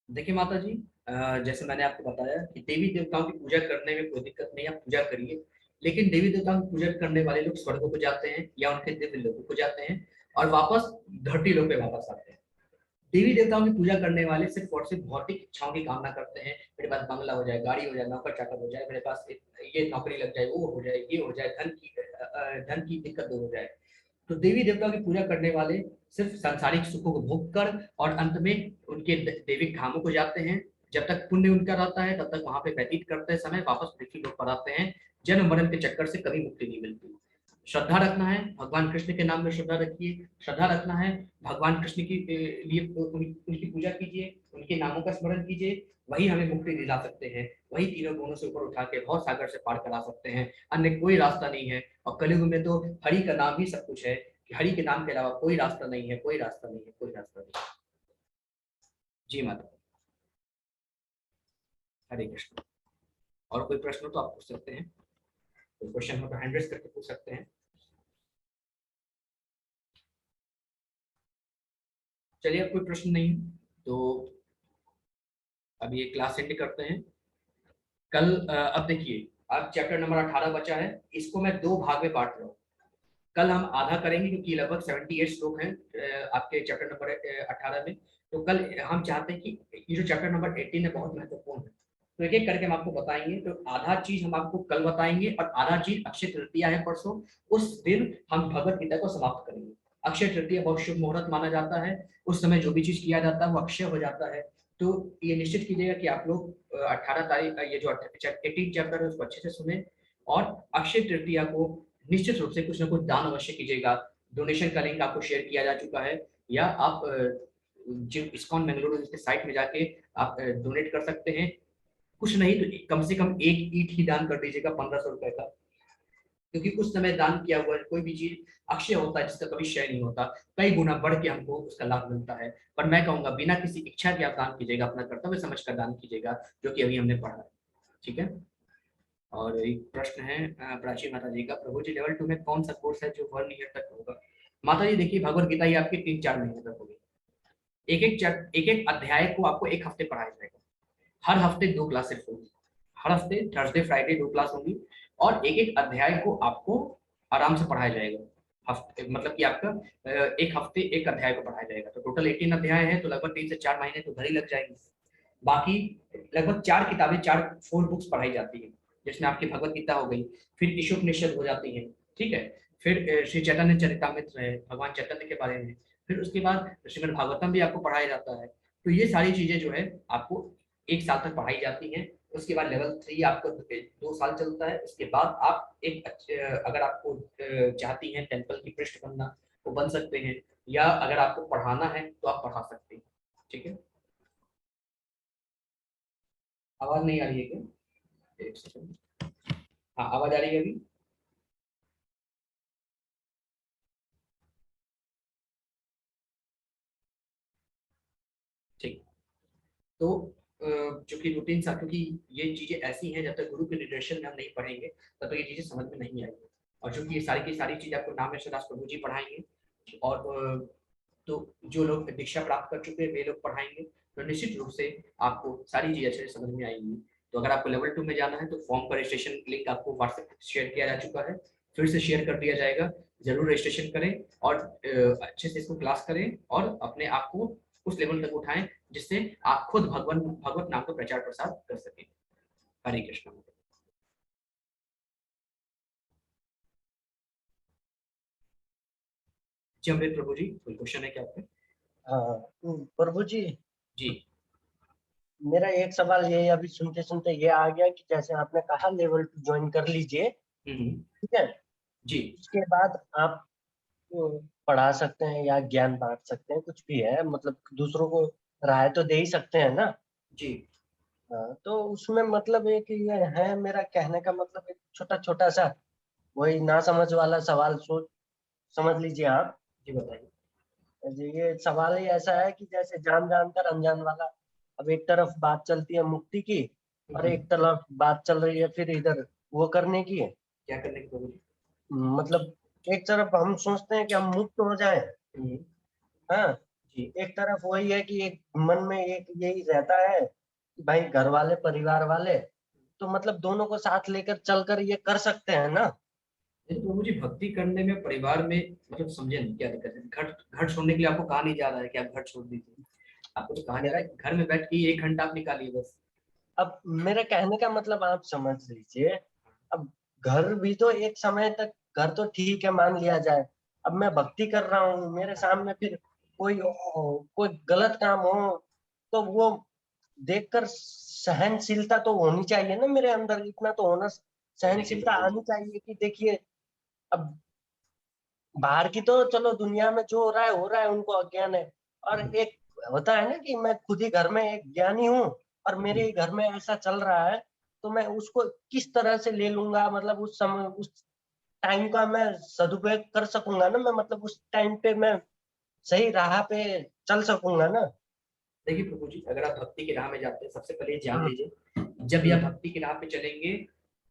देखिए माता जी, जैसे मैंने आपको बताया कि देवी देवताओं की पूजा करने में कोई दिक्कत नहीं, आप पूजा करिए। लेकिन देवी देवताओं की पूजा करने वाले लोग स्वर्गों को जाते हैं या उनके दिव्य लोगों को जाते हैं, और वापस धरती लोक पे वापस आते हैं। देवी देवताओं की पूजा करने वाले सिर्फ और सिर्फ भौतिक इच्छाओं की कामना करते हैं, मेरे पास बंगला हो जाए, गाड़ी हो जाए, नौकर चाकर हो जाए, मेरे पास ये नौकरी लग जाए, वो हो जाए, ये हो जाए, धन की दिक्कत दूर हो जाए। तो देवी देवताओं की पूजा करने वाले सिर्फ सांसारिक सुखों को भोग कर और अंत में उनके दैविक धामों को जाते हैं। जब तक पुण्य उनका रहता है तब तक वहां पे व्यतीत करते समय वापस पृथ्वी लोक पर आते हैं। जन्म मरण के चक्कर से कभी मुक्ति नहीं मिलती। श्रद्धा रखना है, भगवान कृष्ण के नाम में श्रद्धा रखिए। श्रद्धा रखना है, भगवान कृष्ण की लिए उनकी पूजा कीजिए, उनके नामों का स्मरण कीजिए, वही हमें मुक्ति दिला सकते हैं। वही तीनों गुणों से ऊपर उठा के भव सागर से पार करा सकते हैं। अन्य कोई रास्ता नहीं है। और कलयुग में तो हरि का नाम ही सब कुछ है, कि हरि के नाम के अलावा कोई रास्ता नहीं है, कोई रास्ता नहीं है, कोई रास्ता नहीं है। जी माता। हरे कृष्ण। और कोई प्रश्न हो तो आप पूछ सकते हैं, कोई क्वेश्चन हो तो हैंड रेज करके पूछ सकते हैं। चलिए, अब कोई प्रश्न नहीं है तो अब ये क्लास एंड करते हैं। कल अब देखिए, अब चैप्टर नंबर 18 बचा है, इसको मैं 2 भाग में बांट रहा हूँ। कल हम आधा करेंगे क्योंकि लगभग 78 श्लोक हैं आपके चैप्टर नंबर 18 में। तो कल हम चाहते हैं कि ये जो चैप्टर नंबर 18 है बहुत महत्वपूर्ण है, तो एक एक करके हम आपको बताएंगे। तो आधा चीज हम आपको कल बताएंगे और आधा चीज अक्षय तृतीया है परसों, उस दिन हम भगवत गीता को समाप्त करेंगे। अक्षय तृतीया बहुत शुभ मुहूर्त माना जाता है, उस समय जो भी चीज किया जाता है वो अक्षय हो जाता है। तो ये निश्चित कीजिएगा कि आप लोग 18 तारीख ये जो 18 चैप्टर है उसको अच्छे से सुने, और अक्षय तृतीया को निश्चित रूप से कुछ ना कुछ दान अवश्य कीजिएगा। डोनेशन का लिंक आपको शेयर किया जा चुका है, या आप जो इस्कॉन बेंगलुरु के साइट में जाके आप डोनेट कर सकते हैं। कुछ नहीं तो कम से कम एक ईट ही दान कर दीजिएगा 1500 रुपए का, क्योंकि उस समय दान किया हुआ कोई भी चीज अक्षय होता है जिसका कभी क्षय नहीं होता, कई गुना बढ़ के हमको उसका लाभ मिलता है। पर मैं कहूंगा बिना किसी इच्छा के आप दान कीजिएगा, अपना कर्तव्य समझकर दान कीजिएगा, जो कि अभी हमने पढ़ा है। ठीक है। और एक प्रश्न है प्राची माता जी का, प्रभु जी लेवल 2 में कौन सा कोर्स है जो 1 ईयर तक होगा? माता जी देखिए, भगवत गीता ही आपकी 3-4 महीने तक होगी। एक एक अध्याय को आपको एक हफ्ते पढ़ाया जाएगा। हर हफ्ते 2 क्लासेस होगी, हर हफ्ते थर्सडे फ्राइडे 2 क्लास होंगी, और एक एक अध्याय को आपको आराम से पढ़ाया जाएगा। हफ्ते मतलब कि आपका एक हफ्ते एक अध्याय को पढ़ाया जाएगा। तो टोटल 18 अध्याय है, तो लगभग 3 से 4 महीने तो घर ही लग जाएंगे। बाकी लगभग 4 किताबें 4 बुक्स पढ़ाई जाती है, जिसमें आपकी भगवत गीता हो गई, फिर ईशोपनिषद हो जाती है, ठीक है, फिर श्री चैतन्य चरितामृत है, भगवान चैतन्य के बारे में, फिर उसके बाद श्रीमद् भागवतम भी आपको पढ़ाया जाता है। तो ये सारी चीजें जो है आपको 1 साल तक पढ़ाई जाती हैं। उसके बाद लेवल 3 आपको 2 साल चलता है। उसके बाद आप एक अगर आपको चाहती हैं टेम्पल की पृष्ठ बनना, वो बन सकते हैं, या अगर आपको पढ़ाना है तो आप पढ़ा सकते हैं। ठीक है। आवाज नहीं आ रही है क्या? एक सेकंड। हाँ, आवाज आ रही है अभी? ठीक। तो चूंकि रूटीन सा, क्योंकि ये चीजें ऐसी हैं, जब तक गुरु के निर्देशन में हम नहीं पढ़ेंगे तब तक ये चीजें समझ में नहीं आएंगी। और चूंकि ये सारी की सारी चीजें आपको नागेश्वर दास प्रभु जी पढ़ाएंगे, और तो जो लोग दीक्षा प्राप्त कर चुके हैं वे लोग पढ़ाएंगे, तो निश्चित रूप से आपको सारी चीजें अच्छे से समझ में आएंगी। तो अगर आपको लेवल 2 में जाना है तो फॉर्म का रजिस्ट्रेशन लिंक आपको व्हाट्सएप शेयर किया जा चुका है, फिर से शेयर कर दिया जाएगा। जरूर रजिस्ट्रेशन करें और अच्छे से इसको क्लास करें और अपने आप को उस लेवल तक उठाएं जिससे आप खुद भगवत नाम का प्रचार प्रसार कर सकें। हरे कृष्ण। जी अमृत प्रभु जी, कोई क्वेश्चन है क्या आपके? हाँ प्रभु जी, जी। मेरा एक सवाल ये अभी सुनते सुनते ये आ गया कि जैसे आपने कहा लेवल 2 ज्वाइन कर लीजिए, ठीक है, जी। उसके बाद आप पढ़ा सकते हैं या ज्ञान बांट सकते हैं, कुछ भी है, मतलब दूसरों को राय तो दे ही सकते हैं ना। जी। हाँ, तो उसमें मतलब एक ये है, मेरा कहने का मतलब एक छोटा छोटा सा वही ना समझ वाला सवाल सोच समझ लीजिए आप। जी बताइए। जी, ये सवाल ही ऐसा है कि जैसे जान जानकर अनजान वाला। अब एक तरफ बात चलती है मुक्ति की, और एक तरफ बात चल रही है फिर इधर वो करने की। क्या करने की प्रभु जी? मतलब एक तरफ हम सोचते हैं कि हम मुक्त हो जाएं, हम्म, हाँ, जी। एक तरफ वही है कि एक मन में एक यही रहता है कि भाई घर वाले परिवार वाले, तो मतलब दोनों को साथ लेकर चलकर ये कर सकते हैं ना। लेकिन प्रभु जी, भक्ति करने में परिवार में मतलब समझे नहीं क्या दिक्कत है? घर घर छोड़ने के लिए आपको कहा नहीं जा रहा है कि आप घर छोड़ दीजिए, आपको तो कहा जा मेरा रहा है कि घर में बैठ के 1 घंटा आप निकालिए बस। अब मेरे कहने का मतलब आप समझ लीजिए। अब घर भी तो एक समय तक, घर तो ठीक है मान लिया जाए, अब मैं भक्ति कर रहा हूँ, मेरे सामने फिर कोई गलत काम हो, तो वो देखकर सहनशीलता तो होनी चाहिए ना मेरे अंदर, इतना तो होना, देखिए सहनशीलता प्रभु जी। आनी चाहिए कि देखिए, अब बाहर की तो चलो दुनिया में जो हो रहा है उनको अज्ञान है, और एक होता है ना कि मैं खुद ही घर में एक ज्ञानी हूँ और मेरे ही घर में ऐसा चल रहा है, तो मैं उसको किस तरह से ले लूंगा, मतलब उस समय उस टाइम का मैं सदुपयोग कर सकूंगा ना, मैं मतलब उस टाइम पे मैं सही राह पे चल सकूंगा ना। देखिए प्रभु जी, अगर आप भक्ति की राह में जाते हैं सबसे पहले ये जान हम्म, लीजिए, जब भी आप भक्ति की राह पे चलेंगे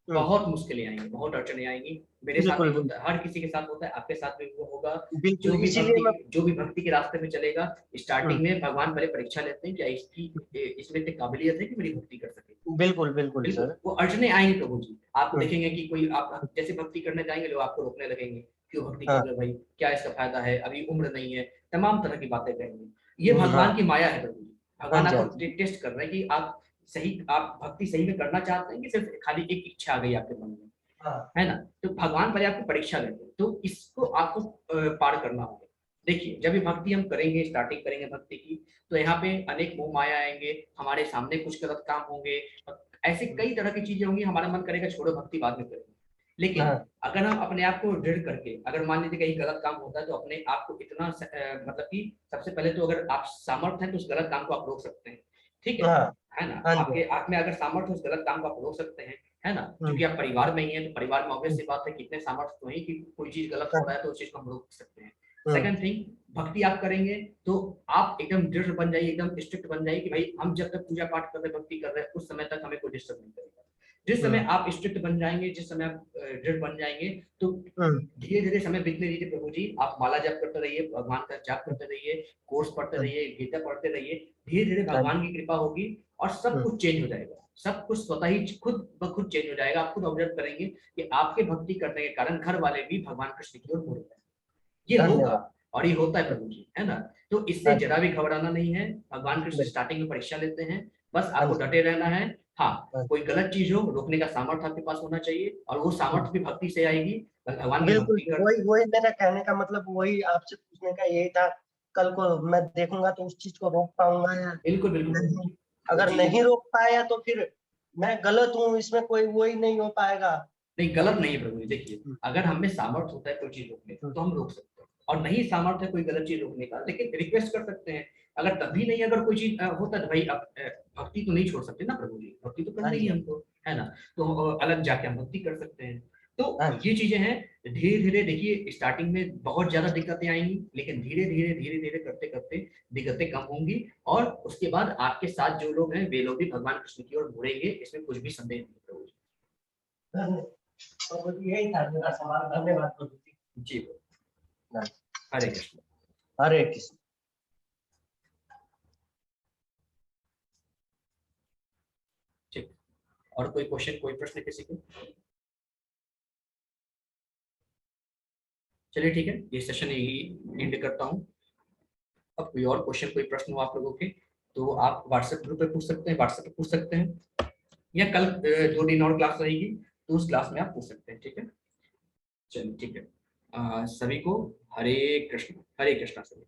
बहुत मुश्किलें आएंगी, बहुत अड़चने आएंगी। मेरे साथ भी बिल्कुल होता है, हर किसी के साथ होता है, आपके साथ भी वो होगा। बिल्कुल, इसीलिए मैं जो भी भक्ति के रास्ते में चलेगा, स्टार्टिंग में भगवान पहले परीक्षा लेते हैं, क्या इसमें इतनी काबिलियत है कि मेरी भक्ति कर सके। बिल्कुल बिल्कुल सर। वो अड़चने आएंगे प्रभु जी। आप देखेंगे कि कोई आप जैसे भक्ति करने जाएंगे, लोग आपको रोकने लगेंगे, क्यों भक्ति कर रहे हो भाई, क्या इसका फायदा है, अभी उम्र नहीं है, तमाम तरह की बातें कहेंगे। ये भगवान की माया है प्रभु जी। भगवान आपको टेस्ट कर रहे हैं कि आप भक्ति सही में करना चाहते हैं कि सिर्फ खाली एक इच्छा आ गई आपके मन में, है ना। तो भगवान पहले आपकी परीक्षा लेते हैं, तो इसको आपको पार करना होगा। देखिए, जब ये भक्ति हम करेंगे, स्टार्टिंग करेंगे भक्ति की, तो यहाँ पे अनेक मोह माया आएंगे, हमारे सामने कुछ गलत काम होंगे, ऐसे कई तरह की चीजें होंगी, हमारा मन करेगा छोड़ो भक्ति बाद में करेंगे। लेकिन अगर हम अपने आप को दृढ़ करके, अगर मान लीजिए कहीं गलत काम होता है, तो अपने आप को इतना मतलब कि सबसे पहले तो अगर आप सामर्थ्य है तो उस गलत काम को आप रोक सकते हैं, ठीक है ना। आपके आप में अगर सामर्थ्य उस गलत काम को आप रोक सकते हैं, है ना, क्योंकि आप परिवार में ही है, तो परिवार में ऑब्वियस सी बात है कितने सामर्थ्य तो है कि कोई चीज गलत हो रहा है तो उस चीज को हम रोक सकते हैं। सेकंड थिंग, भक्ति आप करेंगे तो आप एकदम दृढ़ बन जाइए, एकदम स्ट्रिक्ट बन जाइए कि भाई हम जब तक पूजा पाठ कर रहे हैं, भक्ति कर रहे हैं, उस समय तक हमें कोई डिस्टर्ब नहीं करेगा। जिस समय आप स्ट्रिक्ट बन जाएंगे, जिस समय आप दृढ़ बन जाएंगे, तो धीरे धीरे समय बीतने दीजिए प्रभु जी। आप माला जप करते रहिए, भगवान का जाप करते रहिए, कोर्स पढ़ते रहिए, गीता पढ़ते रहिए, धीरे धीरे भगवान की कृपा होगी और सब कुछ चेंज हो जाएगा। सब कुछ स्वतः ही खुद ब खुद चेंज हो जाएगा। आप खुद ऑब्जर्व करेंगे कि आपके भक्ति करने के कारण घर वाले भी भगवान कृष्ण की ओर मुड़ गए। ये होगा और ये होता है प्रभु जी, है ना। तो इससे जरा भी घबराना नहीं है। भगवान कृष्ण स्टार्टिंग में परीक्षा लेते हैं, बस आपको डटे रहना है। हाँ, कोई गलत चीज हो, रोकने का सामर्थ्य आपके पास होना चाहिए, और वो सामर्थ्य भी भक्ति से आएगी। भगवान की बिल्कुल, भक्ति कर, वही मेरा कहने का मतलब, वही आपसे पूछने का यही था। कल को मैं देखूंगा तो उस चीज को रोक पाऊंगा या बिल्कुल बिल्कुल नहीं। अगर नहीं रोक पाया तो फिर मैं गलत हूँ, इसमें कोई वही नहीं हो पाएगा। नहीं, गलत नहीं है प्रभु जी। देखिए, अगर हमें सामर्थ्य होता है कोई चीज रोकने का तो हम रोक सकते हैं, और नहीं सामर्थ्य है कोई गलत चीज रोकने का, लेकिन रिक्वेस्ट कर सकते हैं। अगर तभी नहीं, अगर कोई चीज होता है तो भाई भक्ति तो नहीं छोड़ सकते ना प्रभु जी, भक्ति तो करनी ही हमको, है ना। तो अलग जाके हम भक्ति कर सकते हैं। तो ये चीजें हैं। धीरे धीरे देखिए, स्टार्टिंग में बहुत ज्यादा दिक्कतें आएंगी, लेकिन धीरे धीरे करते करते दिक्कतें कम होंगी, और उसके बाद आपके साथ जो लोग हैं वे लोग भी भगवान कृष्ण की ओर मुड़ेंगे, इसमें कुछ भी संदेह नहीं प्रभु जी। तो यही था मेरा सवाल। धन्यवाद प्रभु जी। जी, हरे कृष्ण। हरे कृष्ण। ठीक, और कोई क्वेश्चन, कोई प्रश्न किसी को? चलिए ठीक है, ये सेशन यही एंड करता हूँ। अब कोई और क्वेश्चन, कोई प्रश्न हो आप लोगों के, तो आप व्हाट्सएप ग्रुप पे पूछ सकते हैं, व्हाट्सएप पे पूछ सकते हैं, या कल 2 दिन और क्लास रहेगी तो उस क्लास में आप पूछ सकते हैं, ठीक है। चलिए ठीक है, सभी को हरे कृष्ण, हरे कृष्णा सभी।